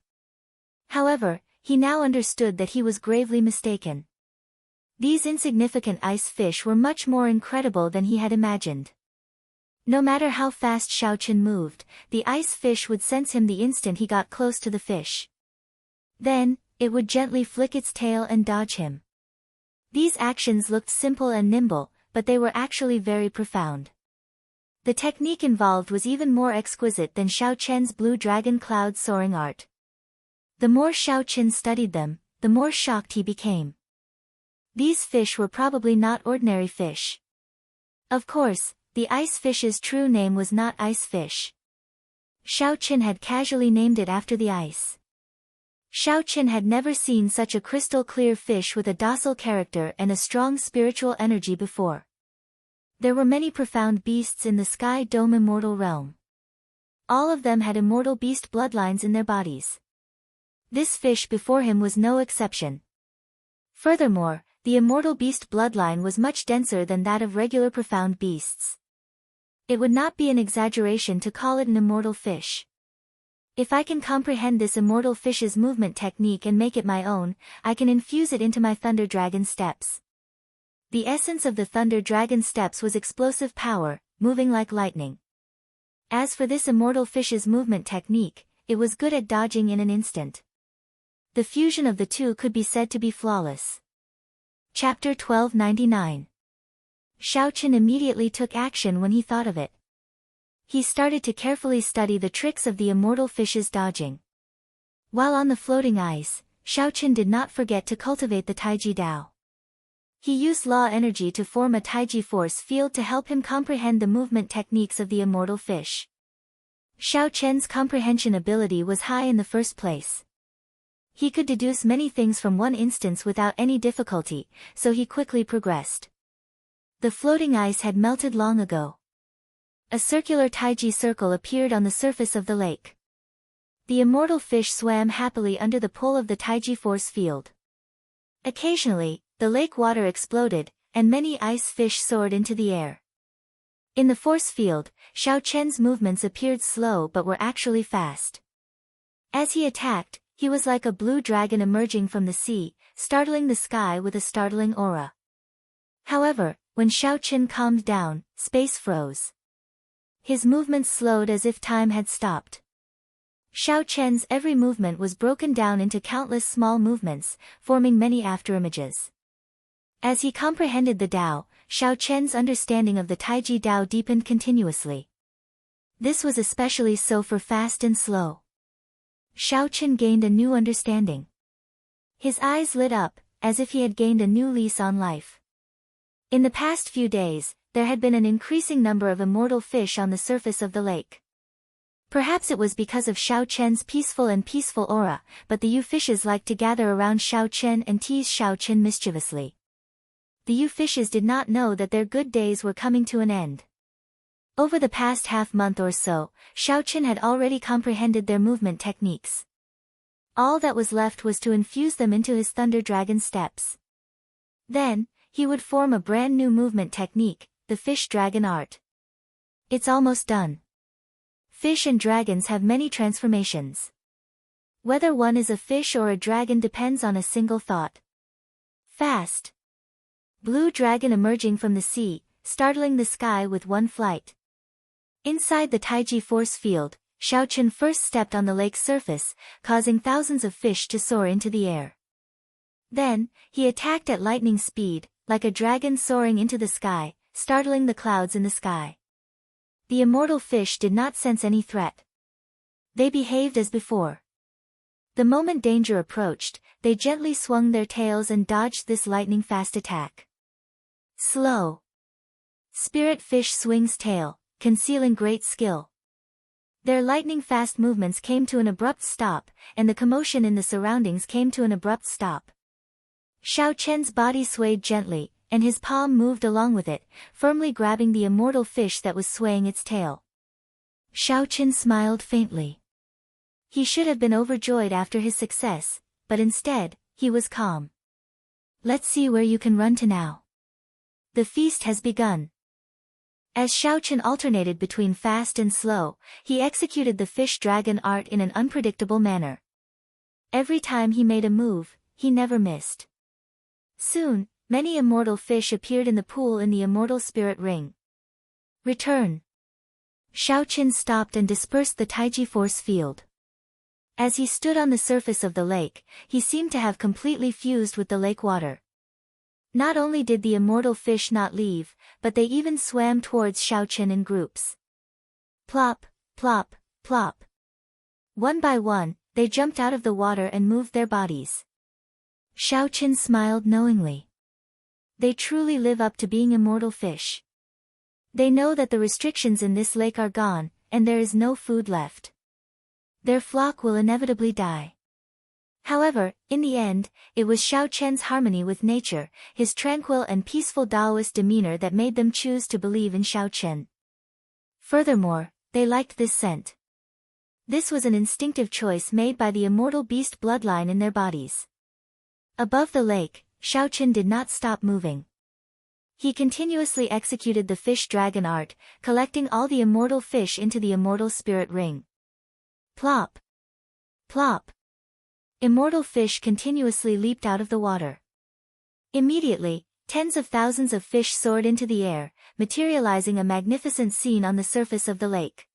However, he now understood that he was gravely mistaken. These insignificant ice fish were much more incredible than he had imagined. No matter how fast Xiao Chen moved, the ice fish would sense him the instant he got close to the fish. Then, it would gently flick its tail and dodge him. These actions looked simple and nimble, but they were actually very profound. The technique involved was even more exquisite than Xiao Chen's blue dragon cloud soaring art. The more Xiao Chen studied them, the more shocked he became. These fish were probably not ordinary fish. Of course, the ice fish's true name was not ice fish. Xiao Chen had casually named it after the ice. Xiao Chen had never seen such a crystal-clear fish with a docile character and a strong spiritual energy before. There were many profound beasts in the Sky Dome immortal realm. All of them had immortal beast bloodlines in their bodies. This fish before him was no exception. Furthermore, the immortal beast bloodline was much denser than that of regular profound beasts. It would not be an exaggeration to call it an immortal fish. If I can comprehend this immortal fish's movement technique and make it my own, I can infuse it into my Thunder Dragon steps. The essence of the Thunder Dragon steps was explosive power, moving like lightning. As for this immortal fish's movement technique, it was good at dodging in an instant. The fusion of the two could be said to be flawless. Chapter 1299. Xiaochen immediately took action when he thought of it. He started to carefully study the tricks of the immortal fish's dodging. While on the floating ice, Xiaochen did not forget to cultivate the Taiji Dao. He used law energy to form a Taiji force field to help him comprehend the movement techniques of the immortal fish. Xiaochen's comprehension ability was high in the first place. He could deduce many things from one instance without any difficulty, so he quickly progressed. The floating ice had melted long ago. A circular Taiji circle appeared on the surface of the lake. The immortal fish swam happily under the pull of the Taiji force field. Occasionally, the lake water exploded, and many ice fish soared into the air. In the force field, Xiaochen's movements appeared slow but were actually fast. As he attacked, he was like a blue dragon emerging from the sea, startling the sky with a startling aura. However, when Xiaochen calmed down, space froze. His movements slowed as if time had stopped. Xiaochen's every movement was broken down into countless small movements, forming many afterimages. As he comprehended the Tao, Xiaochen's understanding of the Taiji Dao deepened continuously. This was especially so for fast and slow. Xiaochen gained a new understanding. His eyes lit up, as if he had gained a new lease on life. In the past few days, there had been an increasing number of immortal fish on the surface of the lake. Perhaps it was because of Xiaochen's peaceful aura, but the Yu fishes liked to gather around Xiaochen and tease Xiaochen mischievously. The Yu fishes did not know that their good days were coming to an end. Over the past half-month or so, Xiaochen had already comprehended their movement techniques. All that was left was to infuse them into his Thunder Dragon steps. Then, he would form a brand new movement technique, the Fish Dragon Art. It's almost done. Fish and dragons have many transformations. Whether one is a fish or a dragon depends on a single thought. Fast. Blue dragon emerging from the sea, startling the sky with one flight. Inside the Taiji force field, Xiaochen first stepped on the lake's surface, causing thousands of fish to soar into the air. Then, he attacked at lightning speed, like a dragon soaring into the sky, startling the clouds in the sky. The immortal fish did not sense any threat. They behaved as before. The moment danger approached, they gently swung their tails and dodged this lightning-fast attack. Slow. Spirit fish swings tail, concealing great skill. Their lightning-fast movements came to an abrupt stop, and the commotion in the surroundings came to an abrupt stop. Xiaochen's body swayed gently, and his palm moved along with it, firmly grabbing the immortal fish that was swaying its tail. Xiaochen smiled faintly. He should have been overjoyed after his success, but instead, he was calm. Let's see where you can run to now. The feast has begun. As Xiaochen alternated between fast and slow, he executed the Fish Dragon Art in an unpredictable manner. Every time he made a move, he never missed. Soon, many immortal fish appeared in the pool in the immortal spirit ring. Return. Xiaochen stopped and dispersed the Taiji force field. As he stood on the surface of the lake, he seemed to have completely fused with the lake water. Not only did the immortal fish not leave, but they even swam towards Xiaochen in groups. Plop, plop, plop. One by one, they jumped out of the water and moved their bodies. Xiaochen smiled knowingly. They truly live up to being immortal fish. They know that the restrictions in this lake are gone, and there is no food left. Their flock will inevitably die. However, in the end, it was Xiaochen's harmony with nature, his tranquil and peaceful Taoist demeanor that made them choose to believe in Xiaochen. Furthermore, they liked this scent. This was an instinctive choice made by the immortal beast bloodline in their bodies. Above the lake, Xiaochen did not stop moving. He continuously executed the Fish Dragon Art, collecting all the immortal fish into the immortal spirit ring. Plop, Plop. Immortal fish continuously leaped out of the water. Immediately, tens of thousands of fish soared into the air, materializing a magnificent scene on the surface of the lake.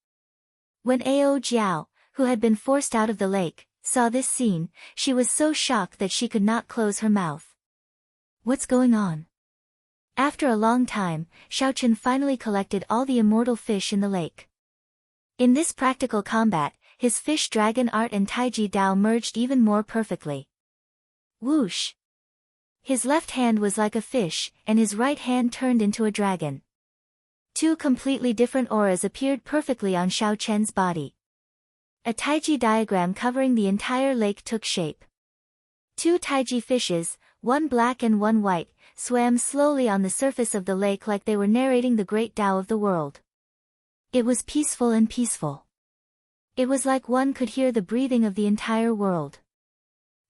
When Ao Jiao, who had been forced out of the lake, saw this scene, she was so shocked that she could not close her mouth. What's going on? After a long time, Xiaochen finally collected all the immortal fish in the lake. In this practical combat, his fish dragon art and Taiji Dao merged even more perfectly. Whoosh! His left hand was like a fish, and his right hand turned into a dragon. Two completely different auras appeared perfectly on Xiaochen's body. A Taiji diagram covering the entire lake took shape. Two Taiji fishes, one black and one white, swam slowly on the surface of the lake like they were narrating the great Tao of the world. It was peaceful and peaceful. It was like one could hear the breathing of the entire world.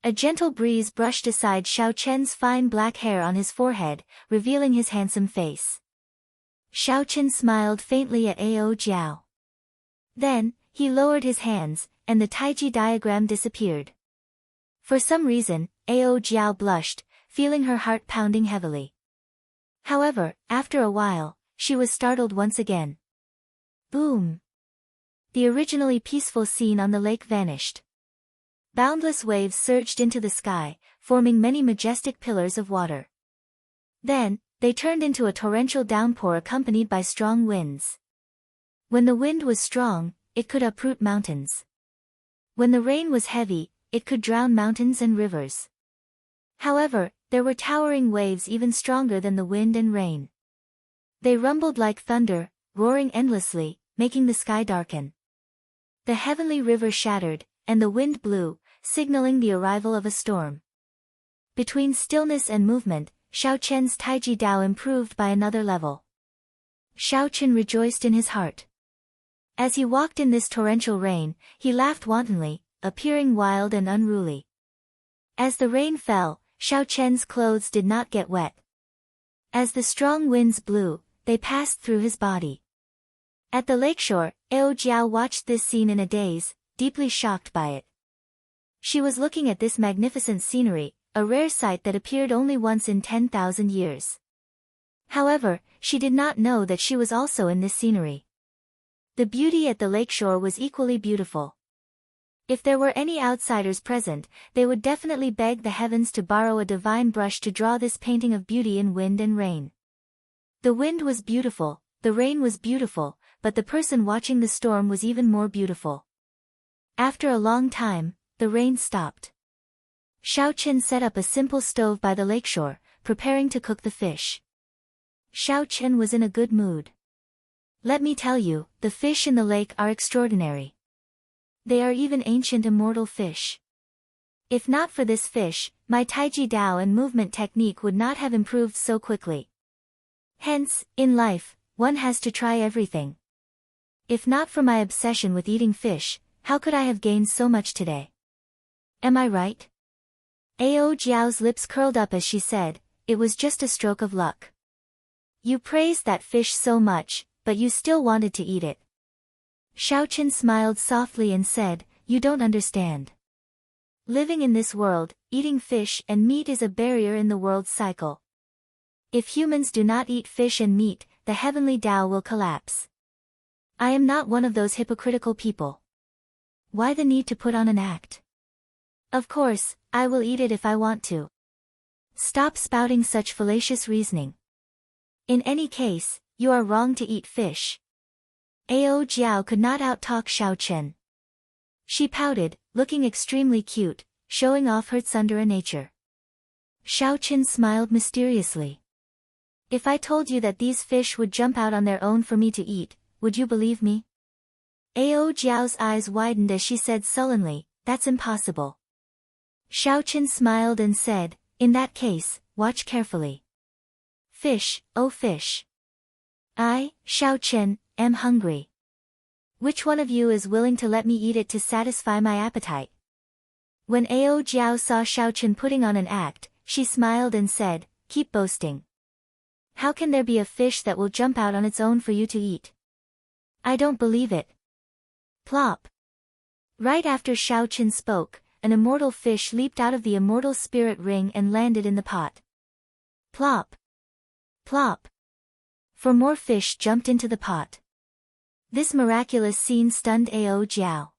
A gentle breeze brushed aside Xiaochen's fine black hair on his forehead, revealing his handsome face. Xiaochen smiled faintly at Ao Jiao. Then, he lowered his hands, and the Taiji diagram disappeared. For some reason, Ao Jiao blushed, feeling her heart pounding heavily. However, after a while, she was startled once again. Boom! The originally peaceful scene on the lake vanished. Boundless waves surged into the sky, forming many majestic pillars of water. Then, they turned into a torrential downpour accompanied by strong winds. When the wind was strong, it could uproot mountains. When the rain was heavy, it could drown mountains and rivers. However, there were towering waves even stronger than the wind and rain. They rumbled like thunder, roaring endlessly, making the sky darken. The heavenly river shattered, and the wind blew, signaling the arrival of a storm. Between stillness and movement, Xiaochen's Taiji Dao improved by another level. Xiaochen rejoiced in his heart. As he walked in this torrential rain, he laughed wantonly, appearing wild and unruly. As the rain fell, Xiaochen's clothes did not get wet. As the strong winds blew, they passed through his body. At the lakeshore, Ao Jiao watched this scene in a daze, deeply shocked by it. She was looking at this magnificent scenery, a rare sight that appeared only once in 10,000 years. However, she did not know that she was also in this scenery. The beauty at the lakeshore was equally beautiful. If there were any outsiders present, they would definitely beg the heavens to borrow a divine brush to draw this painting of beauty in wind and rain. The wind was beautiful, the rain was beautiful, but the person watching the storm was even more beautiful. After a long time, the rain stopped. Xiaochen set up a simple stove by the lakeshore, preparing to cook the fish. Xiaochen was in a good mood. Let me tell you, the fish in the lake are extraordinary. They are even ancient immortal fish. If not for this fish, my Taiji Dao and movement technique would not have improved so quickly. Hence, in life, one has to try everything. If not for my obsession with eating fish, how could I have gained so much today? Am I right? Ao Jiao's lips curled up as she said, it was just a stroke of luck. You praised that fish so much, but you still wanted to eat it. Xiaochen smiled softly and said, you don't understand. Living in this world, eating fish and meat is a barrier in the world's cycle. If humans do not eat fish and meat, the heavenly Tao will collapse. I am not one of those hypocritical people. Why the need to put on an act? Of course, I will eat it if I want to. Stop spouting such fallacious reasoning. In any case, you are wrong to eat fish. Ao Jiao could not outtalk Xiaochen. She pouted, looking extremely cute, showing off her tsundere nature. Xiaochen smiled mysteriously. If I told you that these fish would jump out on their own for me to eat, would you believe me? Ao Jiao's eyes widened as she said sullenly, that's impossible. Xiaochen smiled and said, in that case, watch carefully. Fish, oh fish. I, Xiaochen, am hungry. Which one of you is willing to let me eat it to satisfy my appetite? When Ao Jiao saw Xiaochen putting on an act, she smiled and said, keep boasting. How can there be a fish that will jump out on its own for you to eat? I don't believe it. Plop. Right after Xiao Chen spoke, an immortal fish leaped out of the immortal spirit ring and landed in the pot. Plop! Plop! 4 more fish jumped into the pot. This miraculous scene stunned Ao Jiao.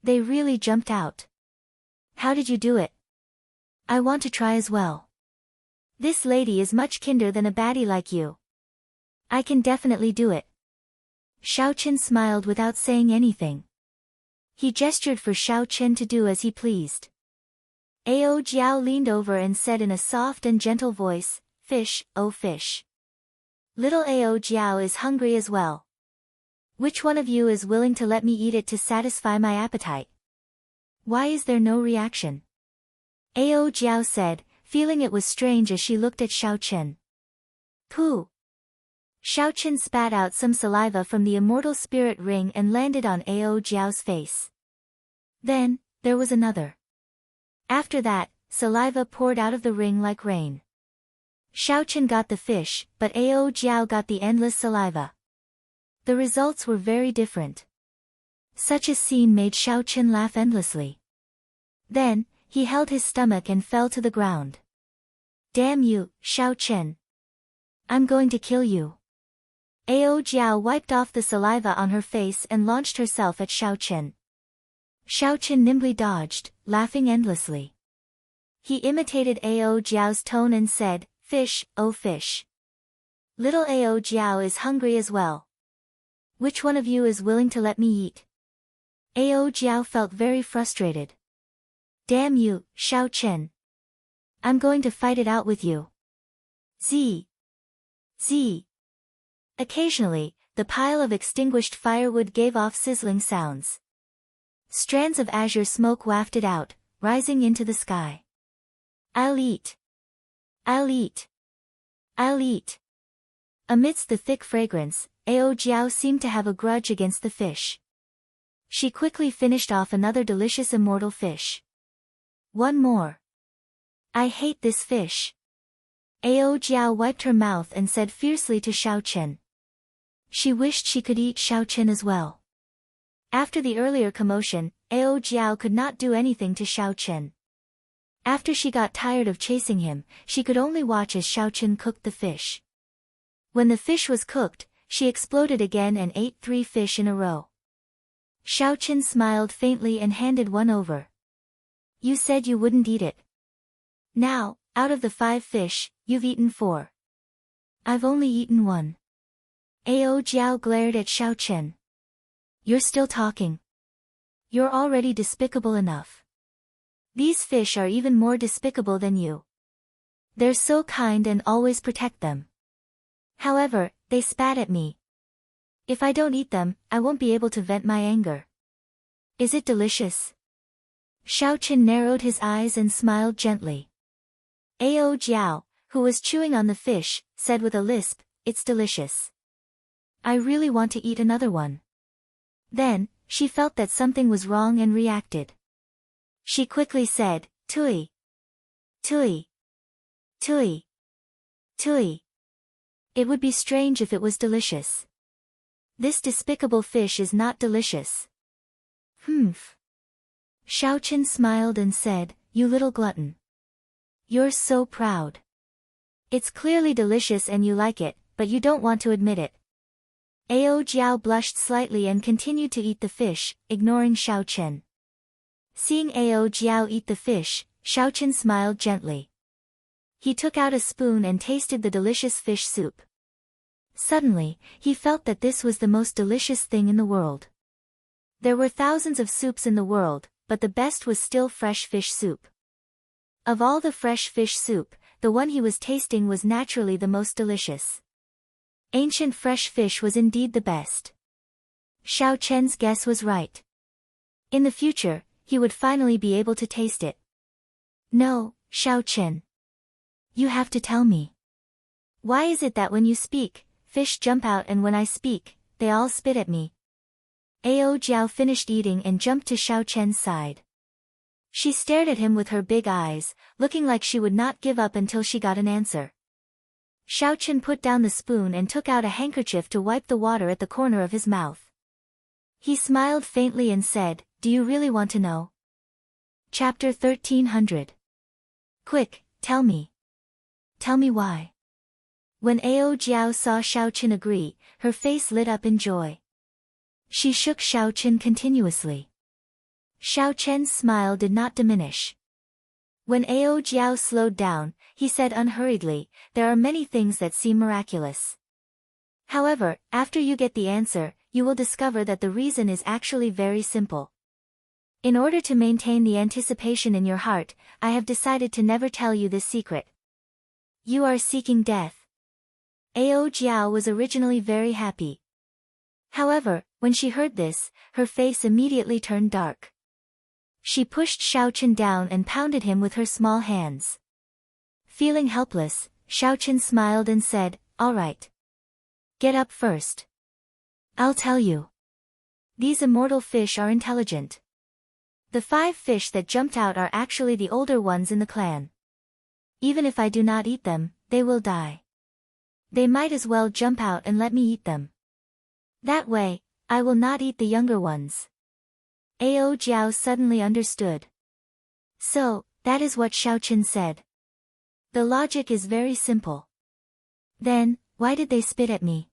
They really jumped out. How did you do it? I want to try as well. This lady is much kinder than a baddie like you. I can definitely do it. Xiao Chen smiled without saying anything. He gestured for Xiao Chen to do as he pleased. Ao Jiao leaned over and said in a soft and gentle voice, "Fish, oh fish. Little Ao Jiao is hungry as well. Which one of you is willing to let me eat it to satisfy my appetite?" Why is there no reaction? Ao Jiao said, feeling it was strange as she looked at Xiao Chen. Pooh! Xiao Chen spat out some saliva from the immortal spirit ring and landed on Ao Jiao's face. Then, there was another. After that, saliva poured out of the ring like rain. Xiao Chen got the fish, but Ao Jiao got the endless saliva. The results were very different. Such a scene made Xiao Chen laugh endlessly. Then, he held his stomach and fell to the ground. Damn you, Xiao Chen. I'm going to kill you. Ao Jiao wiped off the saliva on her face and launched herself at Xiao Chen. Xiao Chen nimbly dodged, laughing endlessly. He imitated Ao Jiao's tone and said, "Fish, oh fish. Little Ao Jiao is hungry as well. Which one of you is willing to let me eat?" Ao Jiao felt very frustrated. Damn you, Xiao Chen. I'm going to fight it out with you. Z. Z. Occasionally, the pile of extinguished firewood gave off sizzling sounds. Strands of azure smoke wafted out, rising into the sky. I'll eat. I'll eat. I'll eat. Amidst the thick fragrance, Ao Jiao seemed to have a grudge against the fish. She quickly finished off another delicious immortal fish. One more. I hate this fish. Ao Jiao wiped her mouth and said fiercely to Xiao Chen. She wished she could eat Xiao Chen as well. After the earlier commotion, Ao Jiao could not do anything to Xiao Chen. After she got tired of chasing him, she could only watch as Xiao Chen cooked the fish. When the fish was cooked, she exploded again and ate 3 fish in a row. Xiao Chen smiled faintly and handed one over. You said you wouldn't eat it. Now, out of the 5 fish, you've eaten 4. I've only eaten 1. Ao Jiao glared at Xiao Chen. You're still talking. You're already despicable enough. These fish are even more despicable than you. They're so kind and always protect them. However, they spat at me. If I don't eat them, I won't be able to vent my anger. Is it delicious? Xiao Chen narrowed his eyes and smiled gently. Ao Jiao, who was chewing on the fish, said with a lisp, "It's delicious. I really want to eat another one." Then, she felt that something was wrong and reacted. She quickly said, "Tui. Tui. Tui. Tui. It would be strange if it was delicious. This despicable fish is not delicious." Humph. Xiao Chen smiled and said, "You little glutton. You're so proud. It's clearly delicious and you like it, but you don't want to admit it." Ao Jiao blushed slightly and continued to eat the fish, ignoring Xiao Chen. Seeing Ao Jiao eat the fish, Xiao Chen smiled gently. He took out a spoon and tasted the delicious fish soup. Suddenly, he felt that this was the most delicious thing in the world. There were thousands of soups in the world, but the best was still fresh fish soup. Of all the fresh fish soup, the one he was tasting was naturally the most delicious. Ancient fresh fish was indeed the best. Xiao Chen's guess was right. In the future, he would finally be able to taste it. No, Xiao Chen. You have to tell me. Why is it that when you speak, fish jump out and when I speak, they all spit at me? Ao Jiao finished eating and jumped to Xiao Chen's side. She stared at him with her big eyes, looking like she would not give up until she got an answer. Xiao Chen put down the spoon and took out a handkerchief to wipe the water at the corner of his mouth. He smiled faintly and said, do you really want to know? Chapter 1300. Quick, tell me. Tell me why. When Ao Jiao saw Xiao Qin agree, her face lit up in joy. She shook Xiao Qin continuously. Xiao Chen's smile did not diminish. When Ao Jiao slowed down, he said unhurriedly, there are many things that seem miraculous. However, after you get the answer, you will discover that the reason is actually very simple. In order to maintain the anticipation in your heart, I have decided to never tell you this secret. You are seeking death. Ao Jiao was originally very happy. However, when she heard this, her face immediately turned dark. She pushed Xiao Qin down and pounded him with her small hands. Feeling helpless, Xiao Qin smiled and said, all right. Get up first. I'll tell you. These immortal fish are intelligent. The 5 fish that jumped out are actually the older ones in the clan. Even if I do not eat them, they will die. They might as well jump out and let me eat them. That way, I will not eat the younger ones. Ao Jiao suddenly understood. So, that is what Xiao Qin said. The logic is very simple. Then, why did they spit at me?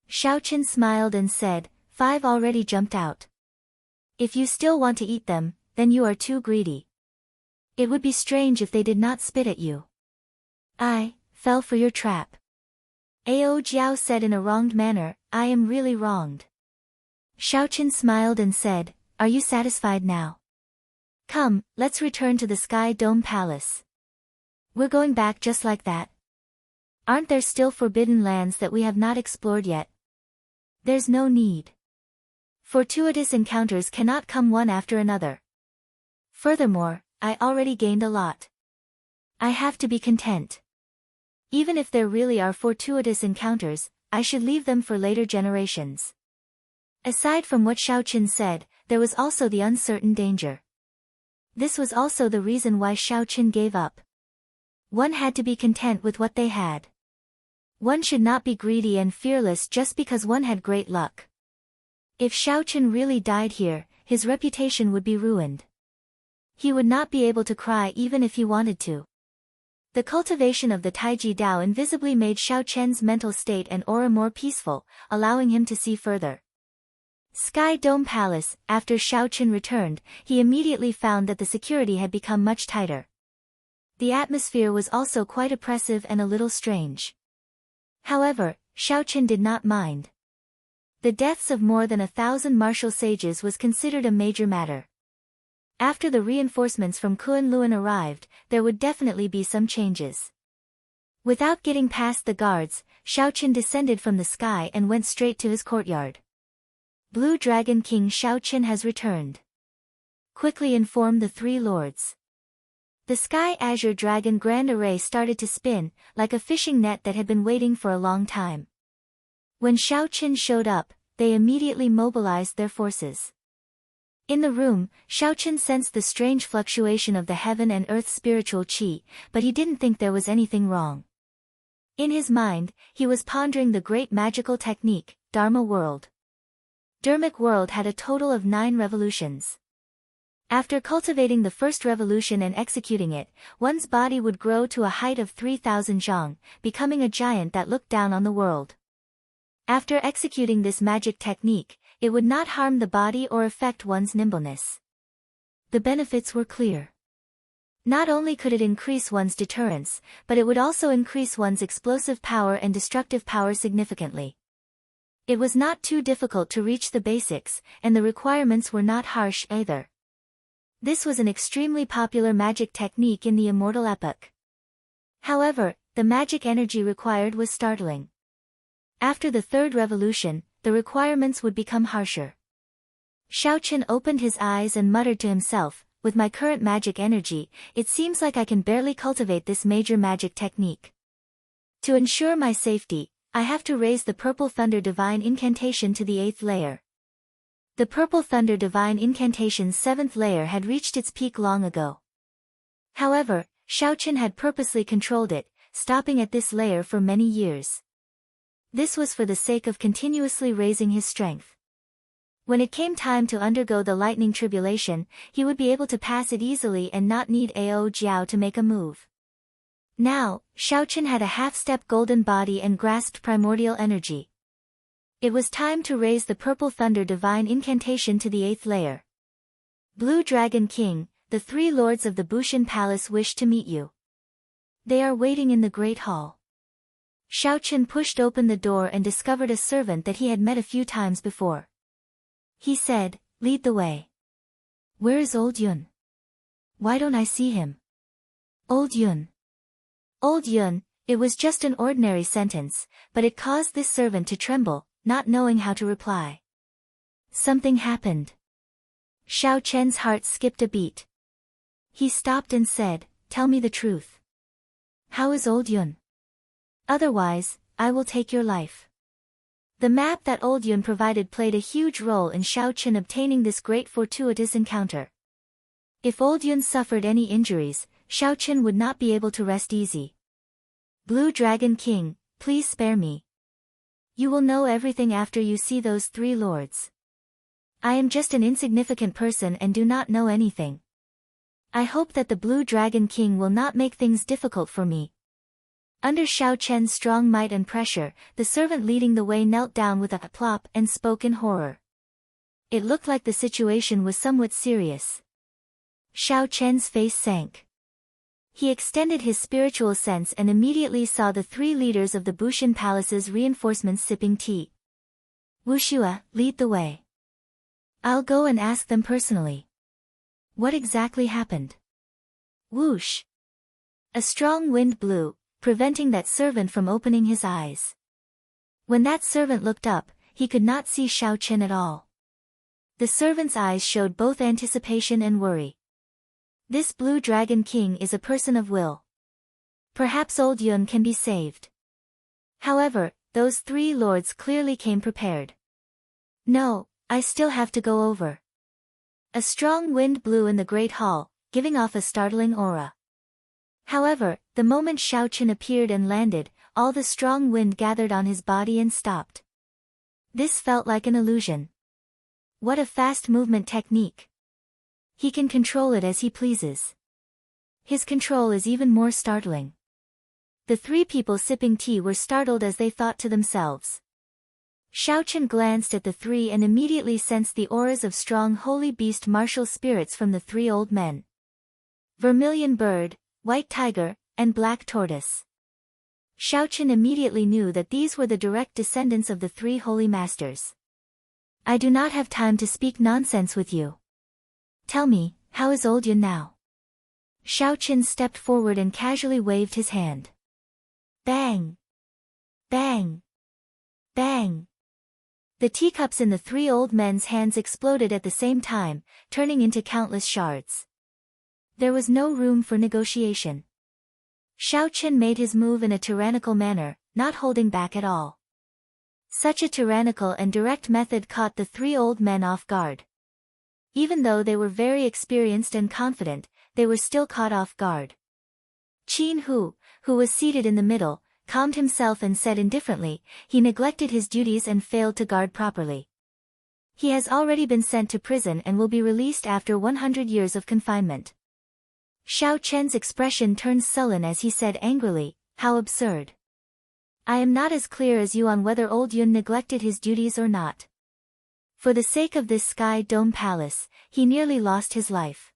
Xiao Qin smiled and said, 5 already jumped out. If you still want to eat them, then you are too greedy. It would be strange if they did not spit at you. I fell for your trap. Ao Jiao said in a wronged manner, I am really wronged. Xiao Qin smiled and said, are you satisfied now? Come, let's return to the Sky Dome Palace. We're going back just like that. Aren't there still forbidden lands that we have not explored yet? There's no need. Fortuitous encounters cannot come one after another. Furthermore, I already gained a lot. I have to be content. Even if there really are fortuitous encounters, I should leave them for later generations. Aside from what Xiao Qin said, there was also the uncertain danger. This was also the reason why Xiao Qin gave up. One had to be content with what they had. One should not be greedy and fearless just because one had great luck. If Xiao Qin really died here, his reputation would be ruined. He would not be able to cry even if he wanted to. The cultivation of the Taiji Dao invisibly made Xiao Chen's mental state and aura more peaceful, allowing him to see further. Sky Dome Palace. After Xiao Qin returned, he immediately found that the security had become much tighter. The atmosphere was also quite oppressive and a little strange. However, Xiao Qin did not mind. The deaths of more than 1,000 martial sages was considered a major matter. After the reinforcements from Kunlun arrived, there would definitely be some changes. Without getting past the guards, Xiao Qin descended from the sky and went straight to his courtyard. Blue Dragon King Xiao Qin has returned. Quickly inform the 3 lords. The Sky Azure Dragon Grand Array started to spin, like a fishing net that had been waiting for a long time. When Xiao Qin showed up, they immediately mobilized their forces. In the room, Xiao Qin sensed the strange fluctuation of the heaven and earth spiritual qi, but he didn't think there was anything wrong. In his mind, he was pondering the great magical technique, Dharma World. Dharmic World had a total of 9 revolutions. After cultivating the first revolution and executing it, one's body would grow to a height of 3,000 zhang, becoming a giant that looked down on the world. After executing this magic technique, it would not harm the body or affect one's nimbleness. The benefits were clear. Not only could it increase one's deterrence, but it would also increase one's explosive power and destructive power significantly. It was not too difficult to reach the basics, and the requirements were not harsh either. This was an extremely popular magic technique in the immortal epoch. However, the magic energy required was startling. After the 3rd revolution, the requirements would become harsher. Xiao Qin opened his eyes and muttered to himself, with my current magic energy, it seems like I can barely cultivate this major magic technique. To ensure my safety, I have to raise the Purple Thunder Divine Incantation to the 8th layer. The Purple Thunder Divine Incantation's 7th layer had reached its peak long ago. However, Xiao Qin had purposely controlled it, stopping at this layer for many years. This was for the sake of continuously raising his strength. When it came time to undergo the lightning tribulation, he would be able to pass it easily and not need Ao Jiao to make a move. Now, Xiaochen had a half-step golden body and grasped primordial energy. It was time to raise the Purple Thunder Divine Incantation to the 8th layer. Blue Dragon King, the 3 lords of the Bushin Palace wish to meet you. They are waiting in the Great Hall. Xiaochen pushed open the door and discovered a servant that he had met a few times before. He said, "Lead the way." "Where is Old Yun? Why don't I see him?" Old Yun. Old Yun, it was just an ordinary sentence, but it caused this servant to tremble, not knowing how to reply. Something happened. Xiaochen's heart skipped a beat. He stopped and said, "Tell me the truth. How is Old Yun? Otherwise, I will take your life." The map that Old Yun provided played a huge role in Xiaochen obtaining this great fortuitous encounter. If Old Yun suffered any injuries, Xiaochen would not be able to rest easy. "Blue Dragon King, please spare me. You will know everything after you see those 3 lords. I am just an insignificant person and do not know anything. I hope that the Blue Dragon King will not make things difficult for me." Under Xiaochen's strong might and pressure, the servant leading the way knelt down with a plop and spoke in horror. It looked like the situation was somewhat serious. Xiaochen's face sank. He extended his spiritual sense and immediately saw the 3 leaders of the Bushin Palace's reinforcements sipping tea. "Wushua, lead the way. I'll go and ask them personally. What exactly happened?" Whoosh! A strong wind blew, preventing that servant from opening his eyes. When that servant looked up, he could not see Xiaochen at all. The servant's eyes showed both anticipation and worry. This Blue Dragon King is a person of will. Perhaps Old Yun can be saved. However, those 3 lords clearly came prepared. "No, I still have to go over." A strong wind blew in the Great Hall, giving off a startling aura. However, the moment Xiaochen appeared and landed, all the strong wind gathered on his body and stopped. This felt like an illusion. What a fast movement technique. He can control it as he pleases. His control is even more startling. The 3 people sipping tea were startled as they thought to themselves. Xiaochen glanced at the 3 and immediately sensed the auras of strong holy beast martial spirits from the 3 old men. Vermilion Bird, White Tiger, and Black Tortoise. Xiaochen immediately knew that these were the direct descendants of the 3 holy masters. "I do not have time to speak nonsense with you. Tell me, how is Old Yun now?" Xiaochen stepped forward and casually waved his hand. Bang! Bang! Bang! The teacups in the 3 old men's hands exploded at the same time, turning into countless shards. There was no room for negotiation. Xiaochen made his move in a tyrannical manner, not holding back at all. Such a tyrannical and direct method caught the 3 old men off guard. Even though they were very experienced and confident, they were still caught off guard. Qin Hu, who was seated in the middle, calmed himself and said indifferently, "He neglected his duties and failed to guard properly. He has already been sent to prison and will be released after 100 years of confinement." Xiaochen's expression turned sullen as he said angrily, "How absurd. I am not as clear as you on whether Old Yun neglected his duties or not. For the sake of this Sky Dome Palace, he nearly lost his life.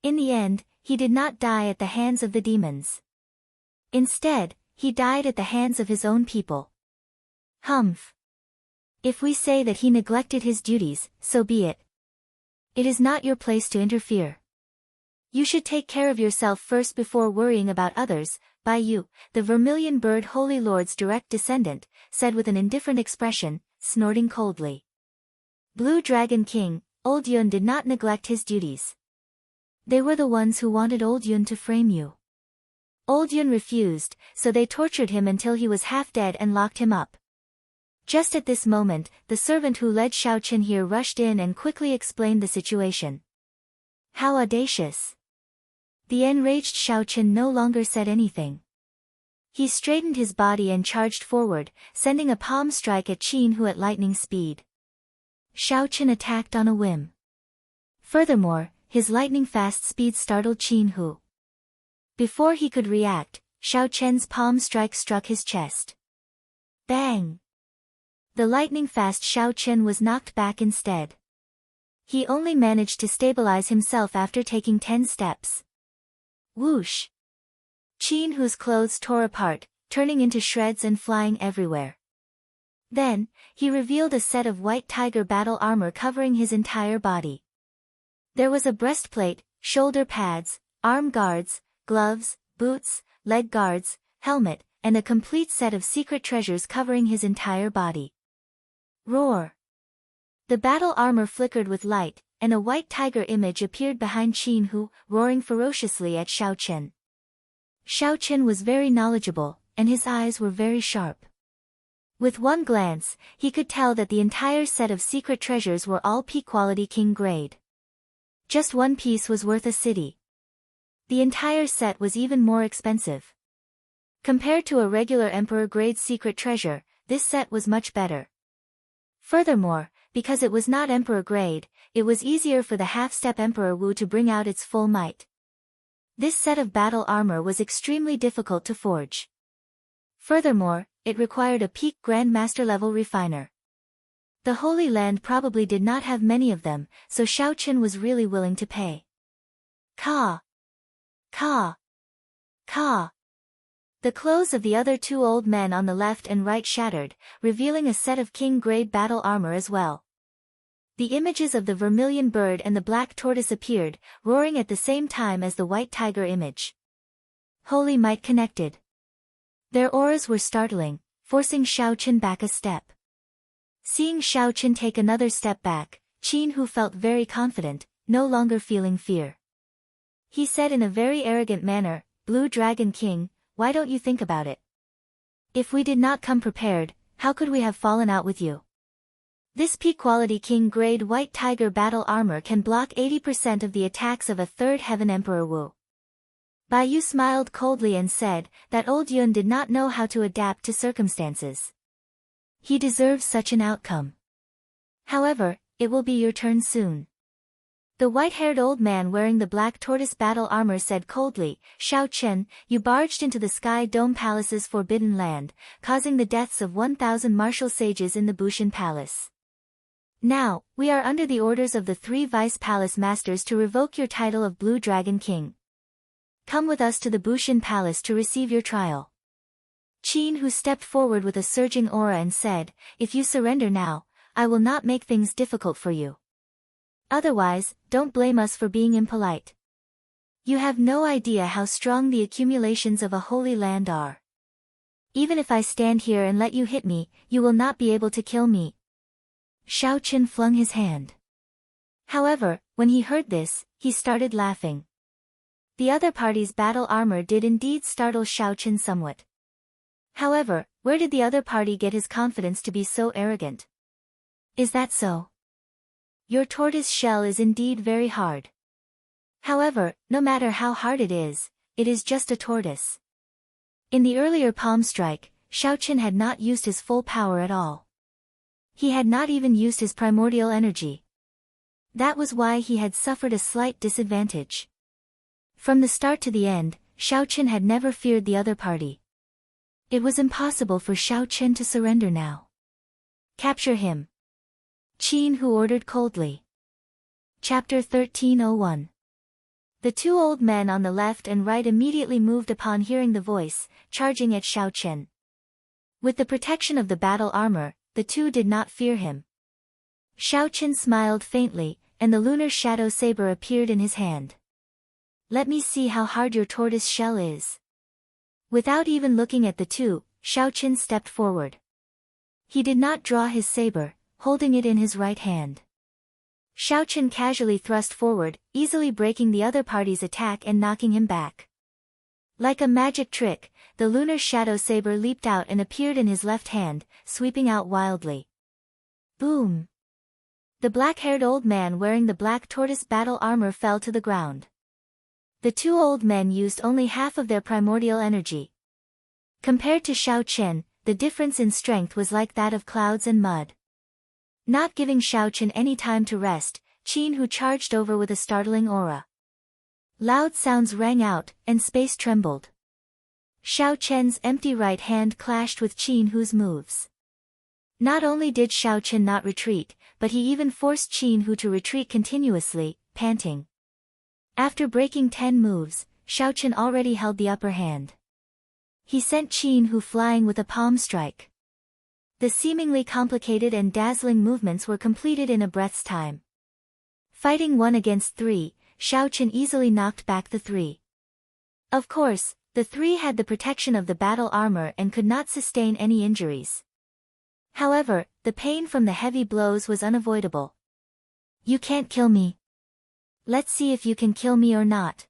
In the end, he did not die at the hands of the demons. Instead, he died at the hands of his own people. Humph. If we say that he neglected his duties, so be it. It is not your place to interfere. You should take care of yourself first before worrying about others." Bai Yu, the Vermilion Bird Holy Lord's direct descendant, said with an indifferent expression, snorting coldly. "Blue Dragon King, Old Yun did not neglect his duties. They were the ones who wanted Old Yun to frame you. Old Yun refused, so they tortured him until he was half dead and locked him up." Just at this moment, the servant who led Xiaochen here rushed in and quickly explained the situation. How audacious! The enraged Xiaochen no longer said anything. He straightened his body and charged forward, sending a palm strike at Qin Hu at lightning speed. Shao Chen attacked on a whim. Furthermore, his lightning-fast speed startled Qin Hu. Before he could react, Shao Chen's palm strike struck his chest. Bang! The lightning-fast Shao Chen was knocked back instead. He only managed to stabilize himself after taking 10 steps. Whoosh! Qin Hu's clothes tore apart, turning into shreds and flying everywhere. Then, he revealed a set of white tiger battle armor covering his entire body. There was a breastplate, shoulder pads, arm guards, gloves, boots, leg guards, helmet, and a complete set of secret treasures covering his entire body. Roar! The battle armor flickered with light, and a white tiger image appeared behind Qin Hu, roaring ferociously at Shao Chen. Shao Chen was very knowledgeable, and his eyes were very sharp. With one glance, he could tell that the entire set of secret treasures were all peak-quality king grade. Just one piece was worth a city. The entire set was even more expensive. Compared to a regular emperor-grade secret treasure, this set was much better. Furthermore, because it was not emperor-grade, it was easier for the half-step Emperor Wu to bring out its full might. This set of battle armor was extremely difficult to forge. Furthermore, it required a peak Grand Master level refiner. The Holy Land probably did not have many of them, so Shao Chen was really willing to pay. Caw! Caw! Caw! The clothes of the other two old men on the left and right shattered, revealing a set of king-grade battle armor as well. The images of the vermilion bird and the black tortoise appeared, roaring at the same time as the white tiger image. Holy might connected. Their auras were startling, forcing Shao Chen back a step. Seeing Shao Chen take another step back, Qin Hu felt very confident, no longer feeling fear. He said in a very arrogant manner, "Blue Dragon King, why don't you think about it? If we did not come prepared, how could we have fallen out with you? This peak-quality king-grade white tiger battle armor can block 80% of the attacks of a third heaven Emperor Wu." Bai Yu smiled coldly and said that old Yun did not know how to adapt to circumstances. He deserves such an outcome. However, it will be your turn soon. The white-haired old man wearing the black tortoise battle armor said coldly, "Shao Chen, you barged into the Sky Dome Palace's forbidden land, causing the deaths of 1,000 martial sages in the Bushan Palace. Now, we are under the orders of the 3 Vice Palace Masters to revoke your title of Blue Dragon King. Come with us to the Bushan Palace to receive your trial." Qin Hu stepped forward with a surging aura and said, "If you surrender now, I will not make things difficult for you. Otherwise, don't blame us for being impolite. You have no idea how strong the accumulations of a holy land are. Even if I stand here and let you hit me, you will not be able to kill me." Shao Chen flung his hand. However, when he heard this, he started laughing. The other party's battle armor did indeed startle Shao Chen somewhat. However, where did the other party get his confidence to be so arrogant? Is that so? Your tortoise shell is indeed very hard. However, no matter how hard it is just a tortoise. In the earlier palm strike, Shao Chen had not used his full power at all. He had not even used his primordial energy. That was why he had suffered a slight disadvantage. From the start to the end, Shao Chen had never feared the other party. It was impossible for Shao Chen to surrender now. "Capture him," Qin Hu ordered coldly. Chapter 1301. The two old men on the left and right immediately moved upon hearing the voice, charging at Shao Chen. With the protection of the battle armor, the two did not fear him. Shao Chen smiled faintly, and the lunar shadow saber appeared in his hand. "Let me see how hard your tortoise shell is." Without even looking at the two, Shao Chen stepped forward. He did not draw his saber, holding it in his right hand. Shao Chen casually thrust forward, easily breaking the other party's attack and knocking him back. Like a magic trick, the lunar shadow saber leaped out and appeared in his left hand, sweeping out wildly. Boom! The black-haired old man wearing the black tortoise battle armor fell to the ground. The two old men used only half of their primordial energy. Compared to Shao Chen, the difference in strength was like that of clouds and mud. Not giving Xiao Chen any time to rest, Qin Hu charged over with a startling aura. Loud sounds rang out, and space trembled. Xiao Chen's empty right hand clashed with Qin Hu's moves. Not only did Xiao Chen not retreat, but he even forced Qin Hu to retreat continuously, panting. After breaking 10 moves, Xiao Chen already held the upper hand. He sent Qin Hu flying with a palm strike. The seemingly complicated and dazzling movements were completed in a breath's time. Fighting 1 against 3, Xiao Chen easily knocked back the 3. Of course, the 3 had the protection of the battle armor and could not sustain any injuries. However, the pain from the heavy blows was unavoidable. "You can't kill me. Let's see if you can kill me or not."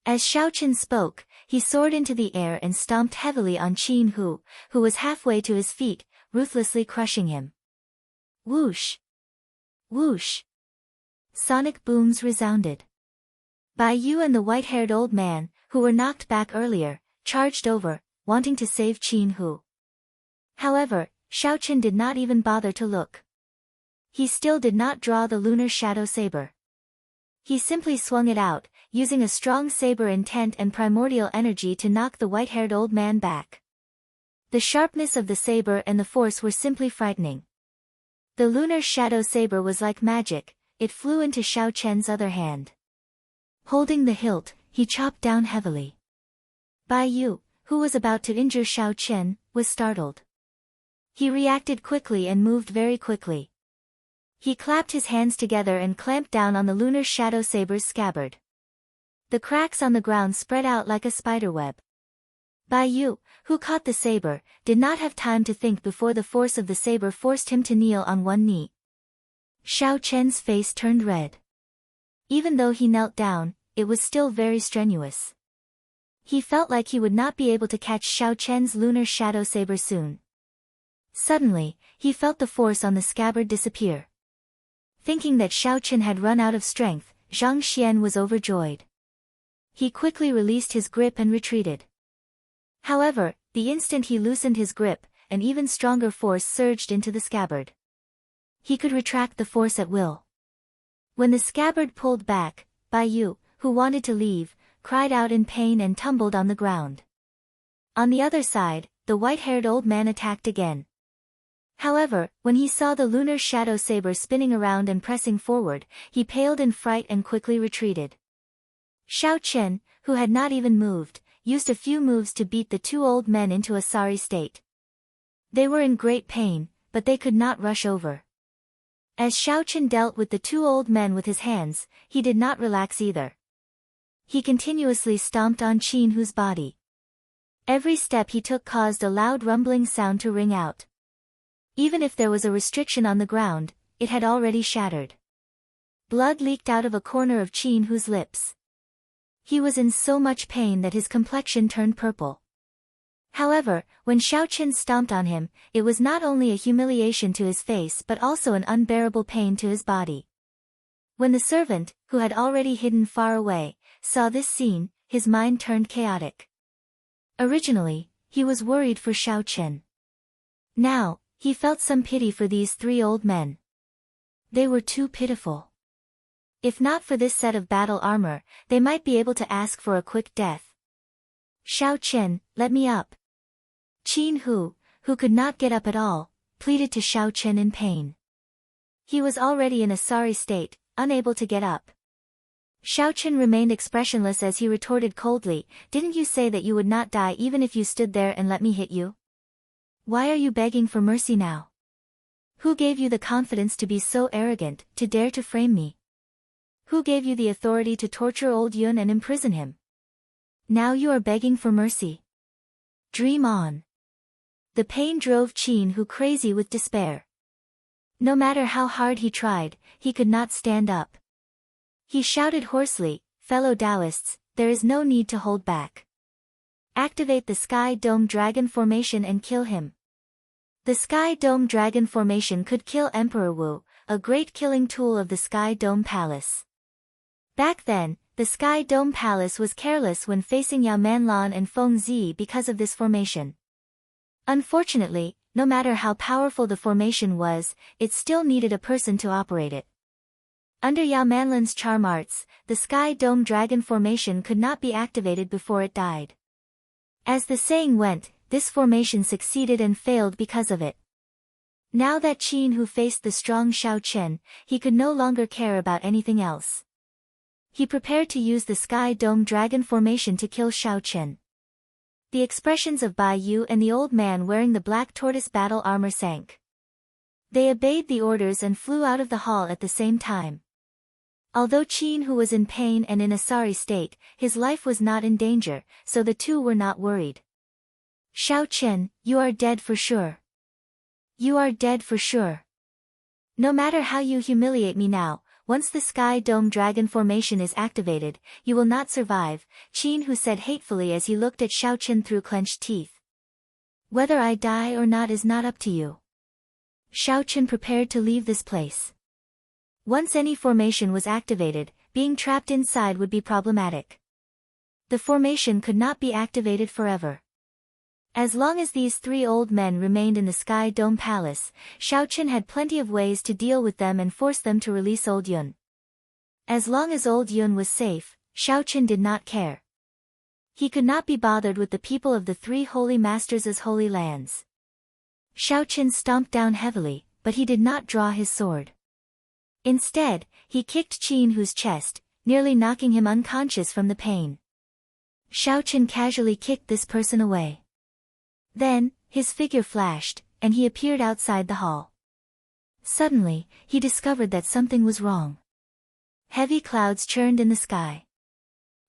As Xiao Chen spoke, he soared into the air and stomped heavily on Qin Hu, who was halfway to his feet, ruthlessly crushing him. Whoosh! Whoosh! Sonic booms resounded. Bai Yu and the white-haired old man, who were knocked back earlier, charged over, wanting to save Qin Hu. However, Xiao Chen did not even bother to look. He still did not draw the lunar shadow saber. He simply swung it out, using a strong saber intent and primordial energy to knock the white-haired old man back. The sharpness of the saber and the force were simply frightening. The lunar shadow saber was like magic, it flew into Xiao Chen's other hand. Holding the hilt, he chopped down heavily. Bai Yu, who was about to injure Xiao Chen, was startled. He reacted quickly and moved very quickly. He clapped his hands together and clamped down on the lunar shadow saber's scabbard. The cracks on the ground spread out like a spiderweb. Bai Yu, who caught the saber, did not have time to think before the force of the saber forced him to kneel on one knee. Xiao Chen's face turned red. Even though he knelt down, it was still very strenuous. He felt like he would not be able to catch Xiao Chen's lunar shadow saber soon. Suddenly, he felt the force on the scabbard disappear. Thinking that Xiao Chen had run out of strength, Zhang Xian was overjoyed. He quickly released his grip and retreated. However, the instant he loosened his grip, an even stronger force surged into the scabbard. He could retract the force at will. When the scabbard pulled back, Bai Yu, who wanted to leave, cried out in pain and tumbled on the ground. On the other side, the white-haired old man attacked again. However, when he saw the lunar shadow saber spinning around and pressing forward, he paled in fright and quickly retreated. Xiao Chen, who had not even moved, used a few moves to beat the 2 old men into a sorry state. They were in great pain, but they could not rush over. As Xiao Chen dealt with the 2 old men with his hands, he did not relax either. He continuously stomped on Qin Hu's body. Every step he took caused a loud rumbling sound to ring out. Even if there was a restriction on the ground, it had already shattered. Blood leaked out of a corner of Qin Hu's lips. He was in so much pain that his complexion turned purple. However, when Xiao Chen stomped on him, it was not only a humiliation to his face but also an unbearable pain to his body. When the servant, who had already hidden far away, saw this scene, his mind turned chaotic. Originally, he was worried for Xiao Chen. Now, he felt some pity for these 3 old men. They were too pitiful. If not for this set of battle armor, they might be able to ask for a quick death. "Xiao Chen, let me up." Qin Hu, who could not get up at all, pleaded to Xiao Chen in pain. He was already in a sorry state, unable to get up. Xiao Chen remained expressionless as he retorted coldly, "Didn't you say that you would not die even if you stood there and let me hit you? Why are you begging for mercy now? Who gave you the confidence to be so arrogant, to dare to frame me? Who gave you the authority to torture old Yun and imprison him? Now you are begging for mercy. Dream on." The pain drove Qin Hu crazy with despair. No matter how hard he tried, he could not stand up. He shouted hoarsely, "Fellow Taoists, there is no need to hold back. Activate the Sky Dome Dragon Formation and kill him." The Sky Dome Dragon Formation could kill Emperor Wu, a great killing tool of the Sky Dome Palace. Back then, the Sky Dome Palace was careless when facing Yao Manlan and Feng Zi because of this formation. Unfortunately, no matter how powerful the formation was, it still needed a person to operate it. Under Yao Manlin's charm arts, the Sky Dome Dragon formation could not be activated before it died. As the saying went, this formation succeeded and failed because of it. Now that Qin Hu faced the strong Xiao Chen, he could no longer care about anything else. He prepared to use the Sky Dome Dragon formation to kill Xiao Chen. The expressions of Bai Yu and the old man wearing the black tortoise battle armor sank. They obeyed the orders and flew out of the hall at the same time. Although Qin Hu was in pain and in a sorry state, his life was not in danger, so the two were not worried. Xiao Chen, you are dead for sure. You are dead for sure. No matter how you humiliate me now, once the Sky Dome Dragon formation is activated, you will not survive, Qin Hu said hatefully as he looked at Xiao Chen through clenched teeth. Whether I die or not is not up to you. Xiao Chen prepared to leave this place. Once any formation was activated, being trapped inside would be problematic. The formation could not be activated forever. As long as these three old men remained in the Sky Dome Palace, Xiao Chen had plenty of ways to deal with them and force them to release Old Yun. As long as Old Yun was safe, Xiao Chen did not care. He could not be bothered with the people of the three holy masters' holy lands. Xiao Chen stomped down heavily, but he did not draw his sword. Instead, he kicked Qin Hu's chest, nearly knocking him unconscious from the pain. Xiao Chen casually kicked this person away. Then, his figure flashed, and he appeared outside the hall. Suddenly, he discovered that something was wrong. Heavy clouds churned in the sky.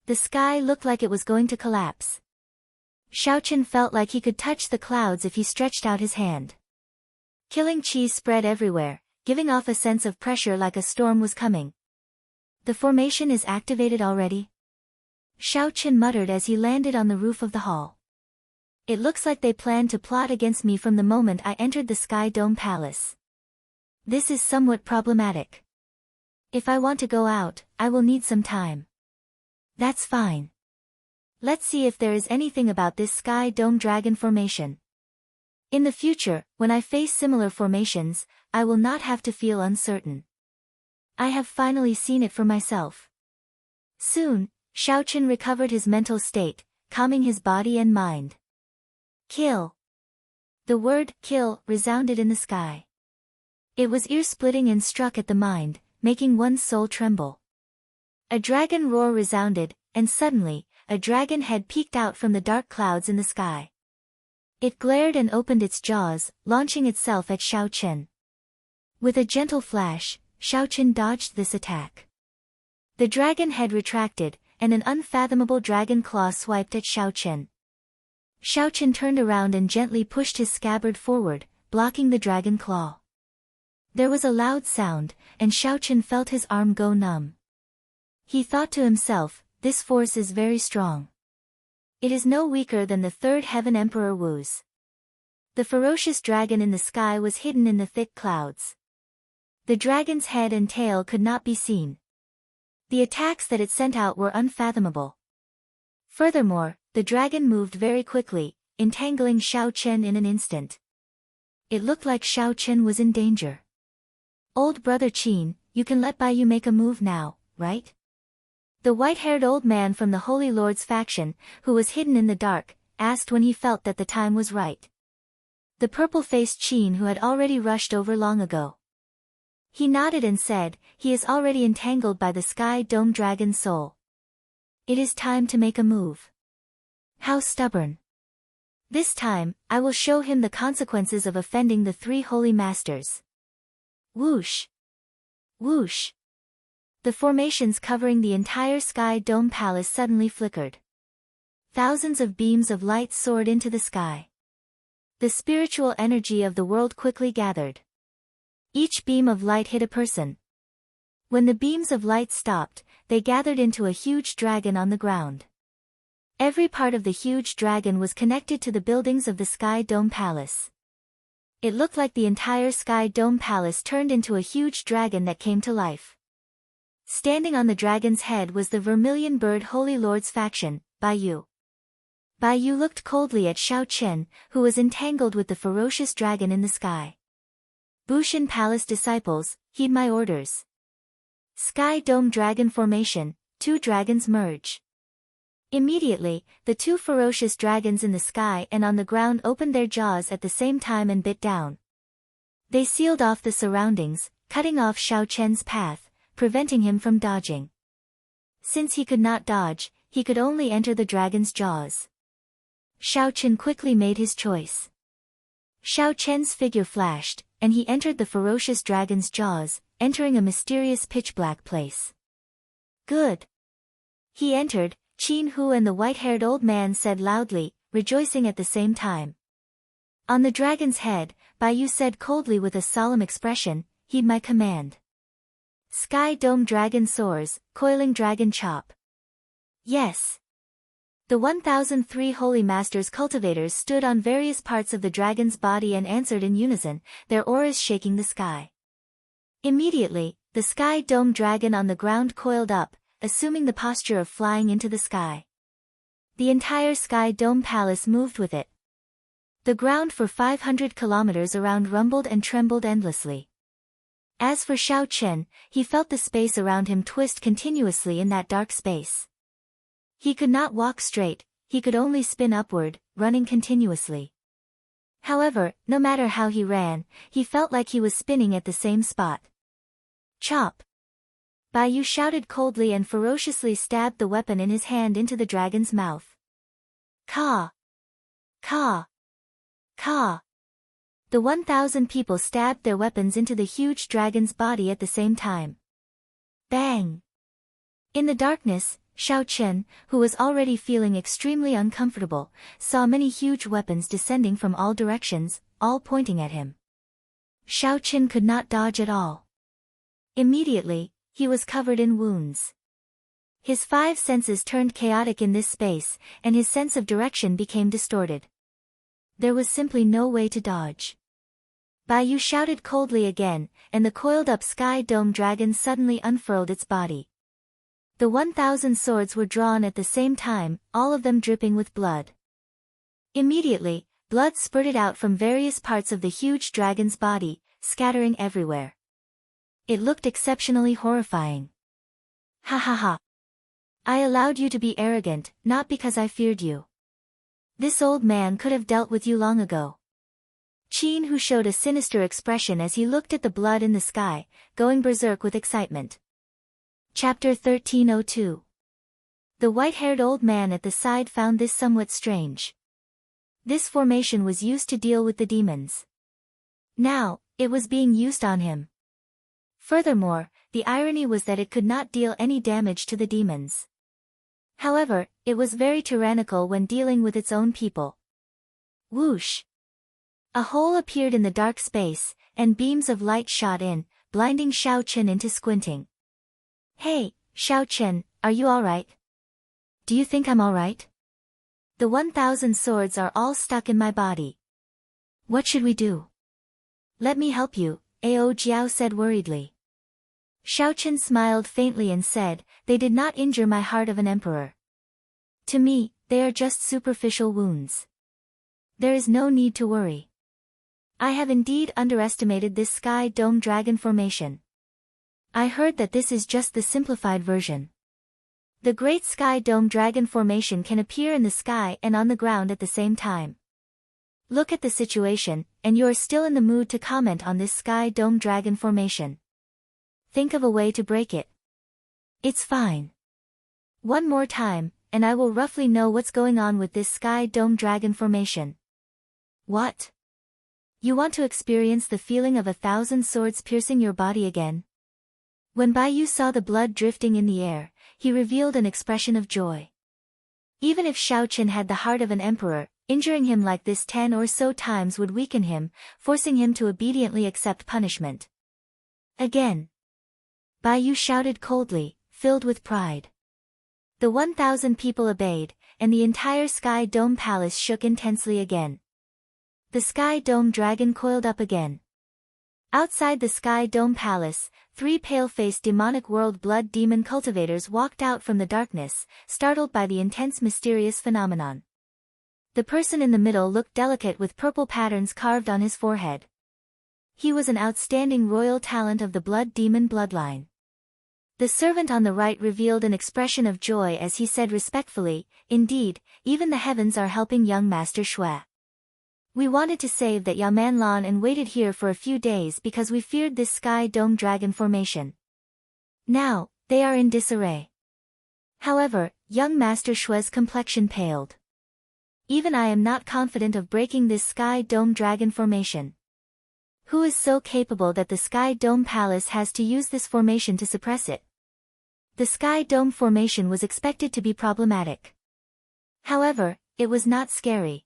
The sky looked like it was going to collapse. Xiao Chen felt like he could touch the clouds if he stretched out his hand. Killing chi spread everywhere, giving off a sense of pressure like a storm was coming. The formation is activated already? Xiao Chen muttered as he landed on the roof of the hall. It looks like they planned to plot against me from the moment I entered the Sky Dome Palace. This is somewhat problematic. If I want to go out, I will need some time. That's fine. Let's see if there is anything about this Sky Dome Dragon formation. In the future, when I face similar formations, I will not have to feel uncertain. I have finally seen it for myself. Soon, Xiao Chen recovered his mental state, calming his body and mind. Kill. The word kill resounded in the sky. It was ear-splitting and struck at the mind, making one's soul tremble. A dragon roar resounded, and suddenly, a dragon head peeked out from the dark clouds in the sky. It glared and opened its jaws, launching itself at Xiao Chen. With a gentle flash, Xiao Chen dodged this attack. The dragon head retracted, and an unfathomable dragon claw swiped at Xiao Chen. Xiao Chen turned around and gently pushed his scabbard forward, blocking the dragon claw. There was a loud sound, and Xiao Chen felt his arm go numb. He thought to himself, this force is very strong. It is no weaker than the third heaven Emperor Wu's. The ferocious dragon in the sky was hidden in the thick clouds. The dragon's head and tail could not be seen. The attacks that it sent out were unfathomable. Furthermore, the dragon moved very quickly, entangling Xiao Chen in an instant. It looked like Xiao Chen was in danger. Old brother Qin, you can let Bai Yu make a move now, right? The white-haired old man from the Holy Lord's faction, who was hidden in the dark, asked when he felt that the time was right. The purple-faced Qin who had already rushed over long ago. He nodded and said, he is already entangled by the Sky Dome Dragon's soul. It is time to make a move. How stubborn. This time, I will show him the consequences of offending the three holy masters. Whoosh! Whoosh! The formations covering the entire Sky Dome Palace suddenly flickered. Thousands of beams of light soared into the sky. The spiritual energy of the world quickly gathered. Each beam of light hit a person. When the beams of light stopped, they gathered into a huge dragon on the ground. Every part of the huge dragon was connected to the buildings of the Sky Dome Palace. It looked like the entire Sky Dome Palace turned into a huge dragon that came to life. Standing on the dragon's head was the Vermilion Bird Holy Lord's faction, Bai Yu. Bai Yu looked coldly at Xiao Chen, who was entangled with the ferocious dragon in the sky. Bushin Palace disciples, heed my orders. Sky Dome Dragon Formation, 2 dragons merge. Immediately, the 2 ferocious dragons in the sky and on the ground opened their jaws at the same time and bit down. They sealed off the surroundings, cutting off Xiao Chen's path, preventing him from dodging. Since he could not dodge, he could only enter the dragon's jaws. Xiao Chen quickly made his choice. Xiao Chen's figure flashed, and he entered the ferocious dragon's jaws, entering a mysterious pitch-black place. Good. He entered, Qin Hu and the white-haired old man said loudly, rejoicing at the same time. On the dragon's head, Bai Yu said coldly with a solemn expression, heed my command. Sky Dome Dragon soars, coiling dragon chop. Yes. The 1003 Holy Masters cultivators stood on various parts of the dragon's body and answered in unison, their auras shaking the sky. Immediately, the Sky Dome Dragon on the ground coiled up, assuming the posture of flying into the sky. The entire Sky Dome Palace moved with it. The ground for 500 kilometers around rumbled and trembled endlessly. As for Xiao Chen, he felt the space around him twist continuously in that dark space. He could not walk straight, he could only spin upward, running continuously. However, no matter how he ran, he felt like he was spinning at the same spot. Chop! Bai Yu shouted coldly and ferociously stabbed the weapon in his hand into the dragon's mouth. Ka! Ka! Ka! The 1,000 people stabbed their weapons into the huge dragon's body at the same time. Bang! In the darkness, Xiao Chen, who was already feeling extremely uncomfortable, saw many huge weapons descending from all directions, all pointing at him. Xiao Chen could not dodge at all. Immediately, he was covered in wounds. His 5 senses turned chaotic in this space, and his sense of direction became distorted. There was simply no way to dodge. Bai Yu shouted coldly again, and the coiled-up Sky Dome Dragon suddenly unfurled its body. The 1,000 swords were drawn at the same time, all of them dripping with blood. Immediately, blood spurted out from various parts of the huge dragon's body, scattering everywhere. It looked exceptionally horrifying. Ha ha ha. I allowed you to be arrogant, not because I feared you. This old man could have dealt with you long ago. Qin Hu showed a sinister expression as he looked at the blood in the sky, going berserk with excitement. Chapter 1302. The white-haired old man at the side found this somewhat strange. This formation was used to deal with the demons. Now, it was being used on him. Furthermore, the irony was that it could not deal any damage to the demons. However, it was very tyrannical when dealing with its own people. Whoosh! A hole appeared in the dark space, and beams of light shot in, blinding Xiao Chen into squinting. Hey, Xiao Chen, are you alright? Do you think I'm alright? The 1,000 swords are all stuck in my body. What should we do? Let me help you, Ao Jiao said worriedly. Xiao Chen smiled faintly and said, they did not injure my heart of an emperor. To me, they are just superficial wounds. There is no need to worry. I have indeed underestimated this Sky Dome Dragon formation. I heard that this is just the simplified version. The Great Sky Dome Dragon formation can appear in the sky and on the ground at the same time. Look at the situation, and you are still in the mood to comment on this Sky Dome Dragon formation. Think of a way to break it. It's fine. One more time, and I will roughly know what's going on with this Sky Dome Dragon formation. What? You want to experience the feeling of 1,000 swords piercing your body again? When Bai Yu saw the blood drifting in the air, he revealed an expression of joy. Even if Xiao Chen had the heart of an emperor, injuring him like this 10 or so times would weaken him, forcing him to obediently accept punishment. Again. Bai Yu shouted coldly, filled with pride. The 1,000 people obeyed, and the entire Sky Dome Palace shook intensely again. The Sky Dome Dragon coiled up again. Outside the Sky Dome Palace, 3 pale-faced demonic world blood demon cultivators walked out from the darkness, startled by the intense mysterious phenomenon. The person in the middle looked delicate with purple patterns carved on his forehead. He was an outstanding royal talent of the blood demon bloodline. The servant on the right revealed an expression of joy as he said respectfully, "Indeed, even the heavens are helping young Master Shui. We wanted to save that Yaman Lan and waited here for a few days because we feared this sky dome dragon formation. Now, they are in disarray." However, young Master Shui's complexion paled. "Even I am not confident of breaking this sky dome dragon formation. Who is so capable that the sky dome palace has to use this formation to suppress it?" The sky dome formation was expected to be problematic. However, it was not scary.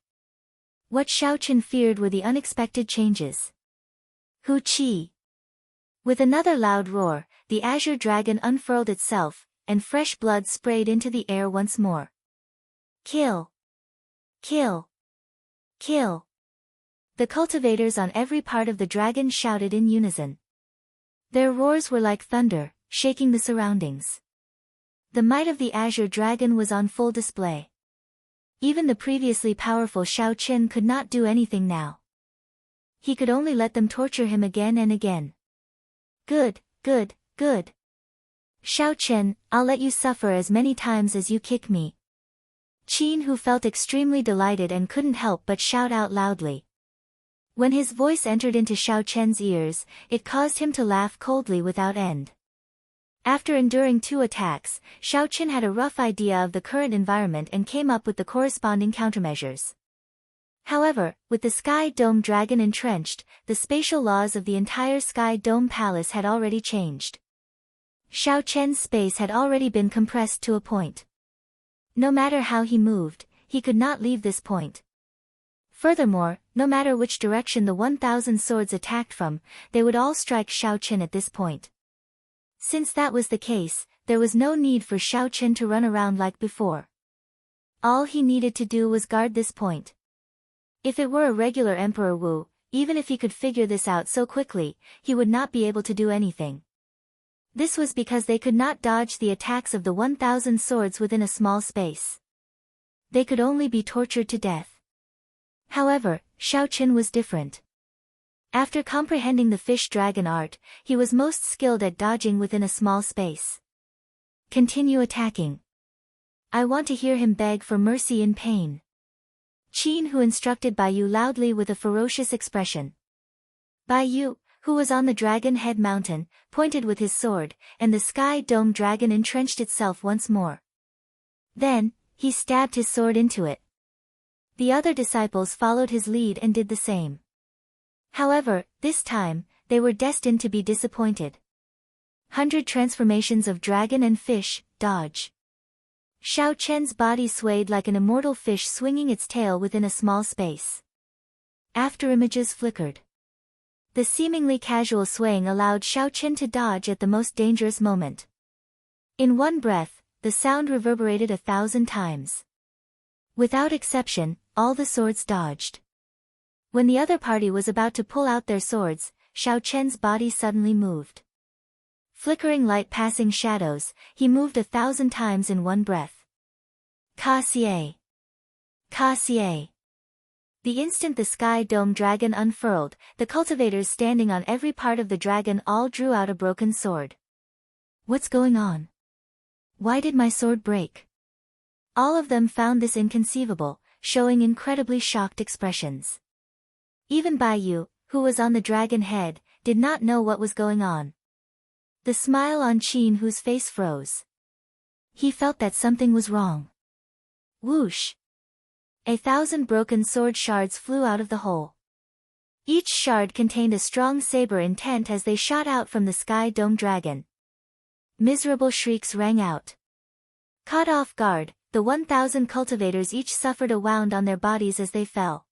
What Xiaochen feared were the unexpected changes. Hu Qi. With another loud roar, the azure dragon unfurled itself, and fresh blood sprayed into the air once more. "Kill! Kill! Kill!" The cultivators on every part of the dragon shouted in unison. Their roars were like thunder, shaking the surroundings. The might of the azure dragon was on full display. Even the previously powerful Xiaochen could not do anything now. He could only let them torture him again and again. "Good, good, good. Xiaochen, I'll let you suffer as many times as you kick me." Qin, who felt extremely delighted and couldn't help but shout out loudly. When his voice entered into Xiaochen's ears, it caused him to laugh coldly without end. After enduring 2 attacks, Xiaochen had a rough idea of the current environment and came up with the corresponding countermeasures. However, with the Sky Dome Dragon entrenched, the spatial laws of the entire Sky Dome Palace had already changed. Xiaochen's space had already been compressed to a point. No matter how he moved, he could not leave this point. Furthermore, no matter which direction the 1,000 swords attacked from, they would all strike Xiaochen at this point. Since that was the case, there was no need for Xiaochen to run around like before. All he needed to do was guard this point. If it were a regular Emperor Wu, even if he could figure this out so quickly, he would not be able to do anything. This was because they could not dodge the attacks of the 1,000 swords within a small space. They could only be tortured to death. However, Xiaochen was different. After comprehending the fish dragon art, he was most skilled at dodging within a small space. "Continue attacking. I want to hear him beg for mercy in pain." Qin, who instructed Bai Yu loudly with a ferocious expression. Bai Yu, who was on the dragon head mountain, pointed with his sword, and the sky dome dragon entrenched itself once more. Then, he stabbed his sword into it. The other disciples followed his lead and did the same. However, this time, they were destined to be disappointed. 100 transformations of dragon and fish, dodge. Xiaochen's body swayed like an immortal fish swinging its tail within a small space. After images flickered. The seemingly casual swaying allowed Xiaochen to dodge at the most dangerous moment. In one breath, the sound reverberated 1,000 times. Without exception, all the swords dodged. When the other party was about to pull out their swords, Xiaochen's body suddenly moved. Flickering light passing shadows, he moved 1,000 times in one breath. Ka-xie! Ka-xie! The instant the sky dome dragon unfurled, the cultivators standing on every part of the dragon all drew out a broken sword. "What's going on? Why did my sword break?" All of them found this inconceivable, showing incredibly shocked expressions. Even Bai Yu, who was on the dragon head, did not know what was going on. The smile on Qin, whose face froze. He felt that something was wrong. Whoosh! 1,000 broken sword shards flew out of the hole. Each shard contained a strong saber intent as they shot out from the sky dome dragon. Miserable shrieks rang out. Caught off guard, the 1,000 cultivators each suffered a wound on their bodies as they fell.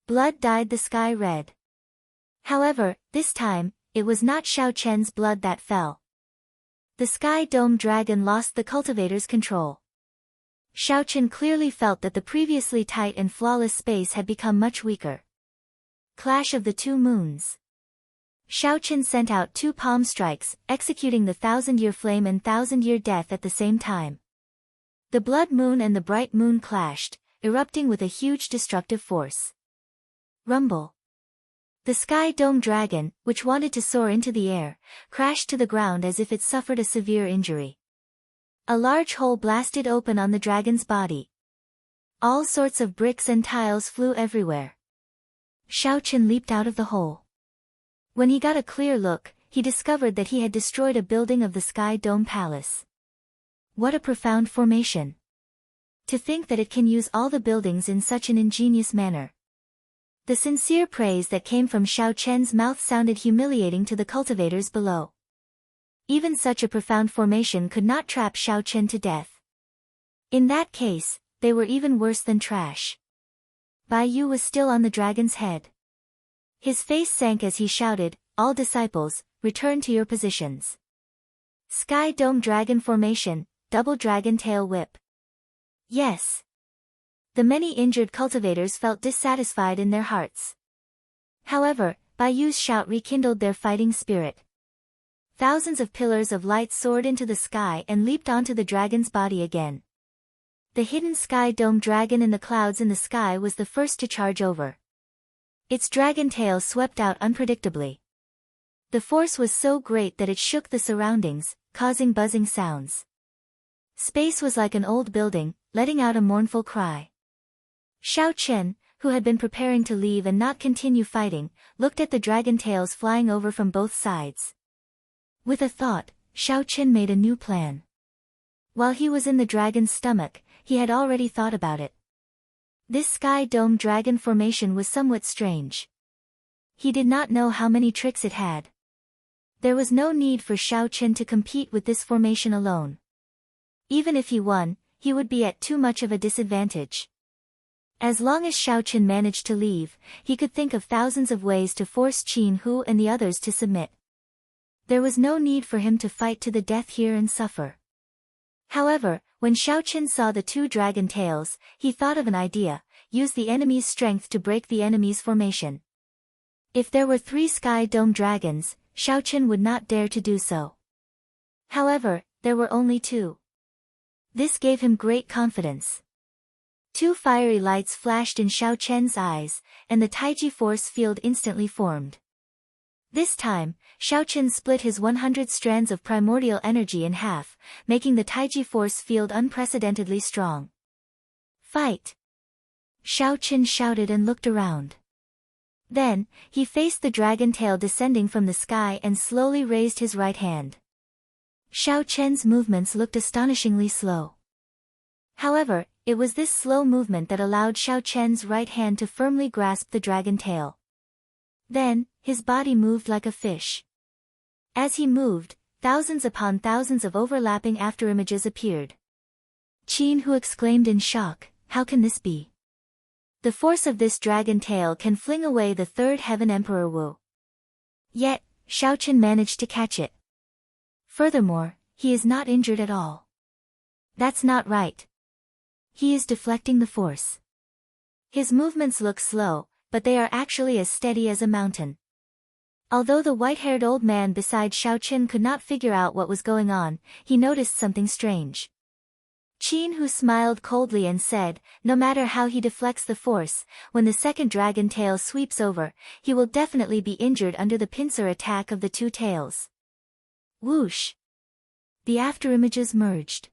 Blood dyed the sky red. However, this time, it was not Xiaochen's blood that fell. The sky dome dragon lost the cultivators' control. Xiaochen clearly felt that the previously tight and flawless space had become much weaker. Clash of the Two Moons. Xiaochen sent out 2 palm strikes, executing the 1,000-year flame and 1,000-year death at the same time. The blood moon and the bright moon clashed, erupting with a huge destructive force. Rumble. The Sky Dome Dragon, which wanted to soar into the air, crashed to the ground as if it suffered a severe injury. A large hole blasted open on the dragon's body. All sorts of bricks and tiles flew everywhere. Xiao Chen leaped out of the hole. When he got a clear look, he discovered that he had destroyed a building of the Sky Dome Palace. What a profound formation! To think that it can use all the buildings in such an ingenious manner. The sincere praise that came from Xiao Chen's mouth sounded humiliating to the cultivators below. Even such a profound formation could not trap Xiao Chen to death. In that case, they were even worse than trash. Bai Yu was still on the dragon's head. His face sank as he shouted, "All disciples, return to your positions." Sky Dome Dragon Formation, Double Dragon Tail Whip. Yes. The many injured cultivators felt dissatisfied in their hearts. However, Bai Yu's shout rekindled their fighting spirit. Thousands of pillars of light soared into the sky and leaped onto the dragon's body again. The hidden Sky Dome Dragon in the clouds in the sky was the first to charge over. Its dragon tail swept out unpredictably. The force was so great that it shook the surroundings, causing buzzing sounds. Space was like an old building, letting out a mournful cry. Xiao Chen, who had been preparing to leave and not continue fighting, looked at the dragon tails flying over from both sides. With a thought, Xiao Chen made a new plan. While he was in the dragon's stomach, he had already thought about it. This Sky Dome Dragon formation was somewhat strange. He did not know how many tricks it had. There was no need for Xiao Chen to compete with this formation alone. Even if he won, he would be at too much of a disadvantage. As long as Xiao Chen managed to leave, he could think of thousands of ways to force Qin Hu and the others to submit. There was no need for him to fight to the death here and suffer. However, when Xiao Chen saw the two dragon tails, he thought of an idea: use the enemy's strength to break the enemy's formation. If there were 3 Sky Dome Dragons, Xiao Chen would not dare to do so. However, there were only 2. This gave him great confidence. 2 fiery lights flashed in Xiao Chen's eyes, and the Taiji force field instantly formed. This time, Xiao Chen split his 100 strands of primordial energy in half, making the Taiji force field unprecedentedly strong. Fight! Xiao Chen shouted and looked around. Then, he faced the dragon tail descending from the sky and slowly raised his right hand. Xiao Chen's movements looked astonishingly slow. However, it was this slow movement that allowed Xiao Chen's right hand to firmly grasp the dragon tail. Then, his body moved like a fish. As he moved, thousands upon thousands of overlapping afterimages appeared. Qin Hu exclaimed in shock, "How can this be? The force of this dragon tail can fling away the 3rd Heaven Emperor Wu." Yet, Xiao Chen managed to catch it. Furthermore, he is not injured at all. That's not right. He is deflecting the force. His movements look slow, but they are actually as steady as a mountain. Although the white-haired old man beside Xiao Chen could not figure out what was going on, he noticed something strange. Qin Hu smiled coldly and said, "No matter how he deflects the force, when the second dragon tail sweeps over, he will definitely be injured under the pincer attack of the 2 tails." Whoosh! The afterimages merged.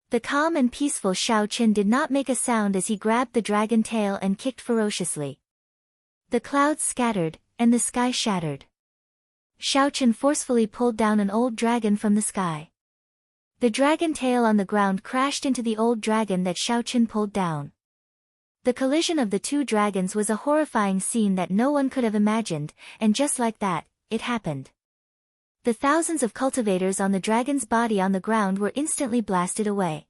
The calm and peaceful Xiao Chen did not make a sound as he grabbed the dragon tail and kicked ferociously. The clouds scattered, and the sky shattered. Xiao Chen forcefully pulled down an old dragon from the sky. The dragon tail on the ground crashed into the old dragon that Xiao Chen pulled down. The collision of the 2 dragons was a horrifying scene that no one could have imagined, and just like that, it happened. The thousands of cultivators on the dragon's body on the ground were instantly blasted away.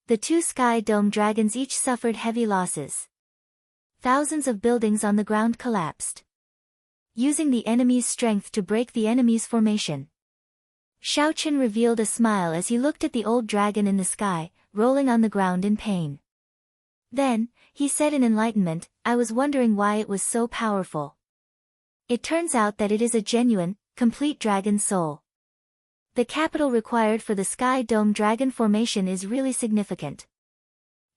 The 2 Sky Dome Dragons each suffered heavy losses. Thousands of buildings on the ground collapsed. Using the enemy's strength to break the enemy's formation. Xiao Chen revealed a smile as he looked at the old dragon in the sky, rolling on the ground in pain. Then, he said in enlightenment, "I was wondering why it was so powerful. It turns out that it is a genuine, complete dragon soul. The capital required for the Sky Dome Dragon formation is really significant.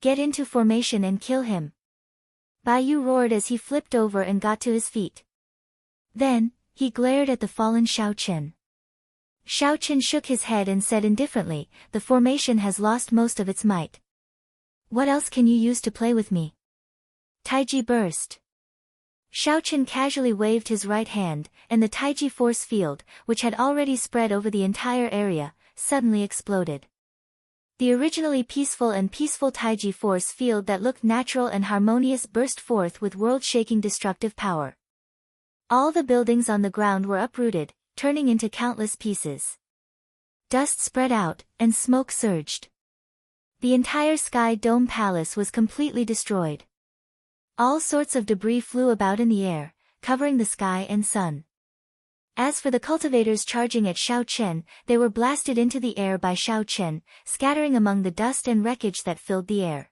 Get into formation and kill him. Bai Yu roared as he flipped over and got to his feet. Then, he glared at the fallen Xiao Chen. Xiao Chen shook his head and said indifferently, the formation has lost most of its might. What else can you use to play with me? Taiji burst. Xiao Chen casually waved his right hand, and the Taiji force field, which had already spread over the entire area, suddenly exploded. The originally peaceful Taiji force field that looked natural and harmonious burst forth with world-shaking destructive power. All the buildings on the ground were uprooted, turning into countless pieces. Dust spread out, and smoke surged. The entire Sky Dome Palace was completely destroyed. All sorts of debris flew about in the air, covering the sky and sun. As for the cultivators charging at Xiao Chen, they were blasted into the air by Xiao Chen, scattering among the dust and wreckage that filled the air.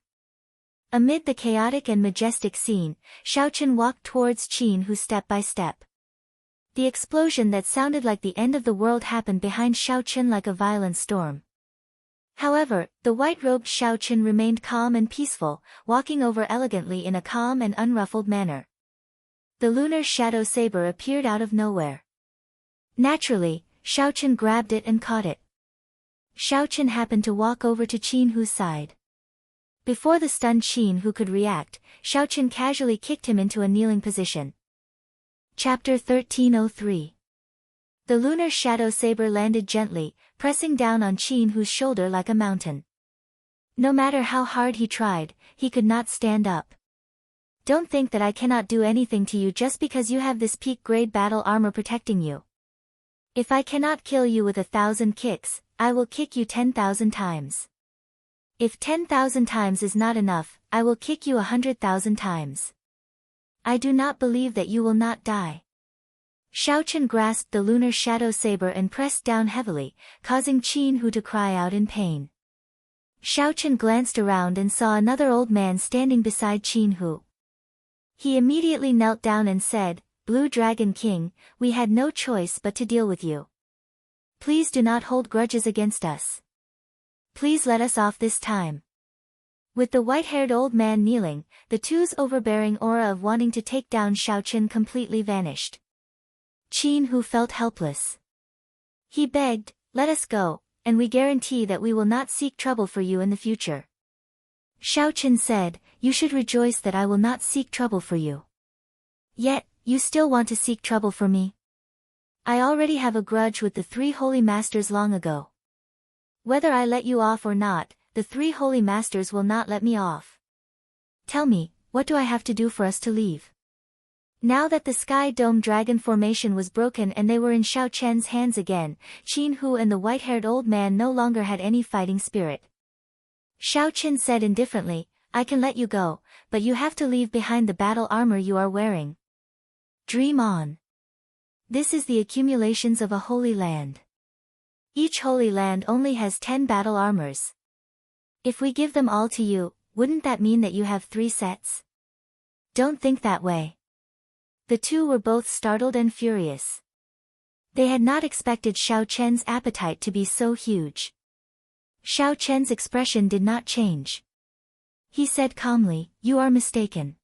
Amid the chaotic and majestic scene, Xiao Chen walked towards Qin Hu step by step. The explosion that sounded like the end of the world happened behind Xiao Chen like a violent storm. However, the white-robed Xiao Chen remained calm and peaceful, walking over elegantly in a calm and unruffled manner. The lunar shadow saber appeared out of nowhere. Naturally, Xiao Chen grabbed it and caught it. Xiao Chen happened to walk over to Qin Hu's side. Before the stunned Qin Hu could react, Xiao Chen casually kicked him into a kneeling position. Chapter 1303. The lunar shadow saber landed gently, pressing down on Qin Hu's shoulder like a mountain. No matter how hard he tried, he could not stand up. Don't think that I cannot do anything to you just because you have this peak-grade battle armor protecting you. If I cannot kill you with 1,000 kicks, I will kick you 10,000 times. If 10,000 times is not enough, I will kick you 100,000 times. I do not believe that you will not die. Xiao Chen grasped the lunar shadow saber and pressed down heavily, causing Qin Hu to cry out in pain. Xiao Chen glanced around and saw another old man standing beside Qin Hu. He immediately knelt down and said, Blue Dragon King, we had no choice but to deal with you. Please do not hold grudges against us. Please let us off this time. With the white-haired old man kneeling, the two's overbearing aura of wanting to take down Xiao Chen completely vanished. Qin Hu felt helpless. He begged, let us go, and we guarantee that we will not seek trouble for you in the future. Xiao Chen said, you should rejoice that I will not seek trouble for you. Yet, you still want to seek trouble for me? I already have a grudge with the 3 holy masters long ago. Whether I let you off or not, the 3 holy masters will not let me off. Tell me, what do I have to do for us to leave? Now that the Sky Dome Dragon formation was broken and they were in Xiao Chen's hands again, Qin Hu and the white-haired old man no longer had any fighting spirit. Xiao Chen said indifferently, I can let you go, but you have to leave behind the battle armor you are wearing. Dream on. This is the accumulations of a holy land. Each holy land only has 10 battle armors. If we give them all to you, wouldn't that mean that you have 3 sets? Don't think that way. The two were both startled and furious. They had not expected Xiao Chen's appetite to be so huge. Xiao Chen's expression did not change. He said calmly, you are mistaken.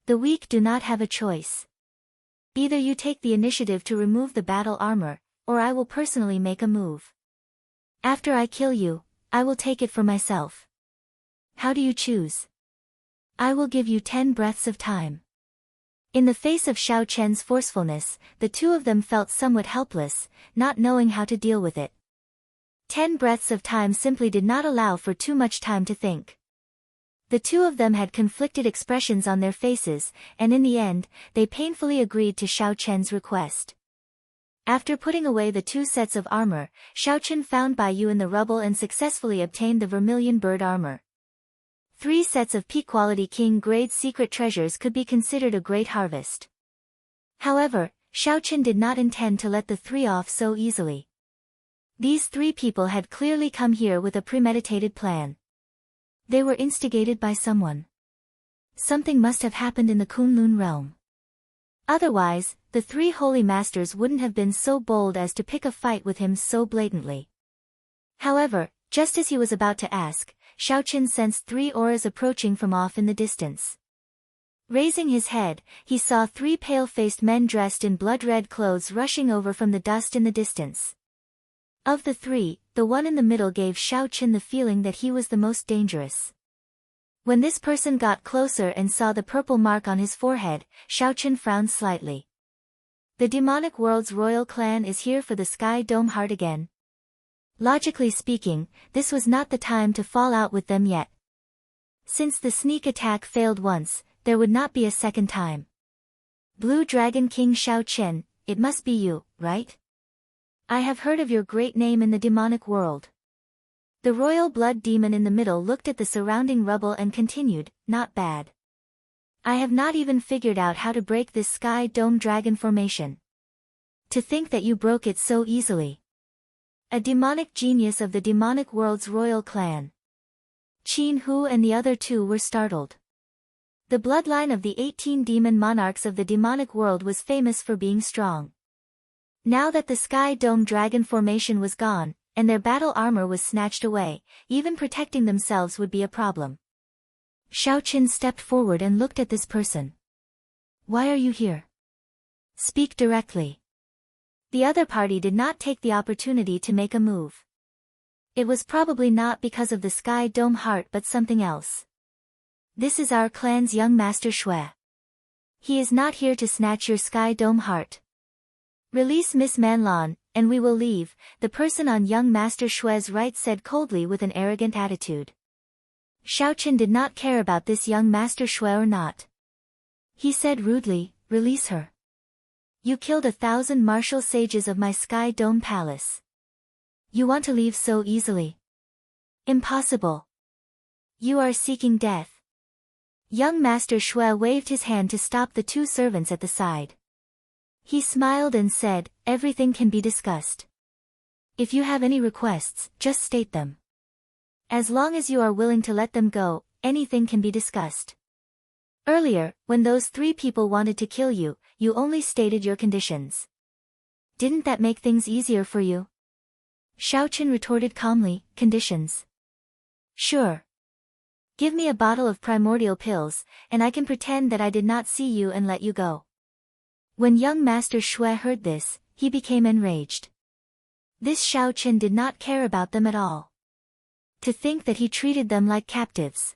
The weak do not have a choice. Either you take the initiative to remove the battle armor, or I will personally make a move. After I kill you, I will take it for myself. How do you choose? I will give you 10 breaths of time. In the face of Xiao Chen's forcefulness, the two of them felt somewhat helpless, not knowing how to deal with it. 10 breaths of time simply did not allow for too much time to think. The two of them had conflicted expressions on their faces, and in the end, they painfully agreed to Xiao Chen's request. After putting away the 2 sets of armor, Xiao Chen found Bai Yu in the rubble and successfully obtained the vermilion bird armor. 3 sets of peak-quality king-grade secret treasures could be considered a great harvest. However, Xiao Chen did not intend to let the 3 off so easily. These 3 people had clearly come here with a premeditated plan. They were instigated by someone. Something must have happened in the Kunlun realm. Otherwise, the 3 holy masters wouldn't have been so bold as to pick a fight with him so blatantly. However, just as he was about to ask, Xiaoqin sensed 3 auras approaching from off in the distance. Raising his head, he saw 3 pale-faced men dressed in blood-red clothes rushing over from the dust in the distance. Of the 3, the one in the middle gave Xiaoqin the feeling that he was the most dangerous. When this person got closer and saw the purple mark on his forehead, Xiaoqin frowned slightly. The demonic world's royal clan is here for the Sky Dome Heart again. Logically speaking, this was not the time to fall out with them yet. Since the sneak attack failed once, there would not be a second time. Blue Dragon King Xiaoqin, it must be you, right? I have heard of your great name in the demonic world. The royal blood demon in the middle looked at the surrounding rubble and continued, not bad. I have not even figured out how to break this Sky Dome Dragon formation. To think that you broke it so easily. A demonic genius of the demonic world's royal clan. Qin Hu and the other 2 were startled. The bloodline of the 18 demon monarchs of the demonic world was famous for being strong. Now that the Sky Dome Dragon formation was gone, and their battle armor was snatched away, even protecting themselves would be a problem. Xiaoqin stepped forward and looked at this person. Why are you here? Speak directly. The other party did not take the opportunity to make a move. It was probably not because of the Sky Dome Heart but something else. This is our clan's young master Shui. He is not here to snatch your Sky Dome Heart. Release Miss Manlan, and we will leave, the person on young master Shui's right said coldly with an arrogant attitude. Xiaoqin did not care about this young master Shui or not. He said rudely, release her. You killed 1,000 martial sages of my Sky Dome Palace. You want to leave so easily? Impossible. You are seeking death. Young master Shui waved his hand to stop the 2 servants at the side. He smiled and said, everything can be discussed. If you have any requests, just state them. As long as you are willing to let them go, anything can be discussed. Earlier, when those 3 people wanted to kill you, you only stated your conditions. Didn't that make things easier for you? Xiaoqin retorted calmly, conditions. Sure. Give me a bottle of primordial pills, and I can pretend that I did not see you and let you go. When young master Shui heard this, he became enraged. This Xiaoqin did not care about them at all. To think that he treated them like captives.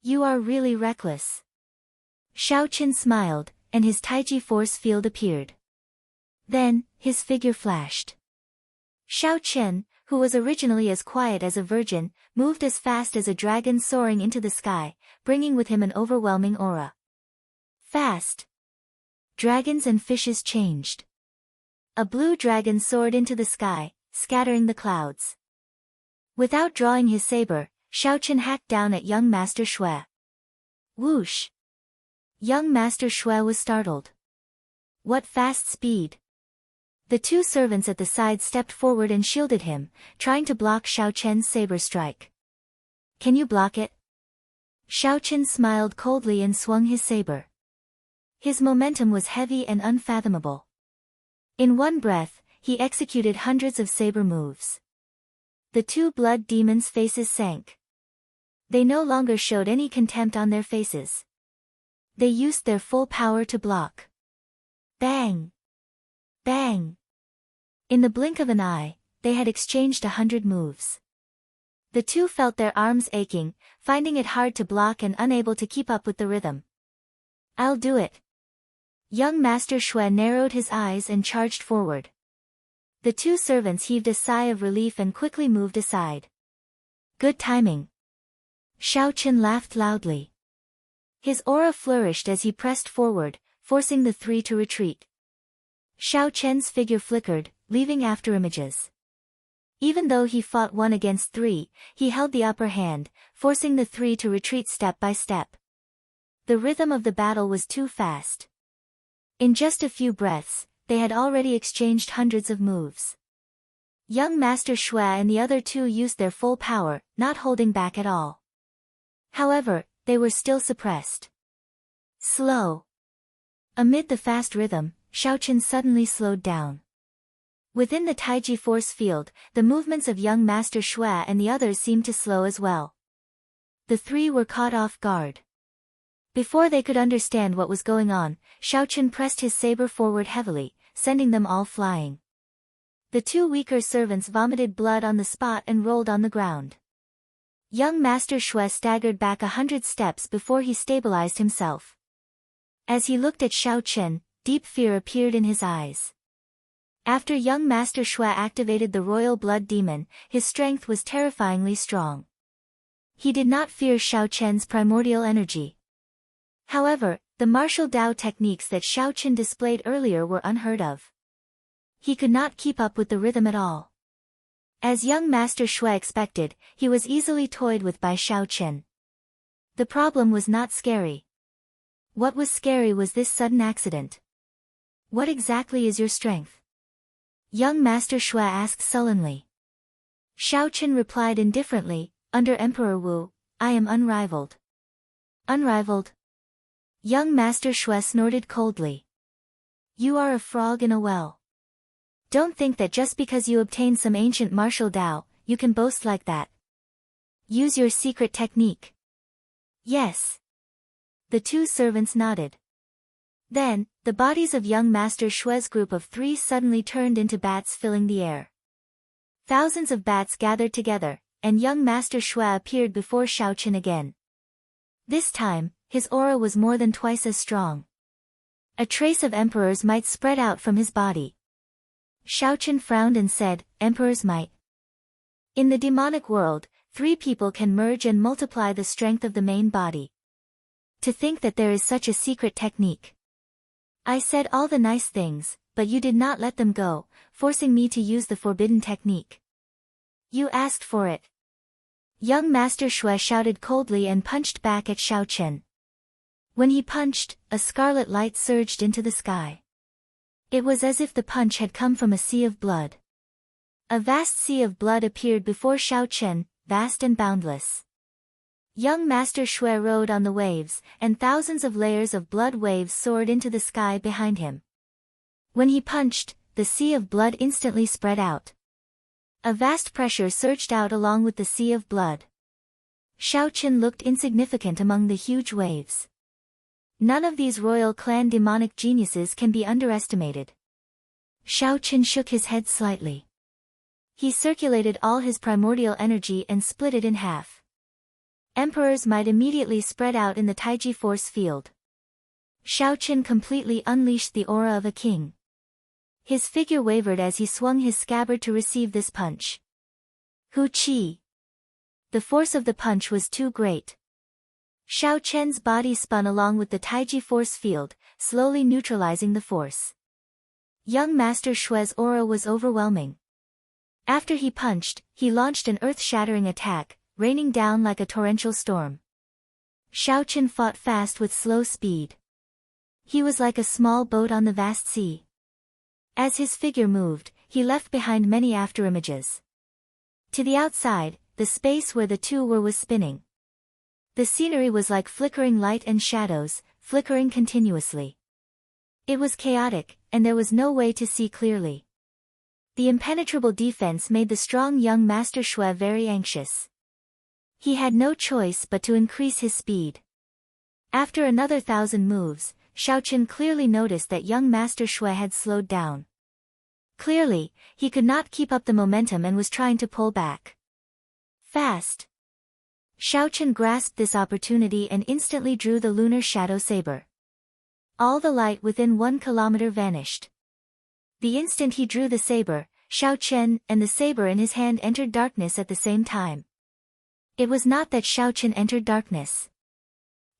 You are really reckless. Xiaoqin smiled, and his Taiji force field appeared. Then, his figure flashed. Xiaoqin, who was originally as quiet as a virgin, moved as fast as a dragon soaring into the sky, bringing with him an overwhelming aura. Fast. Dragons and fishes changed. A blue dragon soared into the sky, scattering the clouds. Without drawing his saber, Xiaoqin hacked down at young master Shui. Whoosh! Young master Shui was startled. What fast speed! The 2 servants at the side stepped forward and shielded him, trying to block Xiaoqin's saber strike. Can you block it? Xiaoqin smiled coldly and swung his saber. His momentum was heavy and unfathomable. In one breath, he executed hundreds of saber moves. The 2 blood demons' faces sank. They no longer showed any contempt on their faces. They used their full power to block. Bang! Bang! In the blink of an eye, they had exchanged 100 moves. The 2 felt their arms aching, finding it hard to block and unable to keep up with the rhythm. I'll do it. Young master Shui narrowed his eyes and charged forward. The 2 servants heaved a sigh of relief and quickly moved aside. Good timing. Xiaoqin laughed loudly. His aura flourished as he pressed forward, forcing the 3 to retreat. Xiaoqian's figure flickered, leaving afterimages. Even though he fought 1 against 3, he held the upper hand, forcing the 3 to retreat step by step. The rhythm of the battle was too fast. In just a few breaths, they had already exchanged hundreds of moves. Young master Shui and the other 2 used their full power, not holding back at all. However, they were still suppressed. Slow. Amid the fast rhythm, Xiaoqin suddenly slowed down. Within the Taiji force field, the movements of young master Shui and the others seemed to slow as well. The three were caught off guard. Before they could understand what was going on, Xiaochen pressed his saber forward heavily, sending them all flying. The two weaker servants vomited blood on the spot and rolled on the ground. Young Master Shui staggered back 100 steps before he stabilized himself. As he looked at Xiaochen, deep fear appeared in his eyes. After young Master Shui activated the royal blood demon, his strength was terrifyingly strong. He did not fear Xiaochen's primordial energy. However, the martial Dao techniques that Xiaochen displayed earlier were unheard of. He could not keep up with the rhythm at all. As young Master Shui expected, he was easily toyed with by Xiaochen. The problem was not scary. What was scary was this sudden accident. What exactly is your strength? Young Master Shui asked sullenly. Xiaochen replied indifferently, under Emperor Wu, I am unrivaled. Unrivaled? Young Master Shui snorted coldly. You are a frog in a well. Don't think that just because you obtained some ancient martial Dao, you can boast like that. Use your secret technique. Yes. The two servants nodded. Then, the bodies of young Master Shui's group of three suddenly turned into bats filling the air. Thousands of bats gathered together, and young Master Shui appeared before Xiaochen again. This time, his aura was more than twice as strong. A trace of Emperor's might spread out from his body. Xiaochen frowned and said, Emperor's might. In the demonic world, three people can merge and multiply the strength of the main body. To think that there is such a secret technique. I said all the nice things, but you did not let them go, forcing me to use the forbidden technique. You asked for it. Young Master Shui shouted coldly and punched back at Xiaochen. When he punched, a scarlet light surged into the sky. It was as if the punch had come from a sea of blood. A vast sea of blood appeared before Xiaochen, vast and boundless. Young Master Shui rode on the waves, and thousands of layers of blood waves soared into the sky behind him. When he punched, the sea of blood instantly spread out. A vast pressure surged out along with the sea of blood. Xiaochen looked insignificant among the huge waves. None of these royal clan demonic geniuses can be underestimated. Xiaochen shook his head slightly. He circulated all his primordial energy and split it in half. Emperor's might immediately spread out in the Taiji force field. Xiaochen completely unleashed the aura of a king. His figure wavered as he swung his scabbard to receive this punch. Hu Qi. The force of the punch was too great. Xiaochen's body spun along with the Taiji force field, slowly neutralizing the force. Young Master Shui's aura was overwhelming. After he punched, he launched an earth-shattering attack, raining down like a torrential storm. Xiaochen fought fast with slow speed. He was like a small boat on the vast sea. As his figure moved, he left behind many afterimages. To the outside, the space where the two were was spinning. The scenery was like flickering light and shadows, flickering continuously. It was chaotic, and there was no way to see clearly. The impenetrable defense made the strong young Master Shui very anxious. He had no choice but to increase his speed. After another 1,000 moves, Xiaochen clearly noticed that young Master Shui had slowed down. Clearly, he could not keep up the momentum and was trying to pull back. Fast! Xiaochen grasped this opportunity and instantly drew the lunar shadow saber. All the light within 1 kilometer vanished. The instant he drew the saber, Xiaochen and the saber in his hand entered darkness at the same time. It was not that Xiaochen entered darkness.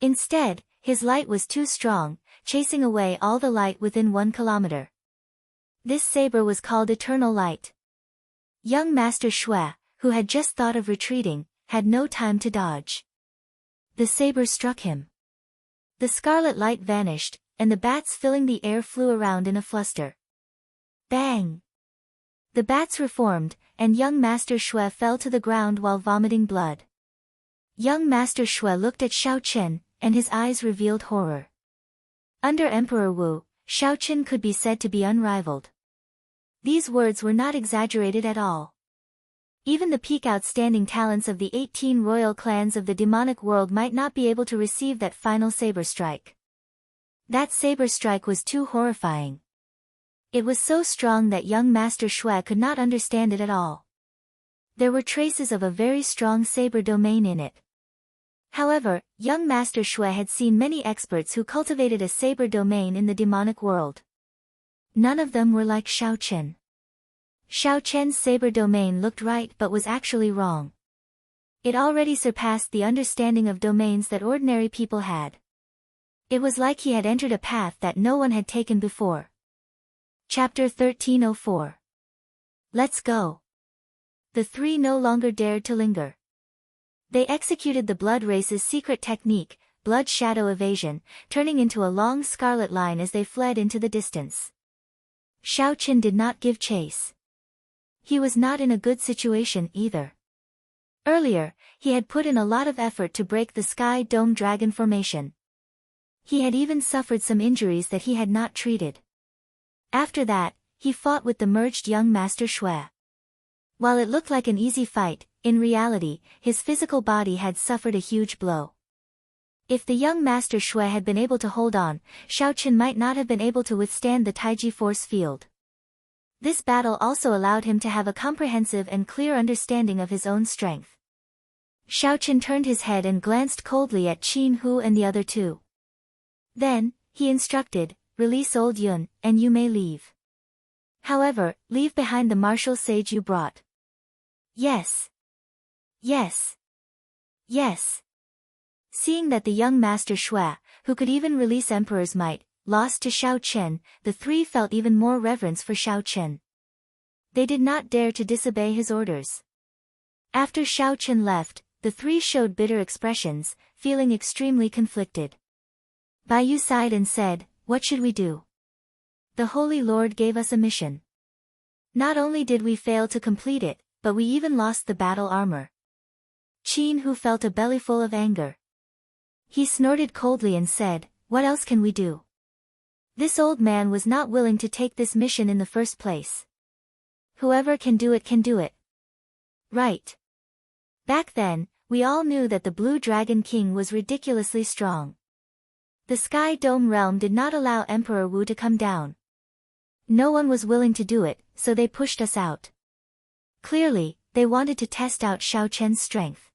Instead, his light was too strong, chasing away all the light within 1 kilometer. This saber was called Eternal Light. Young Master Shui, who had just thought of retreating, had no time to dodge. The saber struck him. The scarlet light vanished, and the bats filling the air flew around in a fluster. Bang! The bats reformed, and young Master Shui fell to the ground while vomiting blood. Young Master Shui looked at Xiaochen, and his eyes revealed horror. Under Emperor Wu, Xiaochen could be said to be unrivaled. These words were not exaggerated at all. Even the peak outstanding talents of the 18 royal clans of the demonic world might not be able to receive that final saber strike. That saber strike was too horrifying. It was so strong that young Master Shui could not understand it at all. There were traces of a very strong saber domain in it. However, young Master Shui had seen many experts who cultivated a saber domain in the demonic world. None of them were like Xiao Chen. Xiao Chen's saber domain looked right but was actually wrong. It already surpassed the understanding of domains that ordinary people had. It was like he had entered a path that no one had taken before. Chapter 1304. Let's go. The three no longer dared to linger. They executed the Blood Race's secret technique, blood shadow evasion, turning into a long scarlet line as they fled into the distance. Xiao Chen did not give chase. He was not in a good situation either. Earlier, he had put in a lot of effort to break the Sky Dome Dragon formation. He had even suffered some injuries that he had not treated. After that, he fought with the merged young Master Shui. While it looked like an easy fight, in reality, his physical body had suffered a huge blow. If the young Master Shui had been able to hold on, Xiao Chen might not have been able to withstand the Taiji force field. This battle also allowed him to have a comprehensive and clear understanding of his own strength. Xiao Chen turned his head and glanced coldly at Qin Hu and the other two. Then, he instructed, "Release old Yun, and you may leave. However, leave behind the martial sage you brought." "Yes. Yes. Yes." Seeing that the young Master Shui, who could even release Emperor's might, lost to Xiao Chen, the three felt even more reverence for Xiao Chen. They did not dare to disobey his orders. After Xiao Chen left, the three showed bitter expressions, feeling extremely conflicted. Bai Yu sighed and said, "What should we do? The Holy Lord gave us a mission. Not only did we fail to complete it, but we even lost the battle armor." Qin Hu felt a bellyful of anger. He snorted coldly and said, "What else can we do? This old man was not willing to take this mission in the first place. Whoever can do it can do it. Right. Back then, we all knew that the Blue Dragon King was ridiculously strong. The Sky Dome realm did not allow Emperor Wu to come down. No one was willing to do it, so they pushed us out. Clearly, they wanted to test out Xiao Chen's strength."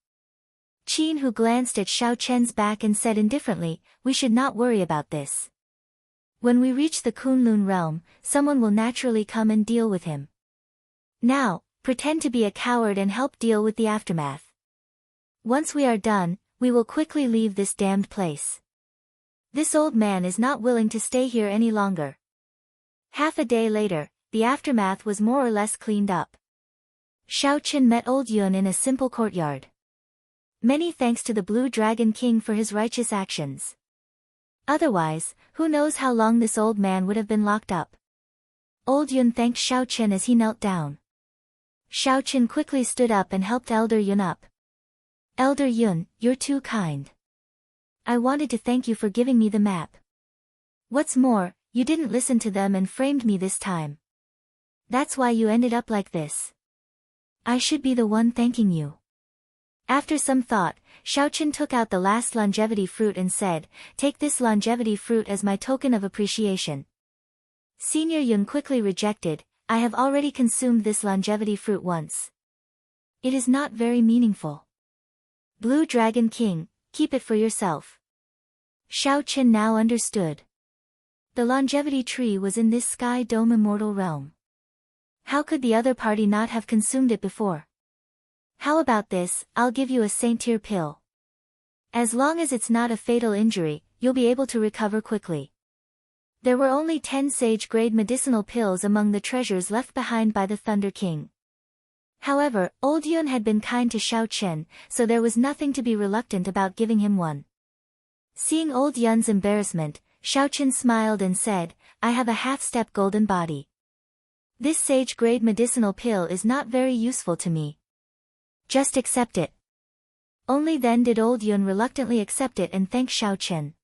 Qin Hu glanced at Xiao Chen's back and said indifferently, "We should not worry about this. When we reach the Kunlun realm, someone will naturally come and deal with him. Now, pretend to be a coward and help deal with the aftermath. Once we are done, we will quickly leave this damned place. This old man is not willing to stay here any longer." Half a day later, the aftermath was more or less cleaned up. Xiao Chen met old Yun in a simple courtyard. Many thanks to the Blue Dragon King for his righteous actions. Otherwise, who knows how long this old man would have been locked up. Old Yun thanked Xiao Chen as he knelt down. Xiao Chen quickly stood up and helped Elder Yun up. "Elder Yun, you're too kind. I wanted to thank you for giving me the map. What's more, you didn't listen to them and framed me this time. That's why you ended up like this. I should be the one thanking you." After some thought, Xiao Chen took out the last longevity fruit and said, "Take this longevity fruit as my token of appreciation." Senior Yun quickly rejected, "I have already consumed this longevity fruit once. It is not very meaningful. Blue Dragon King, keep it for yourself." Xiao Chen now understood. The longevity tree was in this Sky Dome immortal realm. How could the other party not have consumed it before? "How about this, I'll give you a Saint Tier pill. As long as it's not a fatal injury, you'll be able to recover quickly." There were only 10 sage-grade medicinal pills among the treasures left behind by the Thunder King. However, Old Yun had been kind to Xiao Chen, so there was nothing to be reluctant about giving him one. Seeing Old Yun's embarrassment, Xiao Chen smiled and said, "I have a half-step golden body. This sage-grade medicinal pill is not very useful to me. Just accept it." Only then did Old Yun reluctantly accept it and thank Xiao Chen.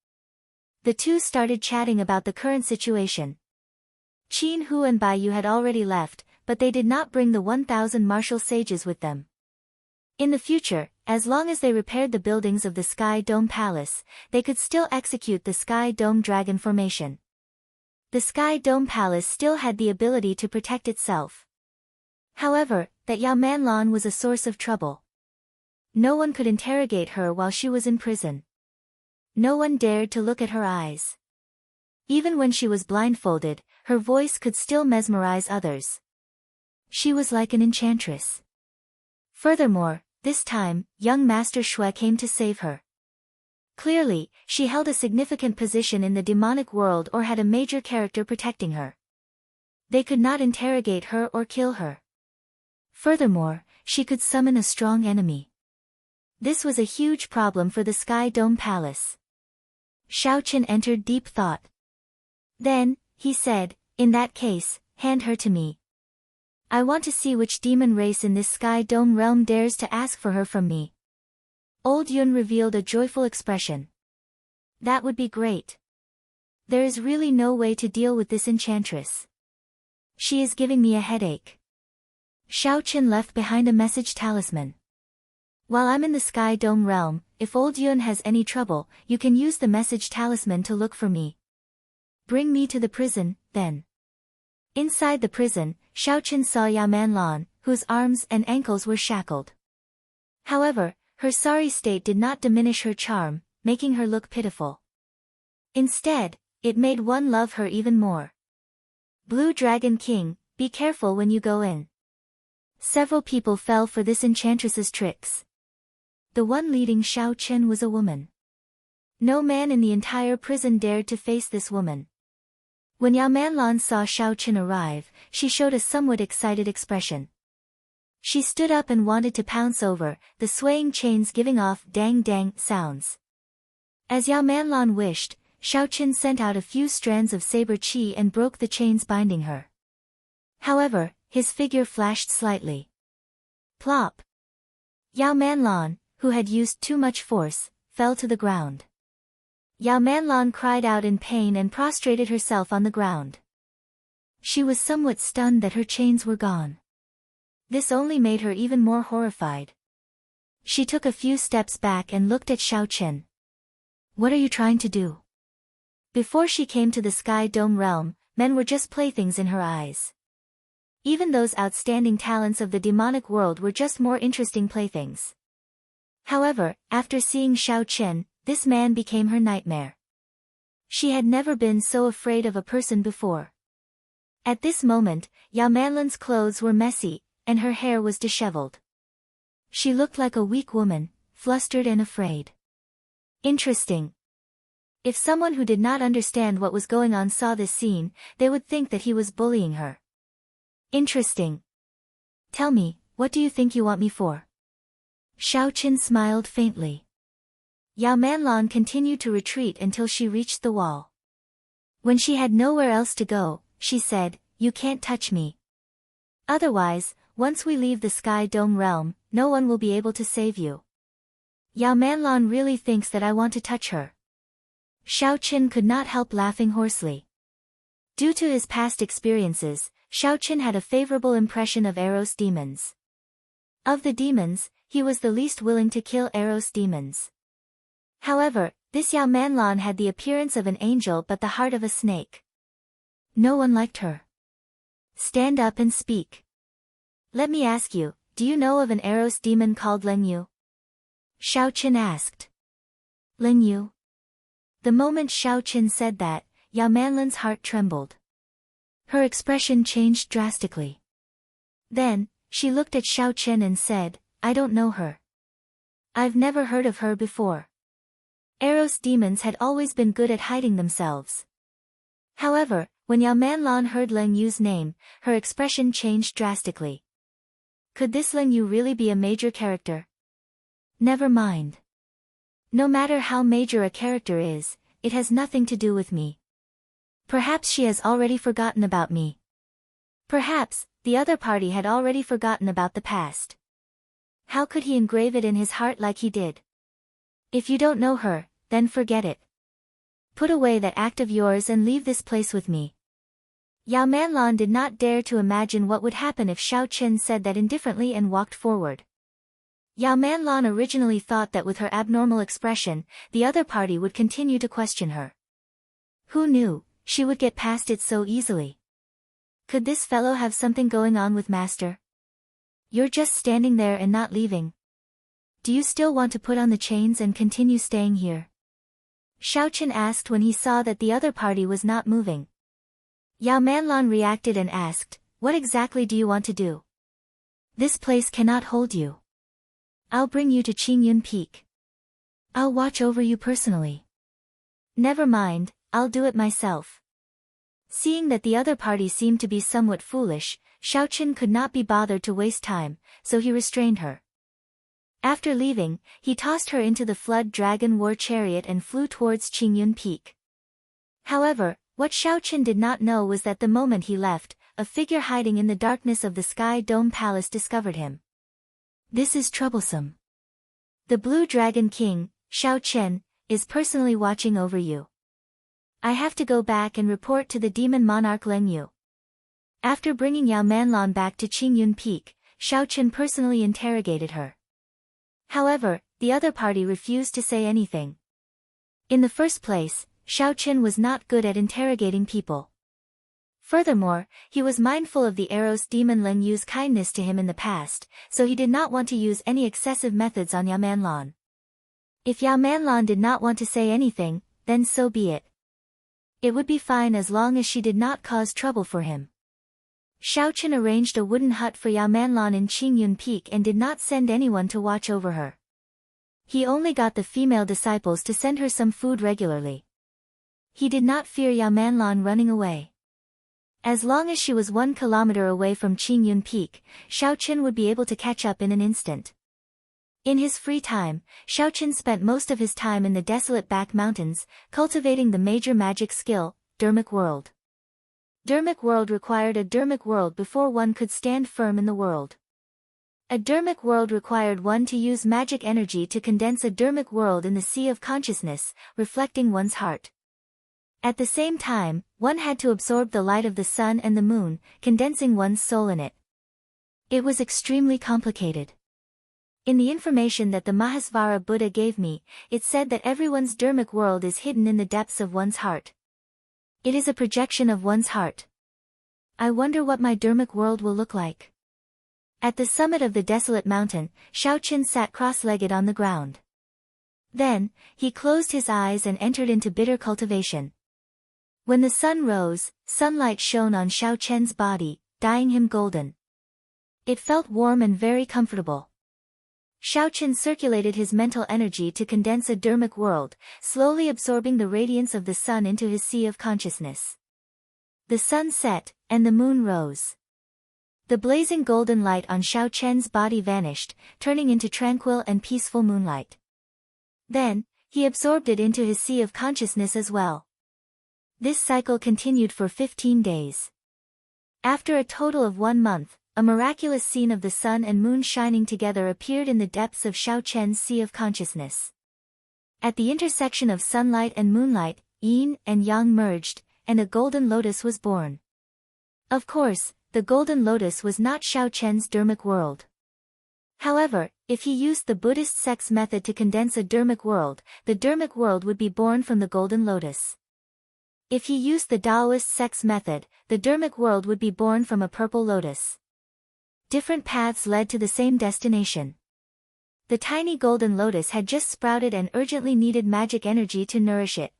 The two started chatting about the current situation. Qin Hu and Bai Yu had already left, but they did not bring the 1,000 martial sages with them. In the future, as long as they repaired the buildings of the Sky Dome Palace, they could still execute the Sky Dome Dragon formation. The Sky Dome Palace still had the ability to protect itself. However, that Yao Manlan was a source of trouble. No one could interrogate her while she was in prison. No one dared to look at her eyes. Even when she was blindfolded, her voice could still mesmerize others. She was like an enchantress. Furthermore, this time, young Master Shui came to save her. Clearly, she held a significant position in the demonic world or had a major character protecting her. They could not interrogate her or kill her. Furthermore, she could summon a strong enemy. This was a huge problem for the Sky Dome Palace. Xiaoqin entered deep thought. Then, he said, in that case, hand her to me. I want to see which demon race in this Sky Dome realm dares to ask for her from me. Old Yun revealed a joyful expression. That would be great. There is really no way to deal with this enchantress. She is giving me a headache. Xiaoqin left behind a message talisman. While I'm in the Sky Dome realm, if Old Yun has any trouble, you can use the message talisman to look for me. Bring me to the prison, then. Inside the prison, Xiaoqin saw Yao Manlan, whose arms and ankles were shackled. However, her sorry state did not diminish her charm, making her look pitiful. Instead, it made one love her even more. Blue Dragon King, be careful when you go in. Several people fell for this enchantress's tricks. The one leading Xiaoqin was a woman. No man in the entire prison dared to face this woman. When Yao Manlan saw Xiaoqin arrive, she showed a somewhat excited expression. She stood up and wanted to pounce over, the swaying chains giving off dang-dang sounds. As Yao Manlan wished, Xiaoqin sent out a few strands of saber qi and broke the chains binding her. However, his figure flashed slightly. Plop! Yao Manlan, who had used too much force, fell to the ground. Yao Manlan cried out in pain and prostrated herself on the ground. She was somewhat stunned that her chains were gone. This only made her even more horrified. She took a few steps back and looked at Xiaoqin. What are you trying to do? Before she came to the Sky Dome realm, men were just playthings in her eyes. Even those outstanding talents of the demonic world were just more interesting playthings. However, after seeing Xiaoqin, this man became her nightmare. She had never been so afraid of a person before. At this moment, Yao Manlan's clothes were messy, and her hair was disheveled. She looked like a weak woman, flustered and afraid. Interesting. If someone who did not understand what was going on saw this scene, they would think that he was bullying her. Interesting. Tell me, what do you think you want me for? Xiaoqin smiled faintly. Yao Manlan continued to retreat until she reached the wall. When she had nowhere else to go, she said, "You can't touch me. Otherwise, once we leave the Sky Dome realm, no one will be able to save you." Yao Manlan really thinks that I want to touch her. Xiaoqin could not help laughing hoarsely. Due to his past experiences, Xiaoqin had a favorable impression of Eros demons. Of the demons, he was the least willing to kill Eros demons. However, this Yao Manlan had the appearance of an angel but the heart of a snake. No one liked her. Stand up and speak. Let me ask you, do you know of an Eros demon called Ling Yu? Xiaoqin asked. Ling Yu? The moment Xiaoqin said that, Yao Manlan's heart trembled. Her expression changed drastically. Then, she looked at Xiaoqin and said, I don't know her. I've never heard of her before. Eros demons had always been good at hiding themselves. However, when Yao Manlan heard Ling Yu's name, her expression changed drastically. Could this Ling Yu really be a major character? Never mind. No matter how major a character is, it has nothing to do with me. Perhaps she has already forgotten about me. Perhaps, the other party had already forgotten about the past. How could he engrave it in his heart like he did? If you don't know her, then forget it. Put away that act of yours and leave this place with me. Yao Manlan did not dare to imagine what would happen if Xiao Chen said that indifferently and walked forward. Yao Manlan originally thought that with her abnormal expression, the other party would continue to question her. Who knew, she would get past it so easily. Could this fellow have something going on with Master? You're just standing there and not leaving. Do you still want to put on the chains and continue staying here? Xiao Chen asked when he saw that the other party was not moving. Yao Manlan reacted and asked, what exactly do you want to do? This place cannot hold you. I'll bring you to Qingyun Peak. I'll watch over you personally. Never mind, I'll do it myself. Seeing that the other party seemed to be somewhat foolish, Xiao Chen could not be bothered to waste time, so he restrained her. After leaving, he tossed her into the Flood Dragon War Chariot and flew towards Qingyun Peak. However, what Xiao Chen did not know was that the moment he left, a figure hiding in the darkness of the Sky Dome Palace discovered him. This is troublesome. The Blue Dragon King, Xiao Chen, is personally watching over you. I have to go back and report to the demon monarch Leng Yu. After bringing Yao Manlan back to Qingyun Peak, Xiao Chen personally interrogated her. However, the other party refused to say anything. In the first place, Xiao Chen was not good at interrogating people. Furthermore, he was mindful of the Eros demon Leng Yu's kindness to him in the past, so he did not want to use any excessive methods on Yao Manlan. If Yao Manlan did not want to say anything, then so be it. It would be fine as long as she did not cause trouble for him. Xiao Chen arranged a wooden hut for Yao Manlan in Qingyun Peak and did not send anyone to watch over her. He only got the female disciples to send her some food regularly. He did not fear Yao Manlan running away. As long as she was 1 kilometer away from Qingyun Peak, Xiao Chen would be able to catch up in an instant. In his free time, Xiao Chen spent most of his time in the desolate back mountains, cultivating the major magic skill, Dermic World. Dermic World required a Dermic World before one could stand firm in the world. A Dermic World required one to use magic energy to condense a Dermic World in the sea of consciousness, reflecting one's heart. At the same time, one had to absorb the light of the sun and the moon, condensing one's soul in it. It was extremely complicated. In the information that the Mahasvara Buddha gave me, it said that everyone's Dermic World is hidden in the depths of one's heart. It is a projection of one's heart. I wonder what my Dermic World will look like. At the summit of the desolate mountain, Xiao Chen sat cross-legged on the ground. Then, he closed his eyes and entered into bitter cultivation. When the sun rose, sunlight shone on Xiao Chen's body, dyeing him golden. It felt warm and very comfortable. Xiao Chen circulated his mental energy to condense a Dermic World, slowly absorbing the radiance of the sun into his sea of consciousness. The sun set, and the moon rose. The blazing golden light on Xiao Chen's body vanished, turning into tranquil and peaceful moonlight. Then, he absorbed it into his sea of consciousness as well. This cycle continued for 15 days. After a total of 1 month, a miraculous scene of the sun and moon shining together appeared in the depths of Xiao Chen's sea of consciousness. At the intersection of sunlight and moonlight, yin and yang merged, and a golden lotus was born. Of course, the golden lotus was not Xiao Chen's Dermic World. However, if he used the Buddhist sex method to condense a Dermic World, the Dermic World would be born from the golden lotus. If he used the Taoist sex method, the Dermic World would be born from a purple lotus. Different paths led to the same destination. The tiny golden lotus had just sprouted and urgently needed magic energy to nourish it.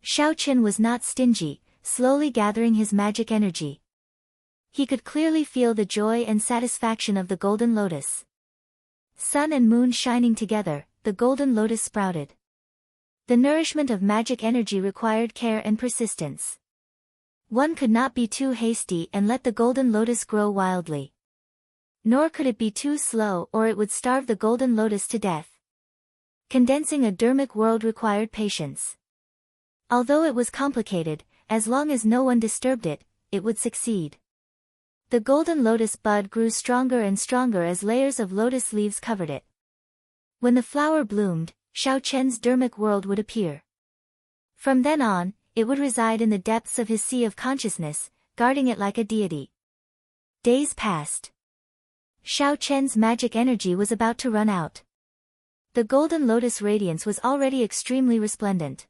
Xiao Chen was not stingy, slowly gathering his magic energy. He could clearly feel the joy and satisfaction of the golden lotus. Sun and moon shining together, the golden lotus sprouted. The nourishment of magic energy required care and persistence. One could not be too hasty and let the golden lotus grow wildly. Nor could it be too slow or it would starve the golden lotus to death. Condensing a Dermic World required patience. Although it was complicated, as long as no one disturbed it, it would succeed. The golden lotus bud grew stronger and stronger as layers of lotus leaves covered it. When the flower bloomed, Xiao Chen's Dermic World would appear. From then on, it would reside in the depths of his sea of consciousness, guarding it like a deity. Days passed. Xiao Chen's magic energy was about to run out. The golden lotus radiance was already extremely resplendent.